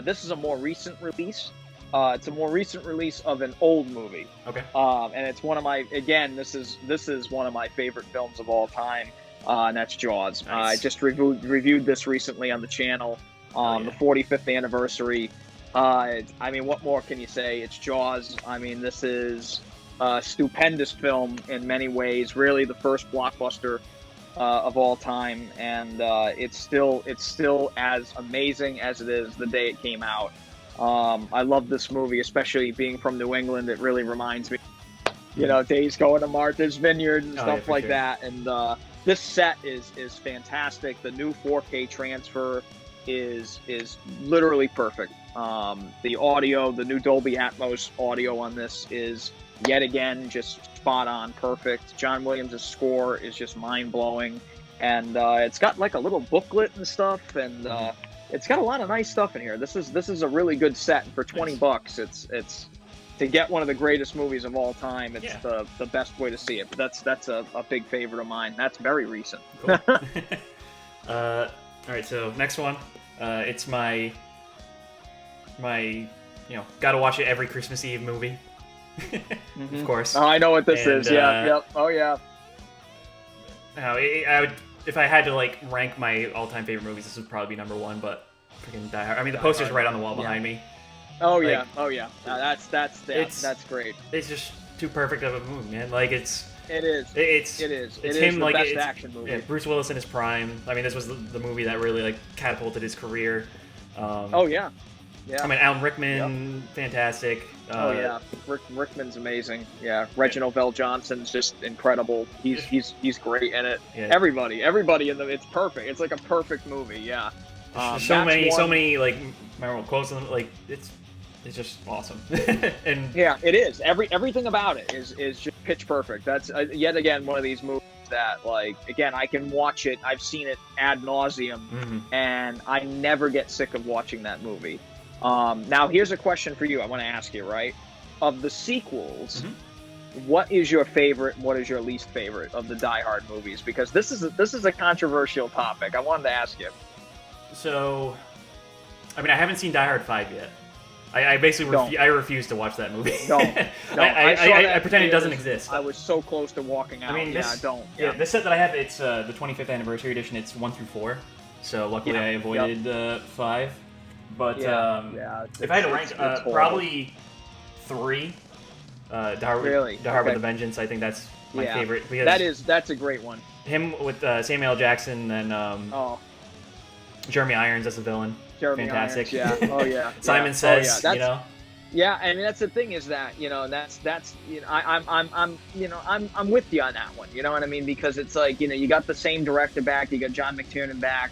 this is a more recent release. It's a more recent release of an old movie. Okay. And it's one of my, again, this is one of my favorite films of all time, and that's Jaws. Nice. I just reviewed this recently on the channel, the 45th anniversary. I mean, what more can you say? It's Jaws. I mean, this is a stupendous film in many ways, really the first blockbuster of all time, and it's still as amazing as it is the day it came out. I love this movie, especially being from New England. It really reminds me, days going to Martha's Vineyard and stuff like that. And this set is fantastic. The new 4K transfer is literally perfect. The audio, the new Dolby Atmos audio on this is yet again just spot on, perfect. John Williams' score is just mind-blowing, and it's got like a little booklet and stuff, and it's got a lot of nice stuff in here. This is a really good set, and for $20 it's to get one of the greatest movies of all time. It's the best way to see it. But that's a big favorite of mine. That's very recent. Cool. All right, so next one, it's my gotta watch it every Christmas Eve movie. Of course. Oh, I know what this is. Yeah. Yep. Oh, yeah. No, I would, if I had to like rank my all-time favorite movies, this would probably be number 1. But freaking Die Hard. I mean, the poster's right on the wall behind me. Oh yeah. Oh yeah. That's great. It's just too perfect of a movie, man. Like It is. It's him, the like best action movie. Yeah, Bruce Willis in his prime. I mean, this was the movie that really like catapulted his career. Oh yeah. Yeah. I mean, Alan Rickman, fantastic. Oh yeah, Rickman's amazing. Yeah, Reginald Vell Johnson's just incredible. He's great in it. Yeah. Everybody in it's perfect. It's like a perfect movie. Yeah. So many like memorable quotes, and like it's just awesome. And yeah, it is. Everything about it is just pitch perfect. That's yet again one of these movies that, like, again, I can watch it. I've seen it ad nauseum, and I never get sick of watching that movie. Now, here's a question for you. I want to ask you, right? Of the sequels, what is your favorite? What is your least favorite of the Die Hard movies? Because this is a controversial topic. I wanted to ask you. So, I mean, I haven't seen Die Hard 5 yet. I basically I refuse to watch that movie. Don't. I pretend it doesn't exist. I was so close to walking out. I mean, don't. Yeah, this set that I have, it's the 25th anniversary edition. It's 1 through 4. So luckily I avoided 5. But if I had to rank, probably 3. Die Hard with a Vengeance. I think that's my favorite. Because that's a great one. Him with Samuel L. Jackson and Jeremy Irons as a villain. Fantastic. Irons, yeah. Oh yeah. Simon Says, you know. Yeah, and that's the thing is that, you know, that's you know, I'm with you on that one. You know what I mean? Because it's like, you know, you got the same director back, you got John McTiernan back.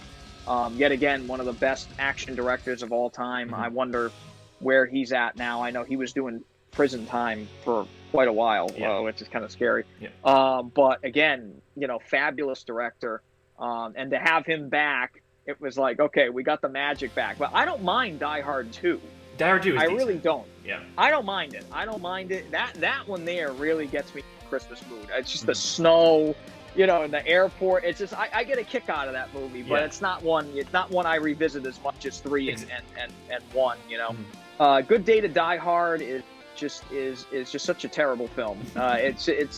Yet again, one of the best action directors of all time. I wonder where he's at now. I know he was doing prison time for quite a while, which is kind of scary. Yeah. But again, you know, fabulous director. And to have him back, it was like, okay, we got the magic back. But I don't mind Die Hard 2. Die Hard 2 is decent. really don't. Yeah. I don't mind it. That one there really gets me in Christmas mood. It's just the snow, you know, in the airport. It's just I get a kick out of that movie, but it's not one I revisit as much as 3 and 1, you know. Good Day to Die Hard is just such a terrible film. It's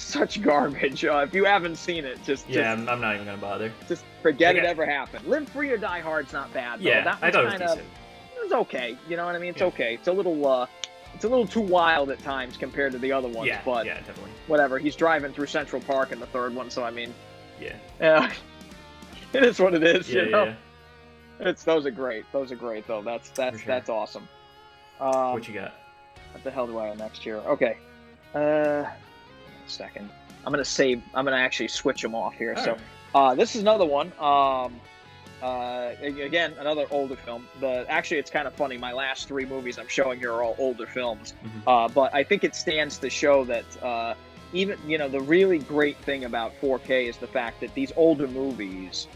such garbage. If you haven't seen it, I'm not even gonna bother. Just forget it ever happened. Live Free or Die Hard's not bad. Yeah, that I thought it was decent. It was okay. You know what I mean? It's okay. It's a little too wild at times compared to the other ones. But definitely. Whatever. He's driving through Central Park in the third one, so I mean, yeah, it is what it is. Yeah, you know? Those are great. Those are great though. That's awesome. What you got? What the hell do I have next year? Okay. Second. I'm gonna actually switch them off here. This is another one. Again, another older film. Actually, it's kind of funny. My last 3 movies I'm showing here are all older films. But I think it stands to show that even, you know, the really great thing about 4K is the fact that these older movies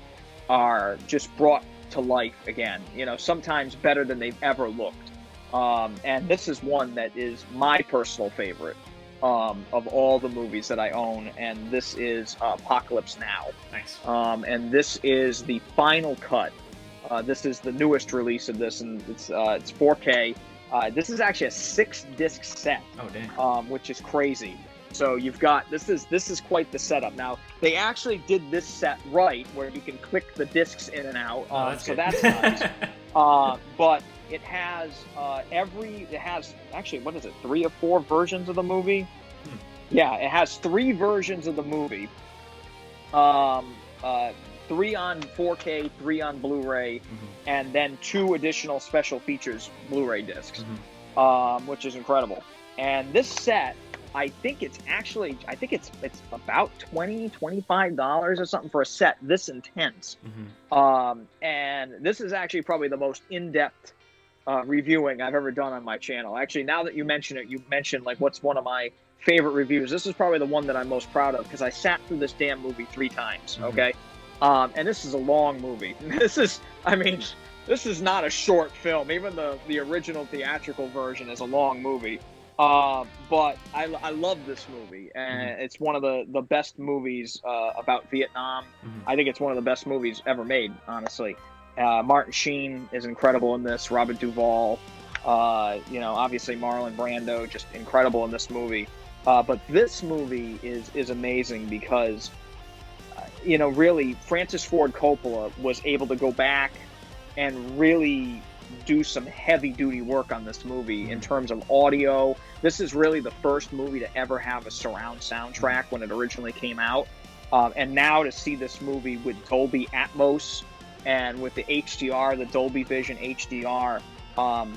are just brought to life again. You know, sometimes better than they've ever looked. And this is one that is my personal favorite. Of all the movies that I own, and this is Apocalypse Now. Nice. And this is the final cut. This is the newest release of this, and it's 4K. This is actually a 6-disc set. Oh damn. Which is crazy. So you've got this is quite the setup. Now they actually did this set right, where you can click the discs in and out. That's nice. But it has actually, what is it, 3 or 4 versions of the movie? Yeah, it has 3 versions of the movie. 3 on 4K, 3 on Blu-ray, and then 2 additional special features Blu-ray discs, which is incredible. And this set, I think it's about $25 or something for a set this intense. And this is actually probably the most in-depth reviewing I've ever done on my channel. Actually, now that you mention it, you mentioned like what's one of my favorite reviews. This is probably the one that I'm most proud of because I sat through this damn movie 3 times. Okay, and this is a long movie. This is not a short film. Even the original theatrical version is a long movie. But I love this movie, and it's one of the best movies about Vietnam. I think it's one of the best movies ever made, honestly. Martin Sheen is incredible in this. Robert Duvall, you know, obviously Marlon Brando, just incredible in this movie. But this movie is amazing because, you know, really Francis Ford Coppola was able to go back and really do some heavy-duty work on this movie in terms of audio. This is really the first movie to ever have a surround soundtrack when it originally came out. And now to see this movie with Dolby Atmos and with the HDR, the Dolby Vision HDR,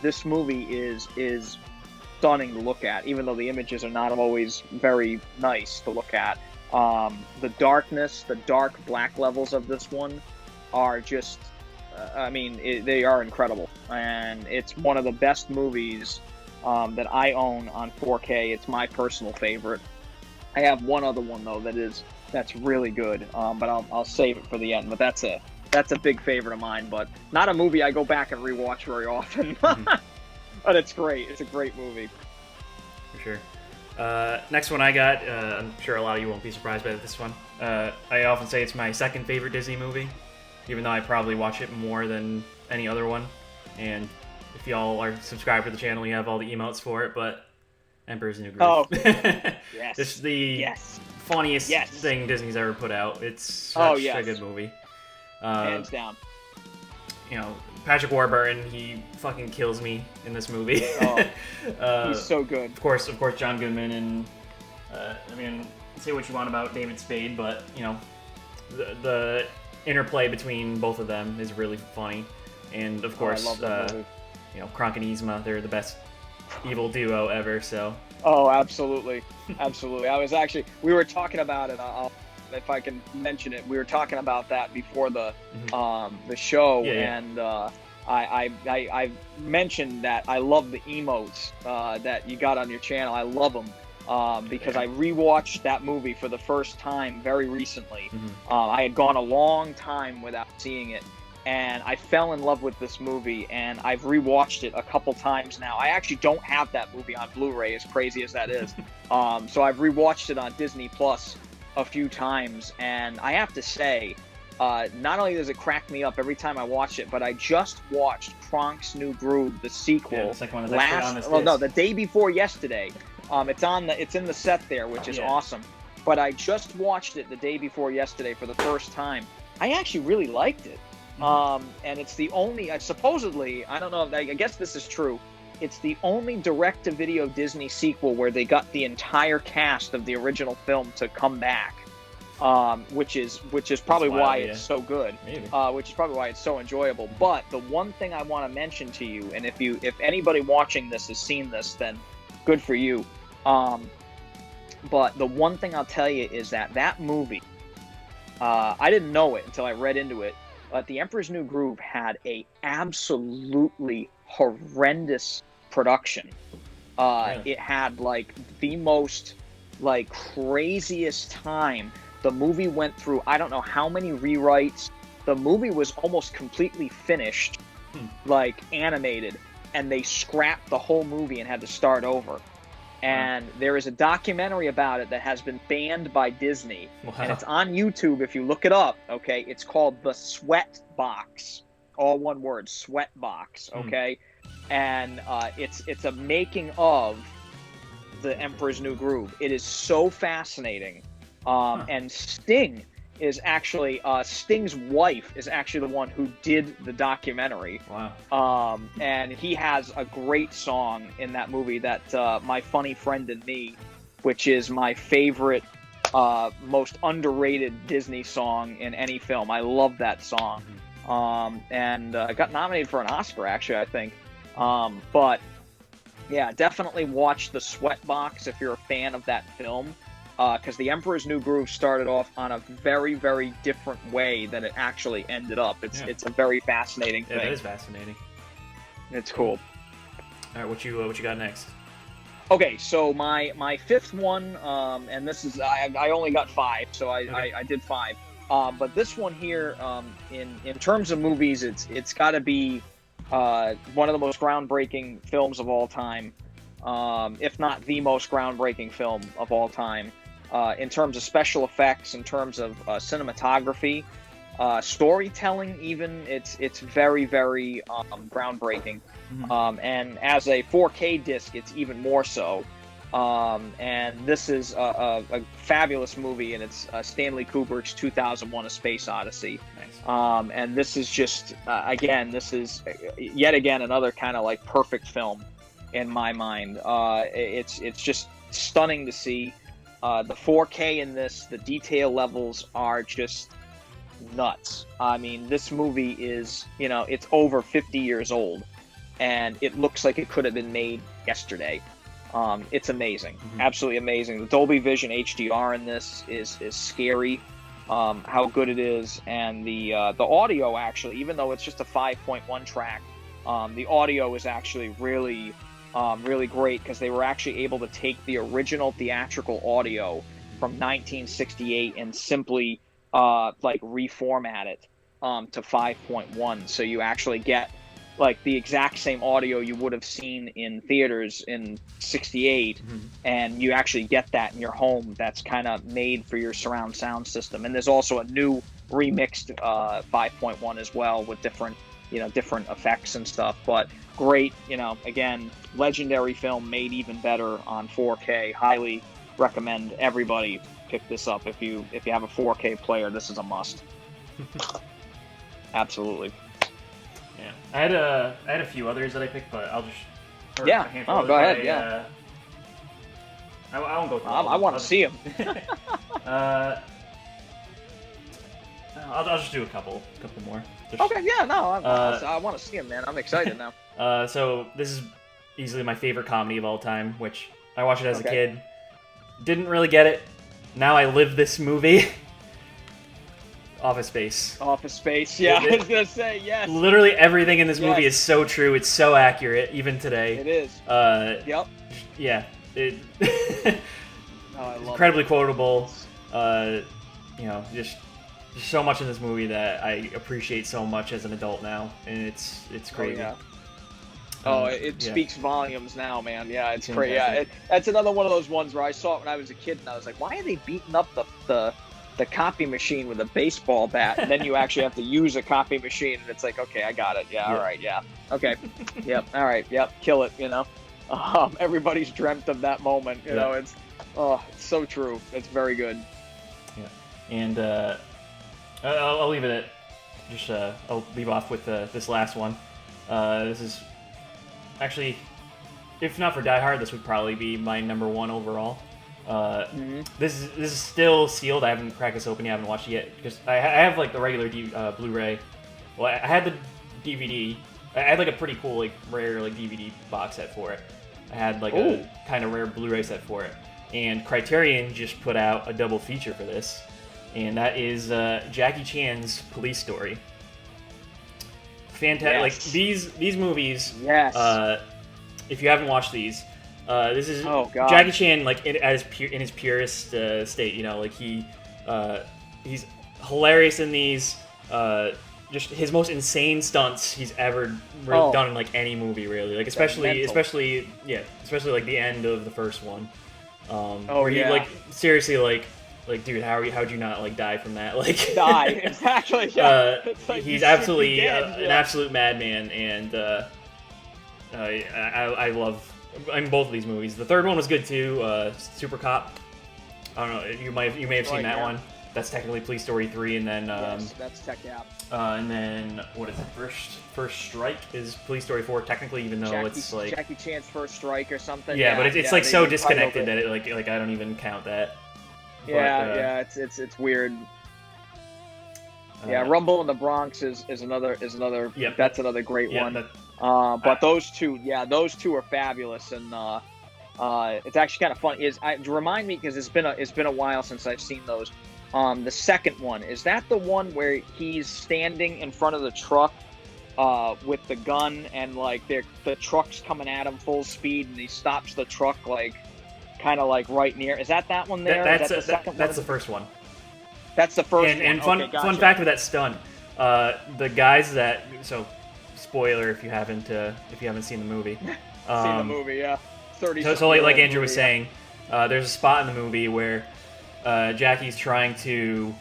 This movie is stunning to look at, even though the images are not always very nice to look at. The darkness, the dark black levels of this one are just, they are incredible. And it's one of the best movies that I own on 4K. It's my personal favorite. I have one other one, though, that's really good, but I'll save it for the end. But that's a big favorite of mine, but not a movie I go back and rewatch very often. But it's great. It's a great movie. For sure. Next one I got, I'm sure a lot of you won't be surprised by this one. I often say it's my second favorite Disney movie, even though I probably watch it more than any other one. And if y'all are subscribed to the channel, you have all the emotes for it, but Emperor's New Groove. Oh, yes. It's the funniest thing Disney's ever put out. It's such a good movie. Hands down. You know, Patrick Warburton, he fucking kills me in this movie. He's so good. Of course, John Goodman, and say what you want about David Spade, but you know, the interplay between both of them is really funny, and of course, I love that movie. You know, Kronk and Yzma, they're the best evil duo ever. So. Oh, absolutely, absolutely. We were talking about it. If I can mention it, we were talking about that before the show, and I mentioned that I love the emotes that you got on your channel. I love them because I rewatched that movie for the first time very recently. I had gone a long time without seeing it, and I fell in love with this movie, and I've rewatched it a couple times now. I actually don't have that movie on Blu-ray, as crazy as that is. So I've rewatched it on Disney Plus a few times, and I have to say, not only does it crack me up every time I watch it, but I just watched Kronk's New Groove, the sequel, the second one is on this the day before yesterday. It's in the set there, which is awesome. But I just watched it the day before yesterday for the first time. I actually really liked it. And it's the only, supposedly, I don't know, I guess this is true, it's the only direct-to-video Disney sequel where they got the entire cast of the original film to come back, which is probably why it's so good, which is probably why it's so enjoyable. But the one thing I want to mention to you, and if anybody watching this has seen this, then good for you. But the one thing I'll tell you is that movie, I didn't know it until I read into it, but The Emperor's New Groove had a absolutely horrendous production. It had like the most craziest time. The movie went through I don't know how many rewrites. The movie was almost completely finished, like animated, and they scrapped the whole movie and had to start over. And there is a documentary about it that has been banned by Disney, and it's on YouTube if you look it up. Okay, it's called The Sweat Box, all one word, Sweat Box. Okay. And it's a making of The Emperor's New Groove. It is so fascinating. And Sting is actually Sting's wife is actually the one who did the documentary. Wow. And he has a great song in that movie, that My Funny Friend and Me, which is my favorite, most underrated Disney song in any film. I love that song. And got nominated for an Oscar, actually, I think. But yeah, definitely watch The Sweat Box if you're a fan of that film, because The Emperor's New Groove started off on a very, very different way than it actually ended up. It's a very fascinating thing. Yeah, it is fascinating. It's cool. All right, what you got next? Okay, so my fifth one, and this is I only got 5, so I did 5. But this one here, in terms of movies, it's got to be one of the most groundbreaking films of all time, if not the most groundbreaking film of all time, in terms of special effects, in terms of cinematography, storytelling. Even it's very, very groundbreaking. And as a 4K disc, it's even more so. And this is a fabulous movie, and it's Stanley Kubrick's 2001: A Space Odyssey. Nice. And this is just this is yet again another kind of like perfect film in my mind. It's just stunning to see. The 4K in this, the detail levels are just nuts. I mean, this movie is, it's over 50 years old. and it looks like it could have been made yesterday. It's amazing, absolutely amazing. The Dolby Vision HDR in this is scary. How good it is, and the audio actually, even though it's just a 5.1 track, the audio is actually really great, because they were actually able to take the original theatrical audio from 1968 and simply like reformat it to 5.1, so you actually get like the exact same audio you would have seen in theaters in 68, and you actually get that in your home. That's kind of made for your surround sound system. And there's also a new remixed 5.1 as well, with different effects and stuff. But great, again, legendary film made even better on 4K. Highly recommend everybody pick this up. If you have a 4K player, this is a must. Absolutely. Yeah, I had a few others that I picked, but I'll just go ahead. I won't go through. I want to see them. I'll just do a couple more. Okay, yeah, no, I want to see them, man. I'm excited now. So this is easily my favorite comedy of all time, which I watched it as a kid. Didn't really get it. Now I live this movie. Office Space. Office Space, yeah. I was going to say, yes. Literally everything in this movie is so true. It's so accurate, even today. It is. Yep. Yeah. I love incredibly quotable. Just so much in this movie that I appreciate so much as an adult now, and it's crazy. It speaks volumes now, man. Yeah, it's crazy. Yeah, that's another one of those ones where I saw it when I was a kid, and I was like, why are they beating up the copy machine with a baseball bat? And then you actually have to use a copy machine, and it's like, okay, I got it. Yeah, all right, yeah. Okay. Yep, all right, yep, kill it, everybody's dreamt of that moment, you know, it's so true. It's very good. Yeah. And I'll leave it at I'll leave off with this last one. This is actually, if not for Die Hard, this would probably be my number one overall. This is still sealed. I haven't cracked this open yet. I haven't watched it yet because I have like the regular Blu-ray. Well, I had the DVD. I had like a pretty cool like rare like DVD box set for it. I had like a kind of rare Blu-ray set for it. And Criterion just put out a double feature for this, and that is Jackie Chan's Police Story. Fantastic! Like these movies. Yes. If you haven't watched these. This is Jackie Chan, like in his purest state. Like he's hilarious in these. Just his most insane stunts he's ever done in like any movie, really. Like especially like the end of the first one. Where he like seriously like dude, how'd you not like die from that? Like die exactly. Yeah. Like he's absolutely an absolute madman, and I love. In both of these movies. The third one was good too, Super Cop. I don't know, you may have seen that one. That's technically Police Story 3, and then that's Tech Gap. And then what is it? First Strike is Police Story 4 technically, even though it's like Jackie Chan's First Strike or something. Yeah, but it's like so disconnected that it like I don't even count that. It's weird. Rumble in the Bronx is another. Yep, that's another great one. But those two are fabulous, and it's actually kind of fun. Remind me, because it's been a while since I've seen those. The second one, is that the one where he's standing in front of the truck with the gun, and like the truck's coming at him full speed, and he stops the truck like kind of like right near? Is that one there? That's the first one. That's the first one. And fun fact with that stunt, the guys that spoiler if you haven't seen the movie. Seen the movie, yeah. 30. So like Andrew was saying, there's a spot in the movie where Jackie's trying to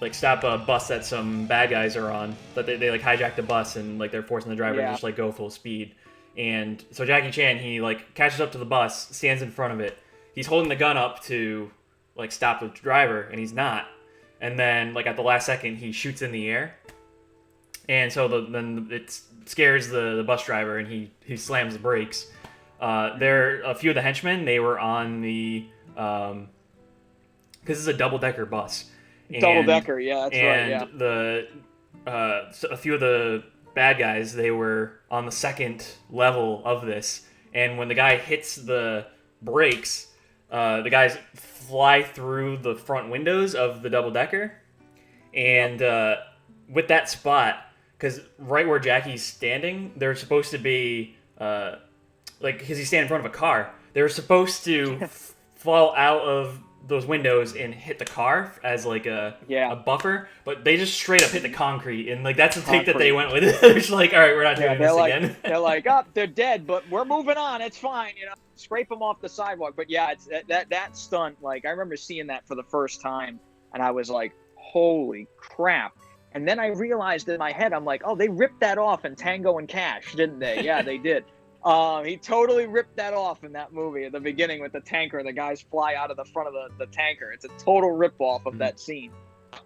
like stop a bus that some bad guys are on, but they like hijack the bus, and like they're forcing the driver to just like go full speed. And so Jackie Chan, he like catches up to the bus, stands in front of it. He's holding the gun up to like stop the driver, and he's not. And then like at the last second, he shoots in the air. And so then it scares the bus driver, and he slams the brakes. A few of the henchmen, they were on the because it's a double-decker bus. Double-decker, yeah, that's right. Yeah. And a few of the bad guys, they were on the second level of this, and when the guy hits the brakes, the guys fly through the front windows of the double-decker, and with that spot, because right where Jackie's standing, they're supposed to be, because he's standing in front of a car, they're supposed to fall out of those windows and hit the car as like a buffer, but they just straight up hit the concrete, and like that's the take that they went with. They're just like, all right, we're not doing this again. They're like, oh, they're dead, but we're moving on. It's fine, scrape them off the sidewalk. But yeah, it's that stunt. Like I remember seeing that for the first time, and I was like, holy crap. And then I realized in my head, I'm like, oh, they ripped that off in Tango and Cash, didn't they? Yeah, they did. He totally ripped that off in that movie at the beginning with the tanker. The guys fly out of the front of the tanker. It's a total rip-off of that scene.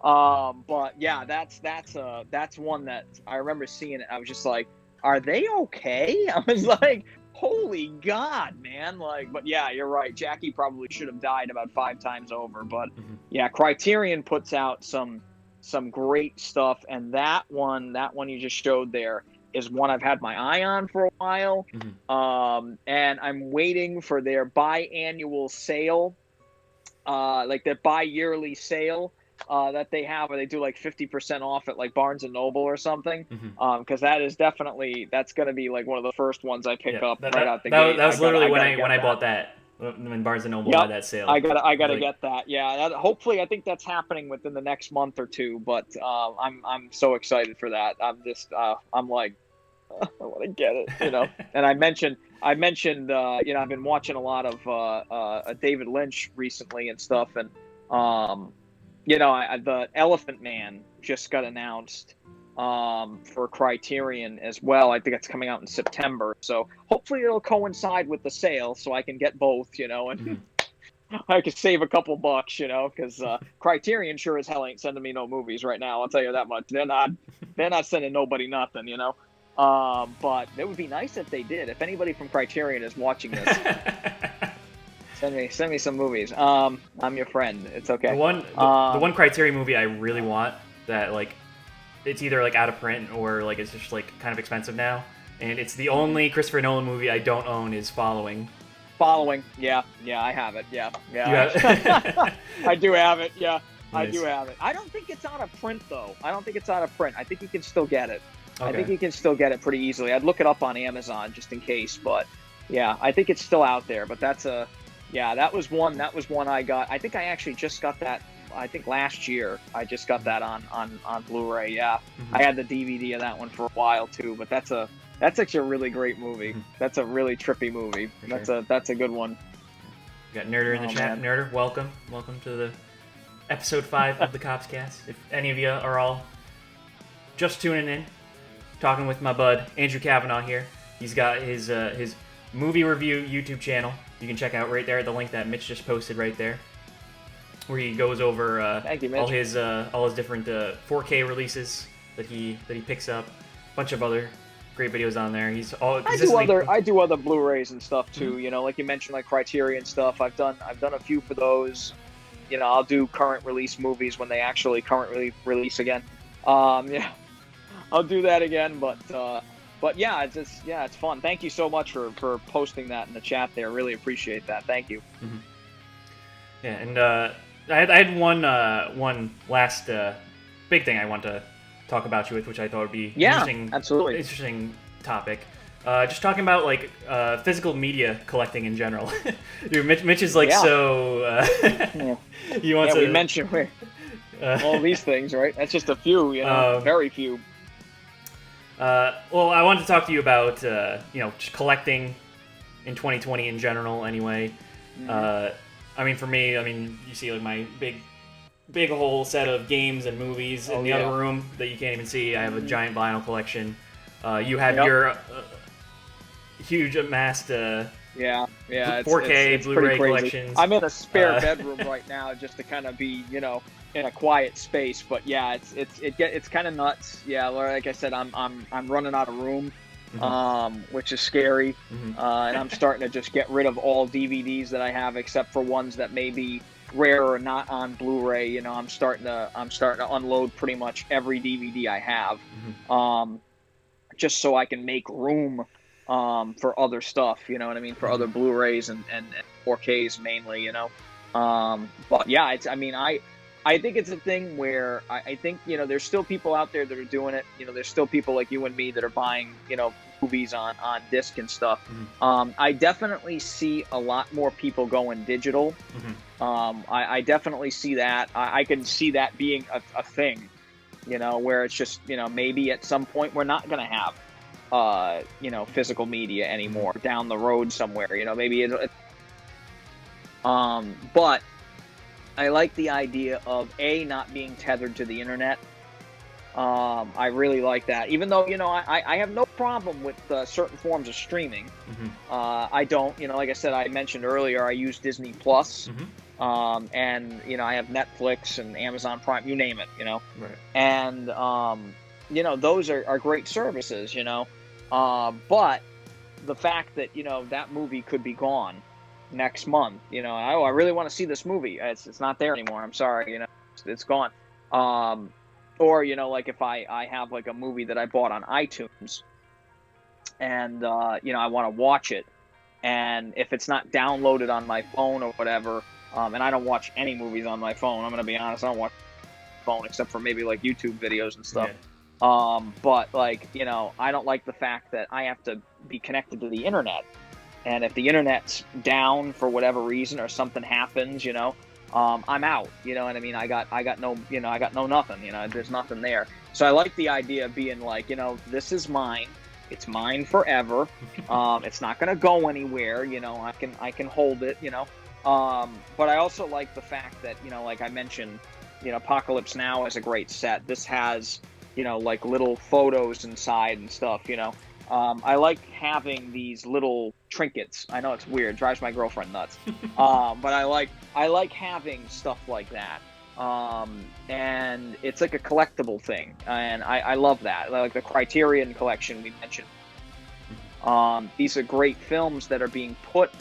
But yeah, that's one that I remember seeing it. I was just like, are they okay? I was like, holy God, man. Like, but yeah, you're right. Jackie probably should have died about 5 times over. But yeah, Criterion puts out some great stuff, and that one you just showed there is one I've had my eye on for a while. And I'm waiting for their biannual sale, like their bi-yearly sale that they have, where they do like 50% off at like Barnes and Noble or something. Because that is that's going to be like one of the first ones I pick up right out the gate. That was literally when I bought that. When Barnes and Noble had that sale, I gotta get that. Yeah, hopefully, I think that's happening within the next month or two. But I'm so excited for that. I'm like, I want to get it, And I mentioned, I've been watching a lot of David Lynch recently and stuff, and the Elephant Man just got announced for Criterion as well. I think it's coming out in September, so hopefully it'll coincide with the sale, so I can get both, and I could save a couple bucks, because Criterion sure as hell ain't sending me no movies right now. I'll tell you that much. They're not sending nobody nothing, But it would be nice if they did. If anybody from Criterion is watching this, send me some movies. I'm your friend. It's okay. The one Criterion movie I really want that like it's either like out of print or like it's just like kind of expensive now, and it's the only Christopher Nolan movie I don't own is Following. Yeah, I have it. Yeah. You have it? I do have it. Yeah, nice. I do have it. I don't think it's out of print though. I think you can still get it. Okay. I think you can still get it pretty easily. I'd look it up on Amazon just in case, but yeah, I think it's still out there. But that was one I got. I think I actually just got that. I think last year I just got that on Blu-ray. Yeah, I had the DVD of that one for a while too. But that's actually a really great movie. That's a really trippy movie. That's a good one. We got Nerder in the chat. Man. Nerder, welcome to the episode 5 of the KoppsCast. If any of you are all just tuning in, talking with my bud Andrew Cavanaugh here. He's got his movie review YouTube channel. You can check out right there, the link that Mitch just posted right there, where he goes over Thank you, Mitch. all his different 4K releases that he picks up. A bunch of other great videos on there. I do other Blu-rays and stuff too. Like you mentioned, like Criterion stuff. I've done a few for those. I'll do current release movies when they actually currently release again. I'll do that again, but yeah, it's fun. Thank you so much for posting that in the chat there. Really appreciate that. Thank you. Yeah, and I had one last big thing I want to talk about you with, which I thought would be interesting topic. Just talking about like physical media collecting in general. Dude, Mitch is like so. He wants we mentioned all these things, right? That's just a few, very few. Well, I wanted to talk to you about just collecting in 2020 in general. Anyway, for me, you see like my big whole set of games and movies in the other room that you can't even see. I have a giant vinyl collection. You have your huge amassed 4K Blu-ray collections. I'm in a spare bedroom right now just to kind of be in a quiet space, but yeah, it's kind of nuts. Yeah, like I said, I'm running out of room, which is scary, and I'm starting to just get rid of all DVDs that I have, except for ones that may be rare or not on Blu-ray. I'm starting to unload pretty much every DVD I have. just so I can make room for other stuff, you know what I mean, for other Blu-rays and 4Ks mainly, you know. But yeah, I think it's a thing where I think, you know, there's still people out there that are doing it. You know, there's still people like you and me that are buying, you know, movies on disc and stuff. I definitely see a lot more people going digital. I definitely see that. I can see that being a thing, you know, where it's just, you know, maybe at some point we're not going to have, you know, physical media anymore down the road somewhere, you know, maybe but I like the idea of not being tethered to the internet. I really like that, even though, you know, I have no problem with certain forms of streaming. I don't, you know, like I said, I mentioned earlier, I use Disney Plus, and, you know, I have Netflix and Amazon Prime, you name it, you know, and, you know, those are great services, you know, but the fact that, you know, that movie could be gone next month, you know, I really want to see this movie. It's not there anymore. I'm sorry, you know, it's gone. Or, you know, like if I have like a movie that I bought on iTunes and, you know, I want to watch it, and if it's not downloaded on my phone or whatever, and I don't watch any movies on my phone, I'm going to be honest, I don't watch my phone except for maybe like YouTube videos and stuff. But like, you know, I don't like the fact that I have to be connected to the internet. And if the internet's down for whatever reason or something happens, you know, I'm out. You know what I mean? I got no, you know, I got no nothing. You know, there's nothing there. So I like the idea of being like, you know, this is mine. It's mine forever. It's not gonna go anywhere. You know, I can hold it. You know, but I also like the fact that, you know, like I mentioned, you know, Apocalypse Now is a great set. This has, you know, like little photos inside and stuff. You know. I like having these little trinkets. I know it's weird, drives my girlfriend nuts. But I like having stuff like that. And it's like a collectible thing, and I love that. Like the Criterion collection we mentioned. These are great films that are being put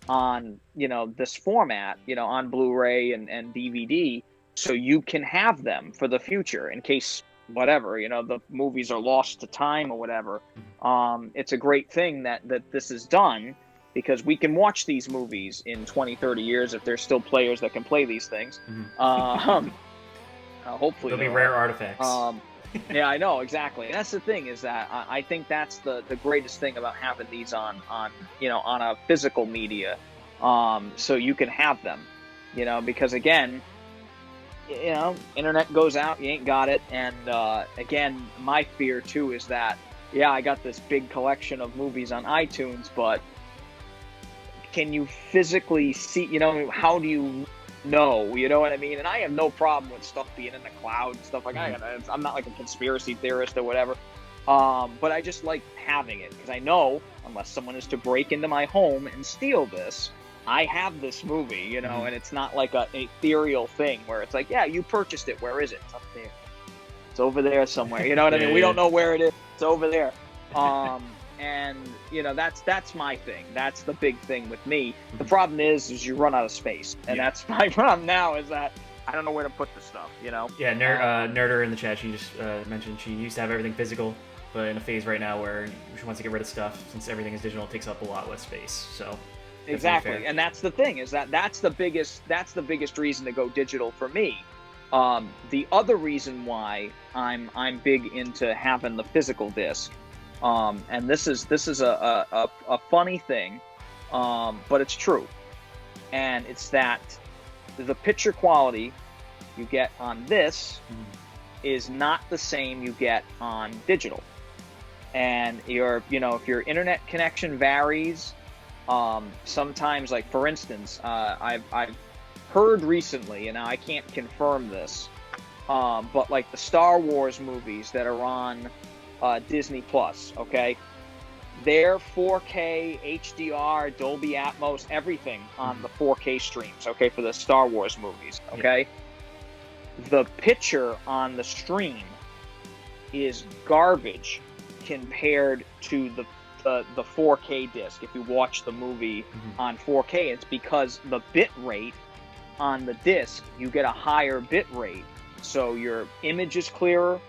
on, you know, this format, you know, on Blu-ray and DVD, so you can have them for the future in case whatever, you know, the movies are lost to time or whatever. It's a great thing that this is done, because we can watch these movies in 20, 30 years if there's still players that can play these things. Hopefully there'll be rare artifacts. Yeah, I know, exactly. And that's the thing, is that I think that's the greatest thing about having these on you know, on a physical media, so you can have them, you know, because again, you know, internet goes out, you ain't got it. And again, my fear too is that, yeah, I got this big collection of movies on iTunes, but can you physically see, you know, how do you know, you know what I mean? And I have no problem with stuff being in the cloud and stuff like that. I'm not like a conspiracy theorist or whatever, but I just like having it, because I know unless someone is to break into my home and steal this, I have this movie, you know, and it's not like an ethereal thing where it's like, yeah, you purchased it. Where is it? It's up there. It's over there somewhere. You know what I mean? We don't know where it is. It's over there. And, you know, that's my thing. That's the big thing with me. The problem is you run out of space. And that's my problem now, is that I don't know where to put the stuff, you know? Yeah, Nerder in the chat, she just mentioned she used to have everything physical, but in a phase right now where she wants to get rid of stuff. Since everything is digital, it takes up a lot less space. So... Exactly, and that's the thing, is that's the biggest reason to go digital for me. The other reason why I'm big into having the physical disc, and this is a funny thing, but it's true, and it's that the picture quality you get on this is not the same you get on digital, and if your internet connection varies. Sometimes, like for instance, I've heard recently, and I can't confirm this, but like the Star Wars movies that are on Disney Plus, okay, they're 4K, HDR, Dolby Atmos, everything on the 4K streams, okay, for the Star Wars movies, okay. The picture on the stream is garbage compared to the 4K disc. If you watch the movie on 4K, it's because the bit rate on the disc, you get a higher bit rate, so your image is clearer,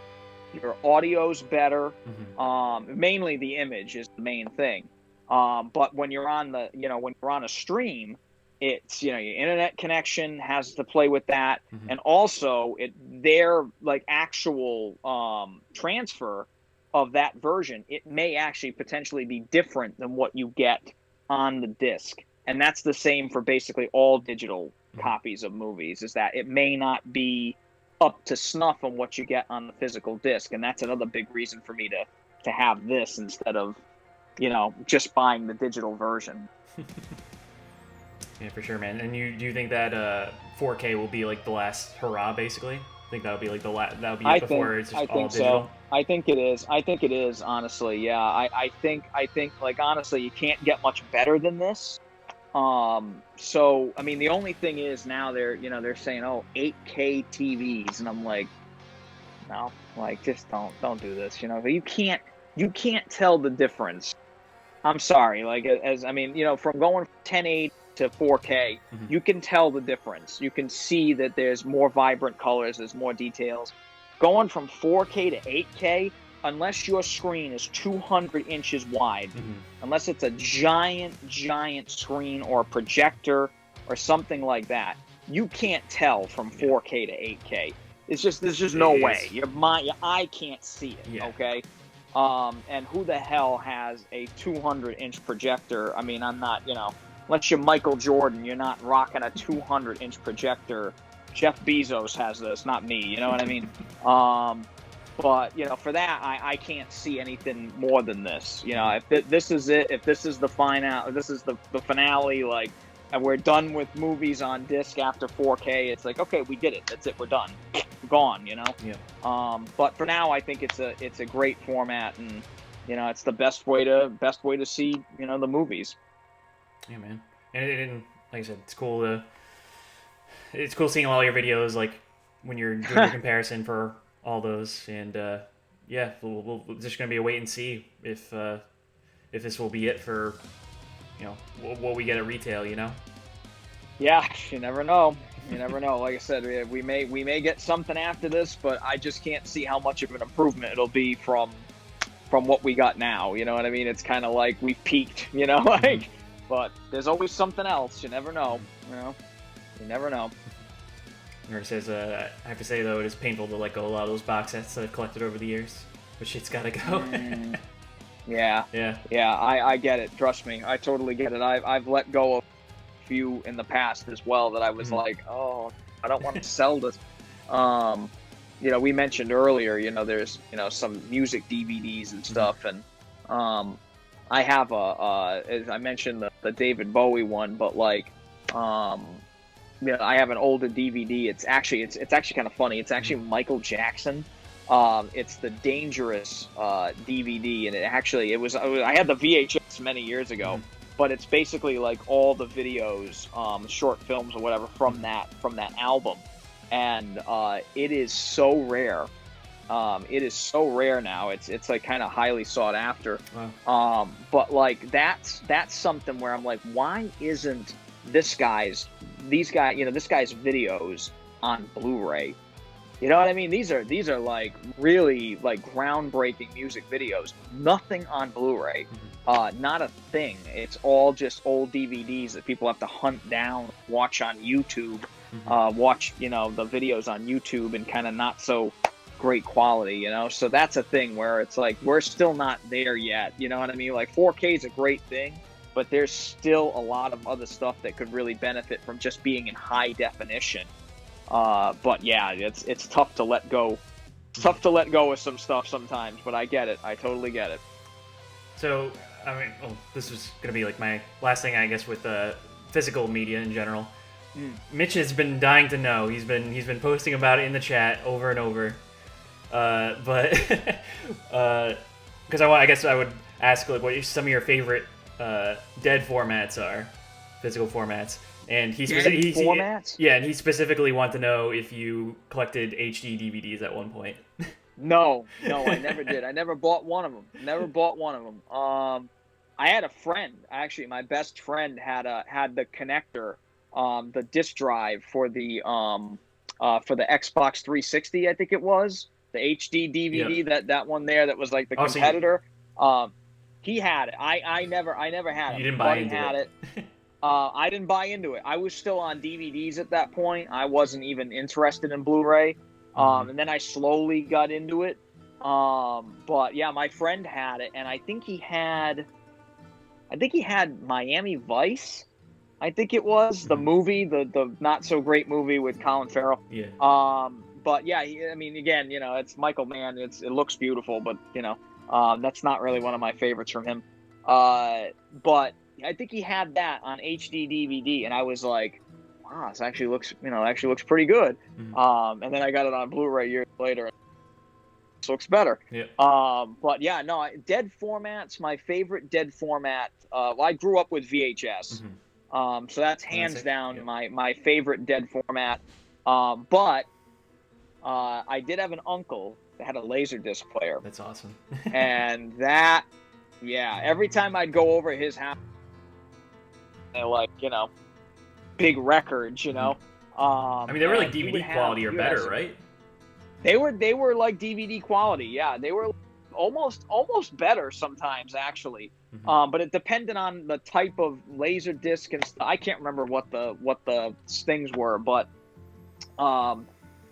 Your audio's better. Mm-hmm. Mainly the image is the main thing. But when you're on when you're on a stream, it's, your internet connection has to play with that. Mm-hmm. And also their like actual transfer of that version, it may actually potentially be different than what you get on the disc. And that's the same for basically all digital copies of movies, is that it may not be up to snuff on what you get on the physical disc. And that's another big reason for me to have this instead of, just buying the digital version. Yeah, for sure, man. And do you think that 4K will be like the last hurrah, basically? Think that'll be like that'll be it before it's just I all think digital? so. I think it is. I think it is, honestly. Yeah. I think like, honestly, you can't get much better than this. So I mean, the only thing is now they're saying, oh, 8K TVs, and I'm like, no, like, just don't do this. You can't tell the difference. I'm sorry. Like, as I mean, from going from 1080 to 4K, Mm-hmm. you can tell the difference. You can see that there's more vibrant colors, there's more details. Going from 4K to 8K, unless your screen is 200 inches wide, Mm-hmm. unless it's a giant, giant screen or a projector or something like that, you can't tell from 4K to 8K. There's just no way. Your eye can't see it. Yeah. Okay. And who the hell has a 200-inch projector? I mean, I'm not, unless you're Michael Jordan, you're not rocking a 200-inch projector. Jeff Bezos has this, not me. You know what I mean? But for that, I can't see anything more than this. If this is it, if this is the final, this is the finale, like, and we're done with movies on disc after 4K, it's like, okay, we did it. That's it. We're done. We're gone. Yeah. But for now, I think it's a great format, and it's the best way to see the movies. Yeah, man. And like I said, it's cool seeing all your videos, like when you're doing your comparison for all those. And yeah, we'll just gonna be a wait and see if this will be it for what we get at retail. Yeah, you never know. You never know. Like I said, we may get something after this, but I just can't see how much of an improvement it'll be from what we got now. You know what I mean? It's kind of like we've peaked. Like, but there's always something else. You never know. You never know. Nerd says, I have to say though, it is painful to let go of a lot of those box sets that I've collected over the years. But shit's gotta go. Yeah. Yeah. I get it. Trust me, I totally get it. I've let go of a few in the past as well that I was like, oh, I don't want to sell this. We mentioned earlier, there's some music DVDs and stuff, and I have as I mentioned the David Bowie one, but like I have an older DVD. It's actually kind of funny. It's actually Michael Jackson. It's the Dangerous DVD, and I had the VHS many years ago, but it's basically like all the videos, short films or whatever from that album, and it is so rare. It is so rare now. It's like kind of highly sought after. Wow. But like that's something where I'm like, why isn't this guy's videos on Blu-ray? You know what I mean? These are like really like groundbreaking music videos. Nothing on Blu-ray. Not a thing. It's all just old DVDs that people have to hunt down, watch on YouTube, watch the videos on YouTube and kind of not so great quality, So that's a thing where it's like we're still not there yet. You know what I mean? Like 4K is a great thing, but there's still a lot of other stuff that could really benefit from just being in high definition. But yeah, it's tough to let go. It's tough to let go of some stuff sometimes, but I get it. I totally get it. So, I mean, this was gonna be like my last thing, I guess, with physical media in general. Mitch has been dying to know. He's been posting about it in the chat over and over. But because I guess I would ask like what some of your favorite dead formats are, physical formats. And formats? Yeah, and he specifically wanted to know if you collected HD DVDs at one point. No, I never did. I never bought one of them. I had a friend, actually, my best friend had the connector, the disk drive for the Xbox 360, I think it was. the HD DVD, Yep. that one there that was like the Oh, so you- competitor. He had it. I never had it. You didn't My buy buddy into had it. I didn't buy into it. I was still on DVDs at that point. I wasn't even interested in Blu-ray. Mhm. And then I slowly got into it. But yeah, my friend had it, and I think he had Miami Vice. I think it was the Mhm. movie, the not so great movie with Colin Farrell. Yeah. But yeah, I mean, again, it's Michael Mann. It looks beautiful, but that's not really one of my favorites from him. But I think he had that on HD DVD, and I was like, wow, this actually looks pretty good. Mhm. And then I got it on Blu-ray years later. This looks better. Yeah. But yeah, no, dead formats. My favorite dead format. Well, I grew up with VHS. Mhm. So that's hands Classic. down Yep. my favorite dead format. But I did have an uncle that had a Laserdisc player, That's awesome. and that, yeah, every time I'd go over his house, like big records, I mean, they were like and he would DVD quality or he would have better, some- right? They were like DVD quality. Yeah, they were almost better sometimes, actually. Mhm. But it depended on the type of laser disc and stuff. I can't remember what the things were, but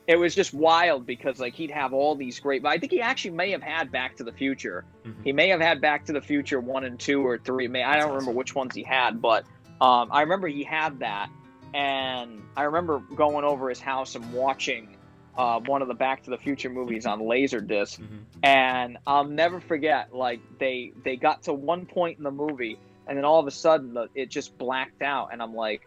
it was just wild because like he'd have all these great. But I think he actually may have had Back to the Future. Mhm. He may have had Back to the Future 1 and 2 or 3. I That's don't remember awesome. which ones he had, but I remember he had that, and I remember going over his house and watching one of the Back to the Future movies on Laserdisc, Mhm. and I'll never forget. Like they got to one point in the movie, and then all of a sudden it just blacked out, and I'm like,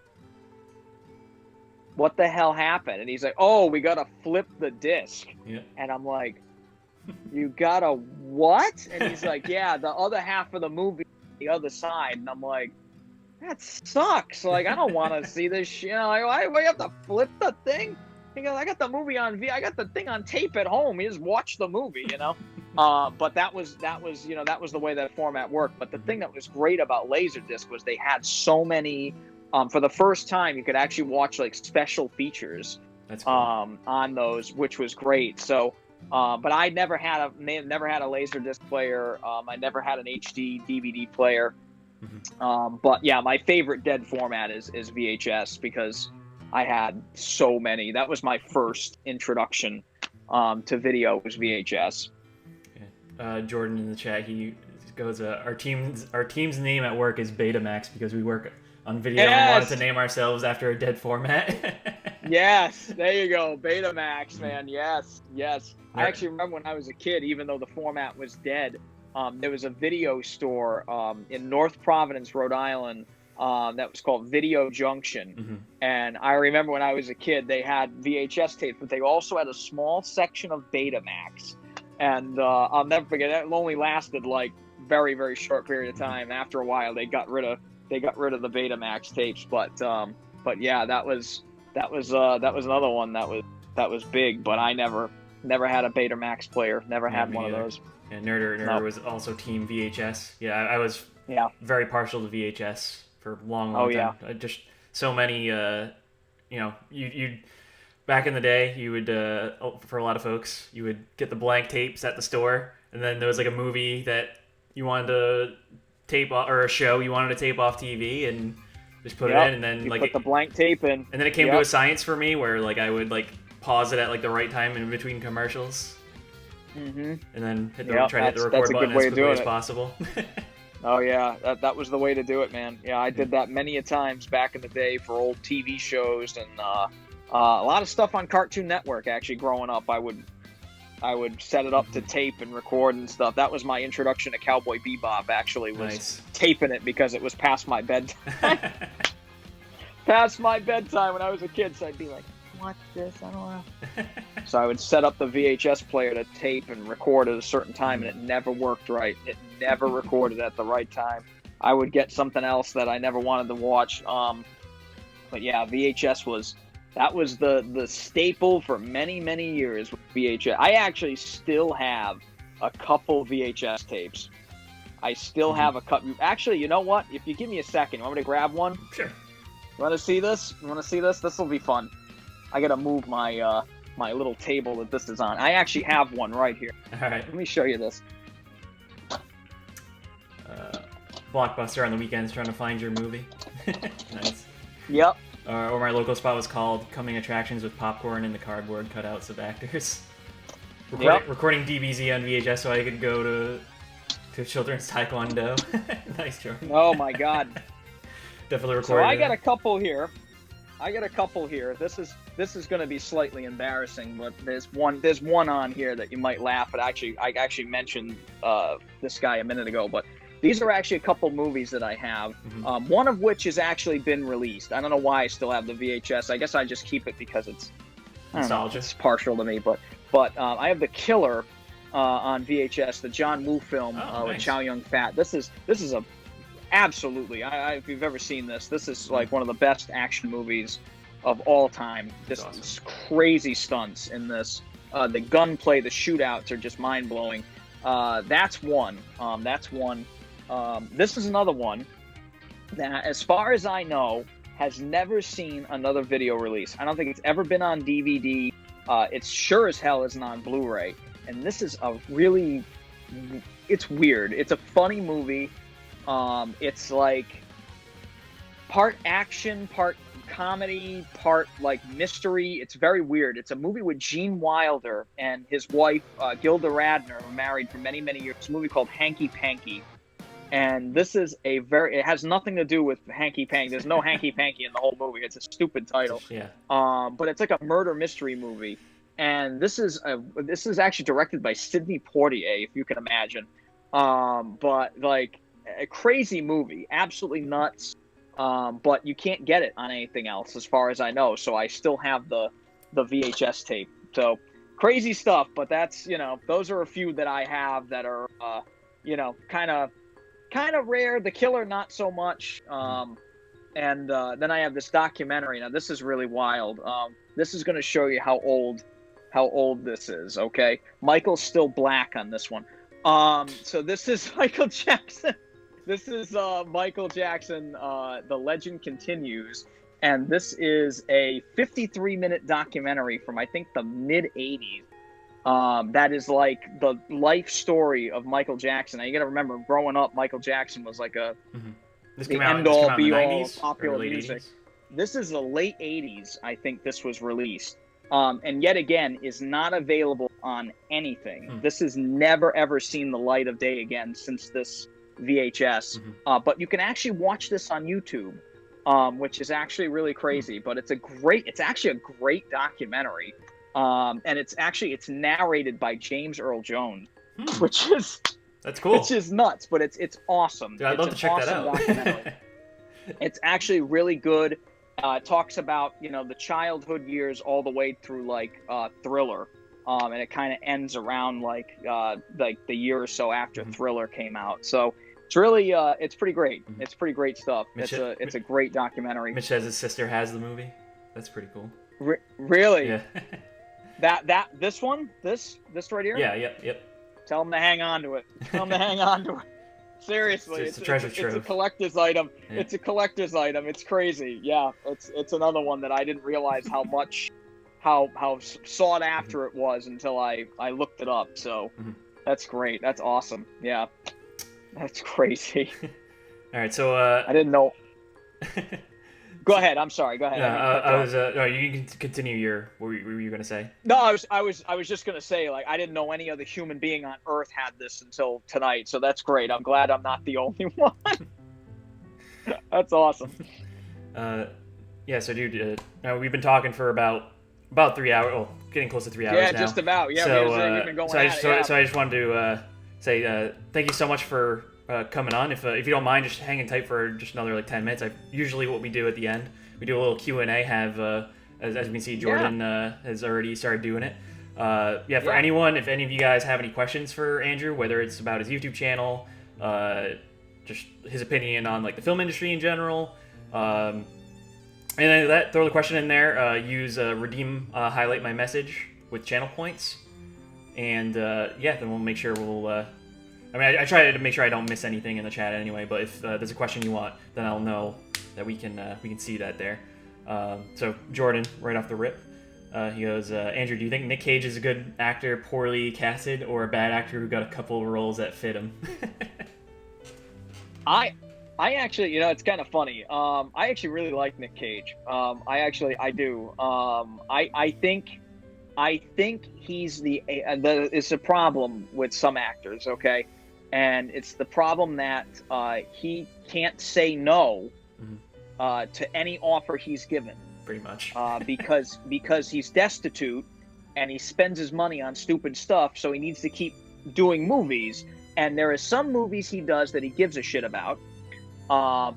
"What the hell happened?" And he's like, "Oh, we gotta flip the disc," Yeah. and I'm like, "You gotta what?" And he's like, "Yeah, the other half of the movie, the other side," and I'm like, "That sucks. Like, I don't want to see this shit. Like, why you have to flip the thing?" He goes, "I got the movie on I got the thing on tape at home. You just watch the movie, But that was that was the way that format worked. But the thing that was great about Laserdisc was they had so many. For the first time, you could actually watch like special features That's cool. on those, which was great. So, but I never had a Laserdisc player. I never had an HD DVD player. Mhm. But yeah, my favorite dead format is VHS because I had so many. That was my first introduction to video was VHS. Jordan in the chat, he goes, our team's name at work is Betamax because we work on video and wanted to name ourselves after a dead format. Yes, there you go, Betamax, man. Yes. I actually remember when I was a kid, even though the format was dead, there was a video store in North Providence, Rhode Island, that was called Video Junction. Mhm. And I remember when I was a kid, they had VHS tapes, but they also had a small section of Betamax. And I'll never forget, it only lasted like very, very short period of time. After a while, they got rid of the Betamax tapes. But yeah, that was another one that was big. But I never had a Betamax player. Never had me one neither. of those. And Nerder was also team VHS. Yeah, I was very partial to VHS for a long time. Just so many, you back in the day, you would, for a lot of folks, you would get the blank tapes at the store, and then there was like a movie that you wanted to tape off, or a show you wanted to tape off TV, and just put it in, and then you like put the blank tape in. And then it came to a science for me where like I would like pause it at like the right time in between commercials. And then try to hit the record button as quickly as possible. Oh yeah, that was the way to do it, man. Yeah, I did that many a times back in the day for old TV shows and a lot of stuff on Cartoon Network. Actually, growing up, I would set it up to tape and record and stuff. That was my introduction to Cowboy Bebop. Actually, was taping it because it was past my bedtime. Past my bedtime when I was a kid, so I'd be like, "Watch this, I don't want to." So I would set up the VHS player to tape and record at a certain time, and it never worked right. It never recorded at the right time. I would get something else that I never wanted to watch. But yeah, VHS was the staple for many, many years with VHS. I actually still have a couple VHS tapes. I still have a couple. Actually, you know what? If you give me a second, you want me to grab one? Sure. You want to see this? This will be fun. I gotta move my my little table that this is on. I actually have one right here. All right. Let me show you this. Blockbuster on the weekends trying to find your movie. Nice. Yep. Or my local spot was called Coming Attractions with Popcorn and the Cardboard Cutouts of Actors. Recording DBZ on VHS so I could go to children's taekwondo. Nice, Jordan. Oh my God. Definitely recorded. So I got a couple here. This is going to be slightly embarrassing, but there's one on here that you might laugh at. I actually mentioned this guy a minute ago, but these are actually a couple movies that I have. Mm-hmm. One of which has actually been released. I don't know why I still have the VHS. I guess I just keep it because it's nostalgia. It's partial to me, but I have The Killer on VHS, the John Woo film with Chow Yun-fat. This is a absolutely. If you've ever seen this is like one of the best action movies of all time. This awesome. is crazy stunts in this. The gunplay, the shootouts are just mind blowing. That's one. This is another one that, as far as I know, has never seen another video release. I don't think it's ever been on DVD. It's sure as hell isn't on Blu-ray. And this is it's weird. It's a funny movie. It's like part action, part comedy, part like mystery. It's very weird. It's a movie with Gene Wilder and his wife, Gilda Radner, who were married for many, many years. It's a movie called Hanky Panky. And this is it has nothing to do with Hanky Panky. There's no Hanky Panky in the whole movie. It's a stupid title. Yeah. But it's like a murder mystery movie. And this is actually directed by Sidney Poitier, if you can imagine. But like a crazy movie, absolutely nuts. But you can't get it on anything else, as far as I know. So I still have the VHS tape. So crazy stuff. But that's, those are a few that I have that are, kind of rare. The Killer, not so much. And then I have this documentary. Now this is really wild. This is going to show you how old this is. Okay, Michael's still black on this one. So this is Michael Jackson. This is Michael Jackson. The Legend Continues, and this is a 53-minute documentary from I think the mid '80s. That is like the life story of Michael Jackson. Now you got to remember, growing up, Michael Jackson was like the end all be all popular music. 80s? This is the late '80s, I think this was released, and yet again is not available on anything. This has never ever seen the light of day again since this VHS. But you can actually watch this on YouTube, which is actually really crazy. But it's actually a great documentary. And it's narrated by James Earl Jones, that's cool. Which is nuts, but it's awesome. Dude, I'd love to check that out. It's actually really good. It talks about the childhood years all the way through like Thriller, and it kind of ends around like the year or so after Thriller came out. So it's really it's pretty great. It's pretty great stuff. It's a great documentary. Mitch says his sister has the movie. That's pretty cool. Really? Yeah. This right here? Yeah, yep. Tell them to hang on to it. Seriously, it's a treasure trove. It's a collector's item. Yeah. It's a collector's item. It's crazy. Yeah, it's another one that I didn't realize how sought after it was until I looked it up. So that's great. That's awesome. Yeah, that's crazy. All right, so I didn't know. Go ahead. I'm sorry. Go ahead. I was. No, you can continue. What were you gonna say? No, I was just gonna say, like, I didn't know any other human being on Earth had this until tonight. So that's great. I'm glad I'm not the only one. That's awesome. Yeah. So, dude, we've been talking for about 3 hours. Oh, getting close to 3 hours now. Yeah, just about. Yeah. So, we've been going so I just wanted to say thank you so much for coming on. If you don't mind, just hanging tight for just another like 10 minutes. Usually what we do at the end, we do a little Q&A. Have as you can see, Jordan has already started doing it. For anyone, if any of you guys have any questions for Andrew, whether it's about his YouTube channel, just his opinion on like the film industry in general, and then throw the question in there. Use redeem highlight my message with channel points, and then we'll make sure we'll. I try to make sure I don't miss anything in the chat anyway, but if there's a question you want, then I'll know that we can see that there. So Jordan, right off the rip, He goes, Andrew, do you think Nick Cage is a good actor, poorly casted, or a bad actor who got a couple of roles that fit him? I actually, you know, it's kind of funny. I actually really like Nick Cage. I do. I think he's it's a problem with some actors, okay? And it's the problem that he can't say no to any offer he's given. Pretty much. because he's destitute and he spends his money on stupid stuff, so he needs to keep doing movies. And there are some movies he does that he gives a shit about,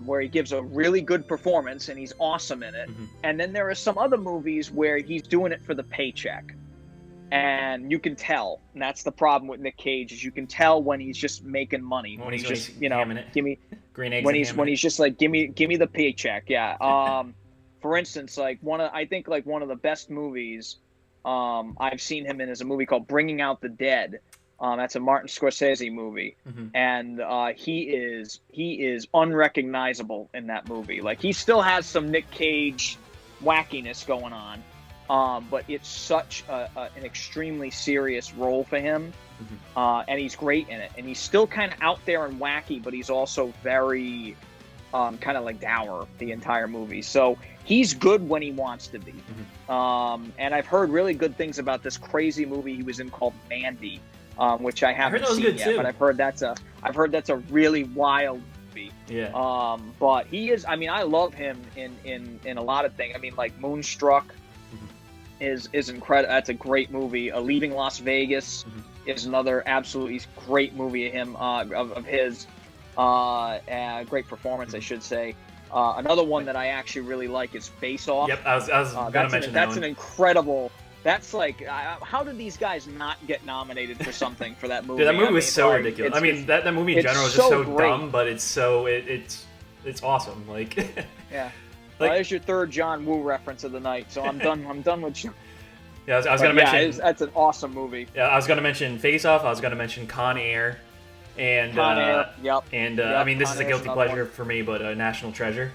where he gives a really good performance and he's awesome in it. And then there are some other movies where he's doing it for the paycheck. And you can tell, and that's the problem with Nick Cage, is you can tell when he's just making money. When he's just, you know, give me green eggs. When he's just like, give me the paycheck. Yeah. For instance, like I think one of the best movies I've seen him in is a movie called Bringing Out the Dead. That's a Martin Scorsese movie, and he is unrecognizable in that movie. Like, he still has some Nick Cage wackiness going on, but it's such an extremely serious role for him, and he's great in it. And he's still kind of out there and wacky, but he's also very kind of like dour the entire movie. So he's good when he wants to be. And I've heard really good things about this crazy movie he was in called Mandy. Which I haven't seen yet, but I've heard that's a really wild movie. Yeah. But he is. I mean, I love him in a lot of things. I mean, like Moonstruck is incredible. That's a great movie. Leaving Las Vegas is another absolutely great movie of him, of his. Great performance, I should say. Another one that I actually really like is Face Off. Yep, I was gonna mention that. That's an incredible. That's like, how did these guys not get nominated for something for that movie? Dude, that movie was so ridiculous. I mean, that movie in general is just so dumb, but it's awesome. Like, yeah. Like, there's your third John Woo reference of the night. So I'm done with you. Yeah, I was gonna mention. That's an awesome movie. Yeah, I was gonna mention Face Off. I was gonna mention Con Air, and Con Air. Yep. And I mean, this is a guilty pleasure for me, but National Treasure.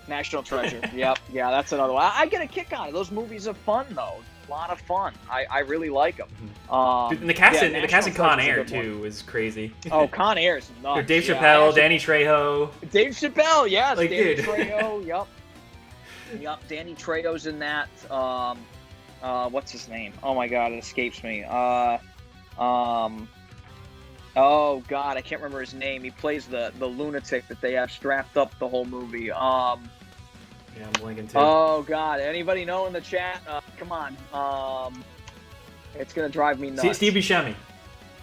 National Treasure. Yep. Yeah, that's another one. I get a kick out of those movies. Are fun though. A lot of fun. I really like them. Dude, and the cast in Con Air too is crazy. Oh, Con Air is nuts. Dave Chappelle, Danny Trejo. Dave Chappelle, yes. Like, Danny dude. Trejo, yep. Danny Trejo's in that. What's his name? Oh my God, it escapes me. Oh God, I can't remember his name. He plays the lunatic that they have strapped up the whole movie. Yeah, I'm blanking too. Oh God! Anybody know in the chat? Come on. It's gonna drive me nuts. Steve Buscemi.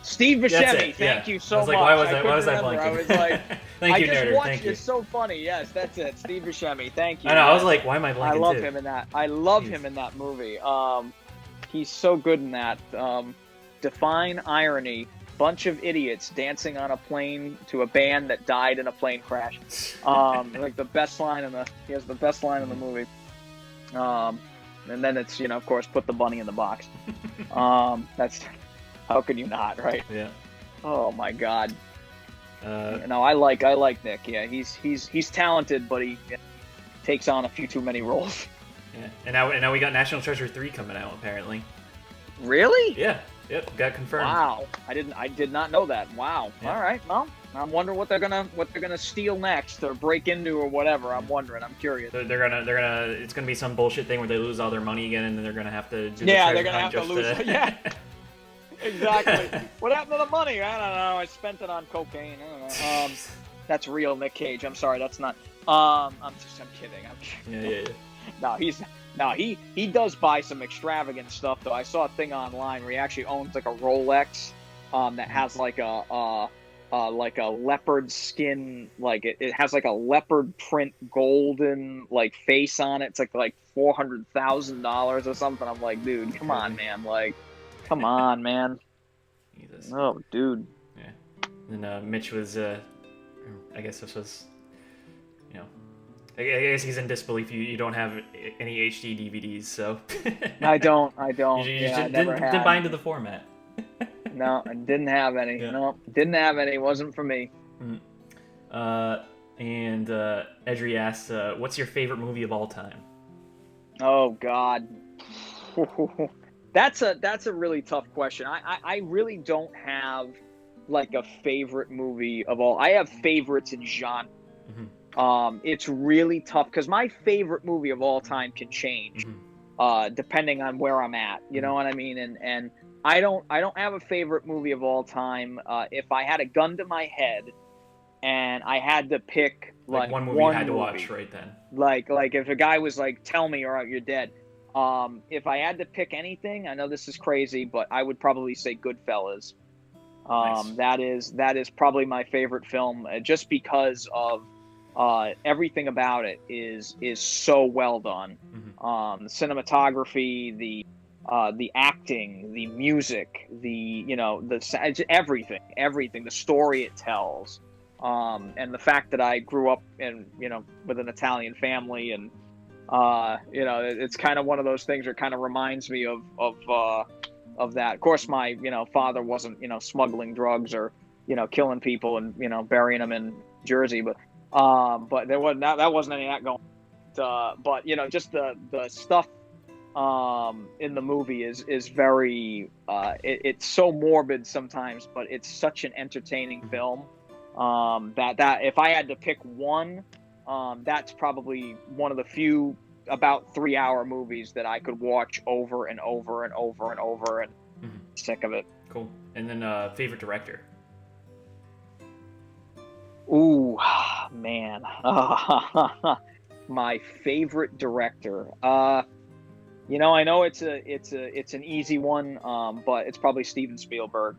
Steve Buscemi. Thank you so much. Why was I blanking? I was like, thank you, I just Nerder. watched Thank you. It's so funny. Yes, that's it. Steve Buscemi. Thank you. I know. I was like, why am I blanking? I love him in that. I love him in that movie. He's so good in that. Define irony. Bunch of idiots dancing on a plane to a band that died in a plane crash. Like the best line he has the best line in the movie. And then it's, of course, put the bunny in the box. That's, how could you not, right? Yeah. Oh my God. No, I like Nick. Yeah, he's talented, but he takes on a few too many roles. Yeah. And now we got National Treasure 3 coming out apparently. Really? Yeah. Yep, got confirmed. Wow, I did not know that. Wow. Yeah. All right. Well, I'm wondering what they're gonna steal next or break into or whatever. I'm wondering. I'm curious. They're gonna. It's gonna be some bullshit thing where they lose all their money again, and then they're gonna have to do. Yeah, they're gonna have to lose. Yeah. Exactly. What happened to the money? I don't know. I spent it on cocaine. I don't know. That's real Nick Cage. I'm sorry. That's not. I'm kidding. Yeah. No, he does buy some extravagant stuff though. I saw a thing online where he actually owns like a Rolex that has like a leopard skin, like it has like a leopard print golden like face on it. It's like $400,000 or something. I'm like, dude, come on, man. Like, come on, man. Jesus. Oh, dude. Yeah. And Mitch was, I guess this was, I guess he's in disbelief. You don't have any HD DVDs, so. I don't. You just didn't buy into the format. No, I didn't have any. Yeah. No, didn't have any. Wasn't for me. And Edry asked, "What's your favorite movie of all time?" Oh God. That's a really tough question. I really don't have like a favorite movie of all. I have favorites in genre. It's really tough because my favorite movie of all time can change, depending on where I'm at. You know what I mean? And I don't have a favorite movie of all time. If I had a gun to my head and I had to pick Like one movie you had to watch right then. like if a guy was like, "Tell me or you're dead." If I had to pick anything, I know this is crazy, but I would probably say Goodfellas. Nice. That is probably my favorite film, just because of everything about it is so well done. The cinematography, the acting, the music, everything, the story it tells, and the fact that I grew up with an Italian family, and it's kind of one of those things that kind of reminds me of that. Of course, my father wasn't smuggling drugs or killing people and burying them in Jersey, but there wasn't that wasn't any of that going. But just the stuff in the movie is very it's so morbid sometimes, but it's such an entertaining film. That if I had to pick one, that's probably one of the few about 3-hour movies that I could watch over and over and over and over and sick of it. Cool. And then favorite director? Ooh, man. My favorite director. I know it's an easy one, but it's probably Steven Spielberg.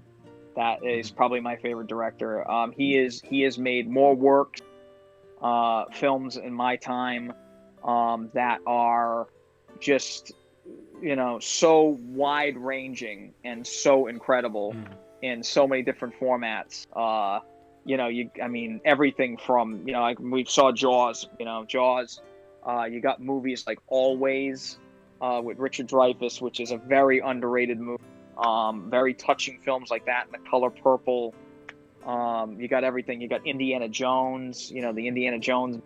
That is probably my favorite director. He has made more work, films in my time, that are just so wide ranging and so incredible in so many different formats. Everything from like we saw Jaws. You got movies like Always, with Richard Dreyfuss, which is a very underrated movie. Very touching films like that, and The Color Purple. You got everything. You got Indiana Jones. The Indiana Jones.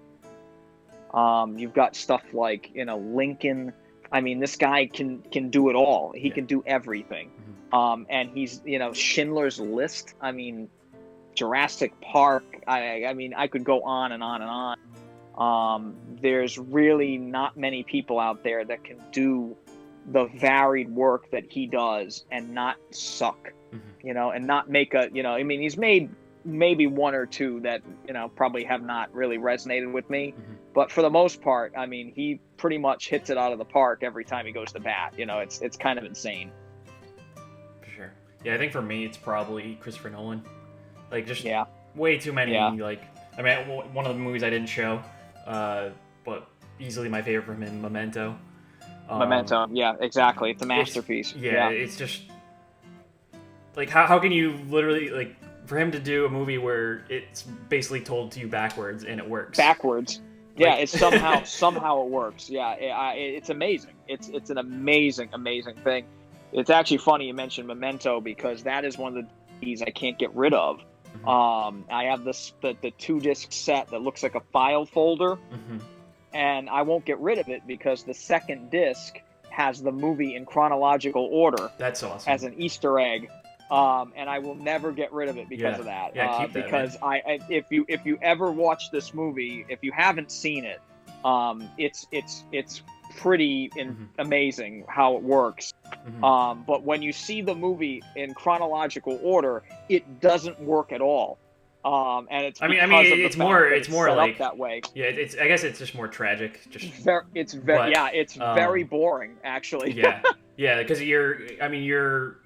You've got stuff like Lincoln. I mean, this guy can do it all. He can do everything. And he's Schindler's List. I mean, Jurassic Park. I mean, I could go on and on and on. There's really not many people out there that can do the varied work that he does and not suck, and not make he's made maybe one or two that, probably have not really resonated with me. But for the most part, I mean, he pretty much hits it out of the park every time he goes to bat. It's kind of insane. For sure. Yeah, I think for me, it's probably Christopher Nolan. Like, just way too many. Yeah. Like, I mean, one of the movies I didn't show, but easily my favorite from him, Memento. Memento, yeah, exactly. It's a masterpiece. It's just like how can you literally, like, for him to do a movie where it's basically told to you backwards and it works. Backwards. Yeah, it's somehow it works. Yeah, it's amazing. It's an amazing thing. It's actually funny you mentioned Memento, because that is one of the DVDs I can't get rid of. I have the 2-disc set that looks like a file folder. And I won't get rid of it because the second disc has the movie in chronological order. That's awesome. As an Easter egg, and I will never get rid of it because of that. Yeah, keep that, because man. if you ever watch this movie, if you haven't seen it, it's pretty amazing how it works. But when you see the movie in chronological order, it doesn't work at all. And it's it's more like that way. Yeah, I guess it's just more tragic. It's very boring, actually. yeah, because you're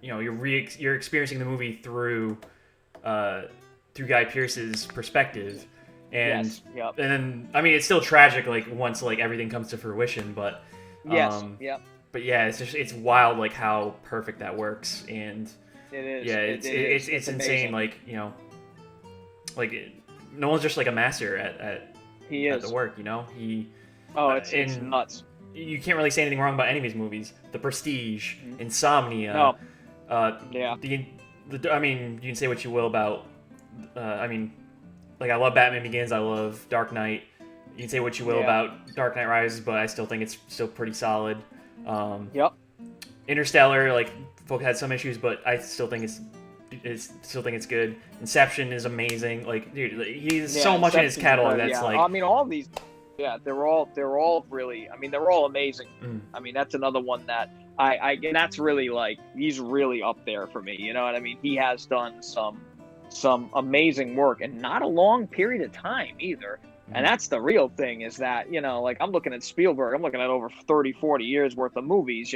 experiencing the movie through Guy Pearce's perspective, and and then it's still tragic, like, once, like, everything comes to fruition, but but yeah, it's wild, like, how perfect that works. And it is. Yeah, it's insane. Like, like, Nolan's just like a master at the work. It's nuts. You can't really say anything wrong about any of his movies. The Prestige, Insomnia. You can say what you will about. I love Batman Begins. I love Dark Knight. You can say what you will about Dark Knight Rises, but I still think it's still pretty solid. Yep. Interstellar, like, folk had some issues, but I still think it's good. Inception is amazing. Like, dude, he's so much in his catalog that's yeah. like. I mean, all of these, yeah, they're all really. I mean, they're all amazing. Mm. I mean, that's another one that and that's really like he's really up there for me. You know what I mean? He has done some amazing work, and not a long period of time either. And that's the real thing, is that, like, I'm looking at Spielberg, I'm looking at over 30, 40 years worth of movies,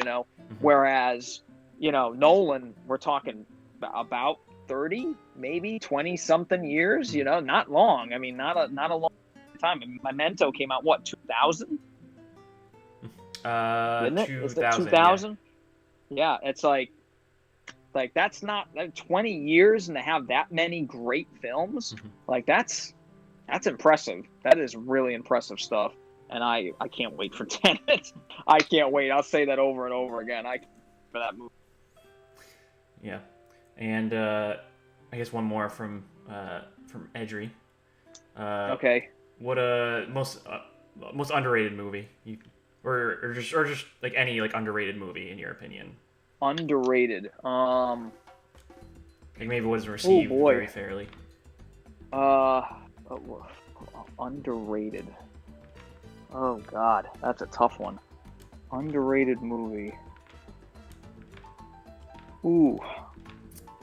whereas, Nolan, we're talking about 30, maybe 20 something years, not long. I mean, not a long time. I mean, Memento came out, what, 2000? Isn't it? Is it 2000? Yeah, it's like that's not 20 years and to have that many great films, like that's impressive. That is really impressive stuff. And I can't wait for Tenet. I can't wait. I'll say that over and over again. For that movie. Yeah. And I guess one more from Edry. Okay. What most underrated movie or just like any like underrated movie in your opinion? Underrated. Like maybe wasn't received very fairly. Underrated. Oh God, that's a tough one. Underrated movie. Ooh,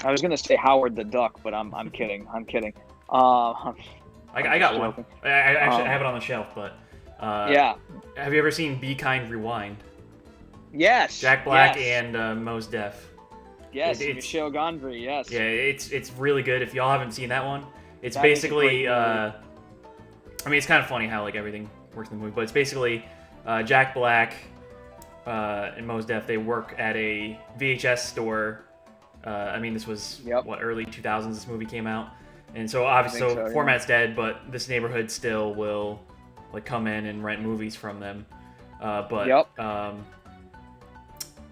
I was gonna say Howard the Duck, but I'm kidding. I'm kidding. I got one. I actually have it on the shelf, but yeah. Have you ever seen Be Kind Rewind? Yes. Jack Black and Mos Def. Yes, Michel Gondry. Yes. Yeah, it's really good. If y'all haven't seen that one, it's basically. I mean, it's kind of funny how like everything works in the movie, but it's basically Jack Black and Mos Def. They work at a VHS store. I mean, this was early 2000s. This movie came out, and so obviously format's dead, but this neighborhood still will like come in and rent movies from them.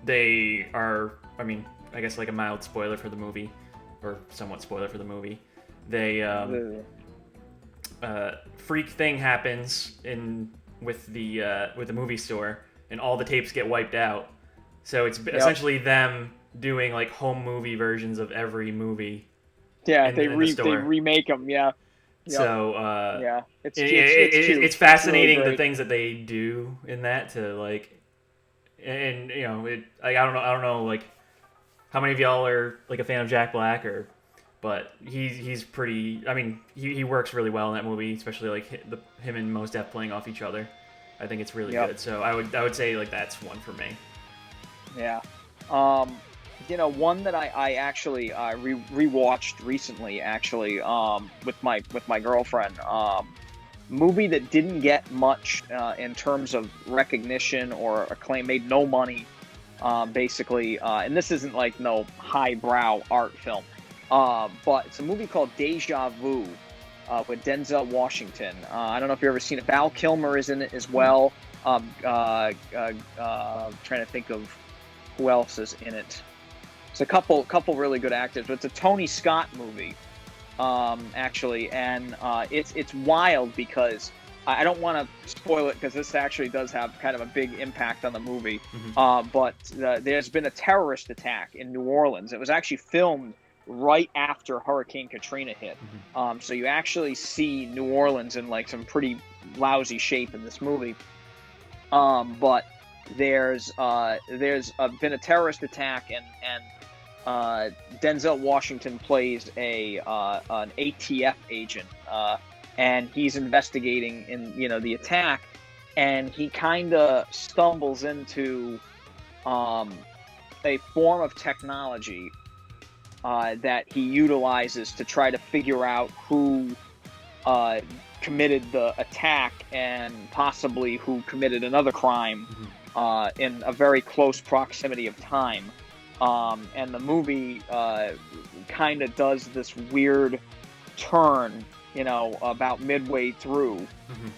They are. I mean, I guess like a mild spoiler for the movie, or somewhat spoiler for the movie. They freak thing happens with the movie store, and all the tapes get wiped out. So it's essentially them doing like home movie versions of every movie. Yeah, they remake them. Yeah. Yep. So it's fascinating really the things that they do in that to like, and I don't know like how many of y'all are like a fan of Jack Black but he's pretty. I mean, he works really well in that movie, especially like him and Mos Def playing off each other. I think it's really good. So I would say like that's one for me. Yeah. One that I actually rewatched recently, actually, with my girlfriend. Movie that didn't get much in terms of recognition or acclaim, made no money, basically. And this isn't like no highbrow art film, but it's a movie called Deja Vu with Denzel Washington. I don't know if you've ever seen it. Val Kilmer is in it as well. Trying to think of who else is in it. It's a couple really good actors, but it's a Tony Scott movie, actually, and it's wild because I don't want to spoil it because this actually does have kind of a big impact on the movie. But there's been a terrorist attack in New Orleans. It was actually filmed right after Hurricane Katrina hit, so you actually see New Orleans in like some pretty lousy shape in this movie. But there's been a terrorist attack, and Denzel Washington plays an ATF agent, and he's investigating in the attack, and he kind of stumbles into a form of technology that he utilizes to try to figure out who committed the attack and possibly who committed another crime in a very close proximity of time. And the movie kind of does this weird turn, about midway through,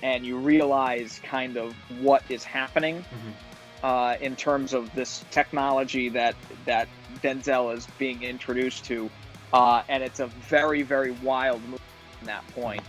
and you realize kind of what is happening in terms of this technology that Denzel is being introduced to, and it's a very, very wild movie from that point.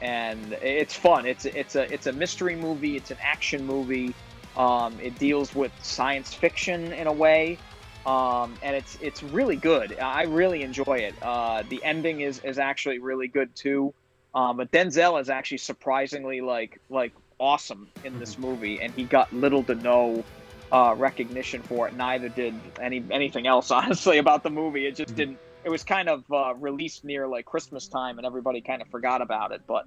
And it's fun. It's a mystery movie. It's an action movie. It deals with science fiction in a way, and it's really good. I really enjoy it. The ending is actually really good too. But Denzel is actually surprisingly like awesome in this movie, and he got little to no recognition for it. Neither did anything else, honestly, about the movie. It just didn't. It was kind of released near like Christmas time, and everybody kind of forgot about it. But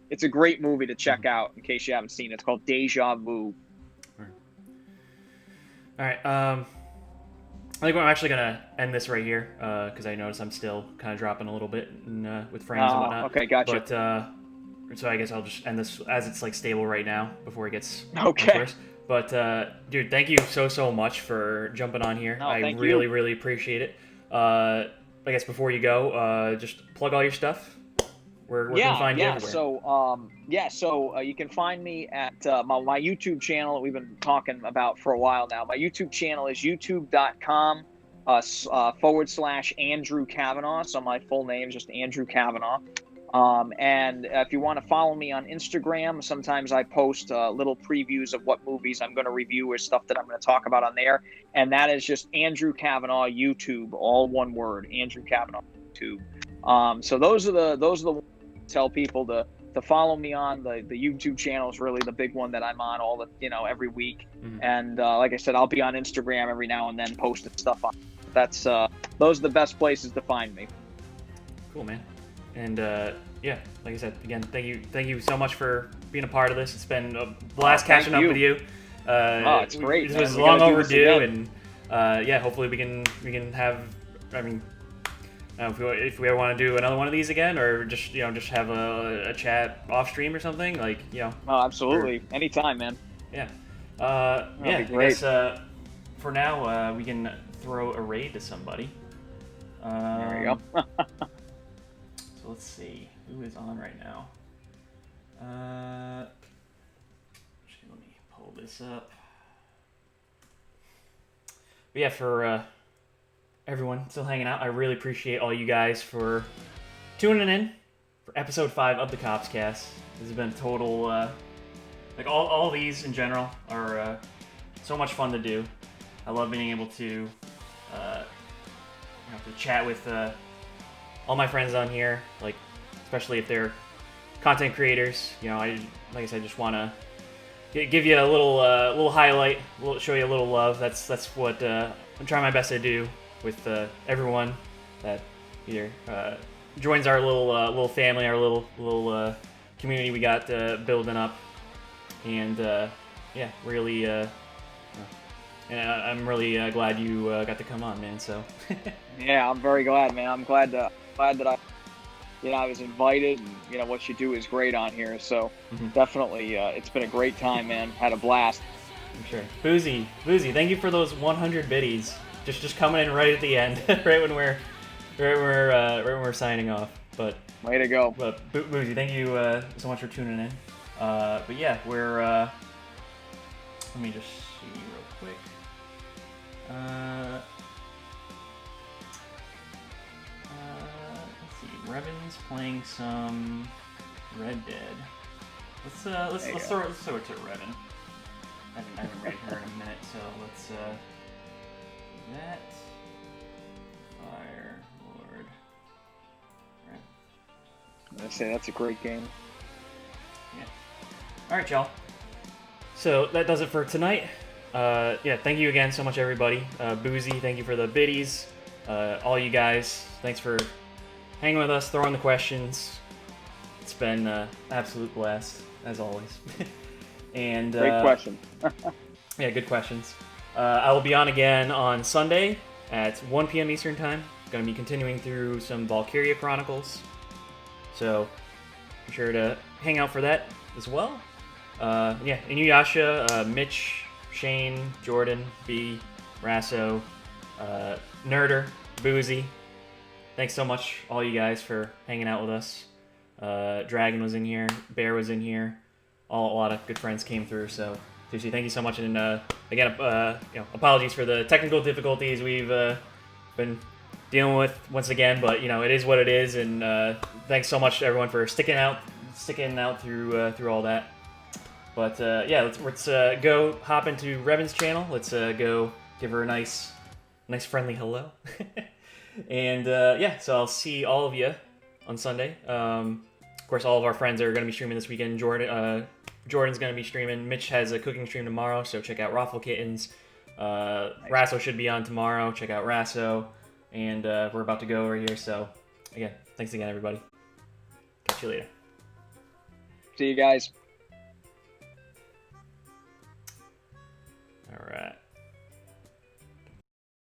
it's a great movie to check out in case you haven't seen it. It's called Deja Vu. All right. I think I'm actually gonna end this right here because I notice I'm still kind of dropping a little bit with frames and whatnot. Okay, gotcha. But so I guess I'll just end this as it's like stable right now before it gets okay. worse. But dude, thank you so much for jumping on here. No, I really appreciate it. I guess before you go, just plug all your stuff. Where can we find you everywhere? So you can find me at my YouTube channel that we've been talking about for a while now. My YouTube channel is youtube.com / Andrew Cavanaugh. So my full name is just Andrew Cavanaugh. And if you want to follow me on Instagram, sometimes I post little previews of what movies I'm going to review or stuff that I'm going to talk about on there. And that is just Andrew Cavanaugh YouTube, all one word, Andrew Cavanaugh YouTube. So those are the tell people to follow me on. The YouTube channel is really the big one that I'm on every week. And like I said, I'll be on Instagram every now and then posting stuff on. That's those are the best places to find me. Cool, man. And yeah, like I said, again, thank you so much for being a part of this. It's been a blast catching up with you. It's great. This was long overdue, and yeah, hopefully we can have. I mean, if we ever want to do another one of these again, or just have a chat off stream or something, like Oh, absolutely, anytime, man. Yeah. Yeah. I guess for now we can throw a raid to somebody. There you go. So let's see who is on right now. Let me pull this up. But yeah, for everyone still hanging out, I really appreciate all you guys for tuning in for episode 5 of the KoppsCast. This has been total, like all these in general are so much fun to do. I love being able to, to chat with all my friends on here, like especially if they're content creators. Like I said, just want to give you a little highlight, show you a little love. That's what I'm trying my best to do with everyone that either joins our little family, our little community we got building up, and yeah, really, and I'm really glad you got to come on, man. So yeah, I'm very glad, man. I'm glad that I was invited, and what you do is great on here. So definitely, it's been a great time, man. Had a blast. I'm sure. Boozy, thank you for those 100 biddies. Just coming in right at the end, right when we're signing off. But way to go. But Boozy, thank you so much for tuning in. But yeah, we're let me just see real quick. Let's see. Revan's playing some Red Dead. Let's throw it to Revan. I haven't read her in a minute, so let's that Fire Lord. Right. I say that's a great game. Yeah. All right, y'all. So that does it for tonight. Yeah, thank you again so much, everybody. Boozy, thank you for the biddies. All you guys, thanks for hanging with us, throwing the questions. It's been an absolute blast, as always. And great question. Yeah, good questions. I will be on again on Sunday at 1 p.m. Eastern Time. Going to be continuing through some Valkyria Chronicles. So be sure to hang out for that as well. Yeah, Inuyasha, Mitch, Shane, Jordan, B, Rasso, Nerder, Boozy. Thanks so much, all you guys, for hanging out with us. Dragon was in here, Bear was in here. A lot of good friends came through, so seriously, thank you so much. And again, apologies for the technical difficulties we've been dealing with once again, but it is what it is. And thanks so much, everyone, for sticking out through all that. But yeah, let's go hop into Revan's channel. Let's go give her a nice friendly hello. And yeah, so I'll see all of you on Sunday. Of course, all of our friends are going to be streaming this weekend. Jordan's going to be streaming. Mitch has a cooking stream tomorrow, so check out Raffle Kittens. Nice. Rasso should be on tomorrow. Check out Rasso. And we're about to go over here. So again, thanks again, everybody. Catch you later. See you guys. All right.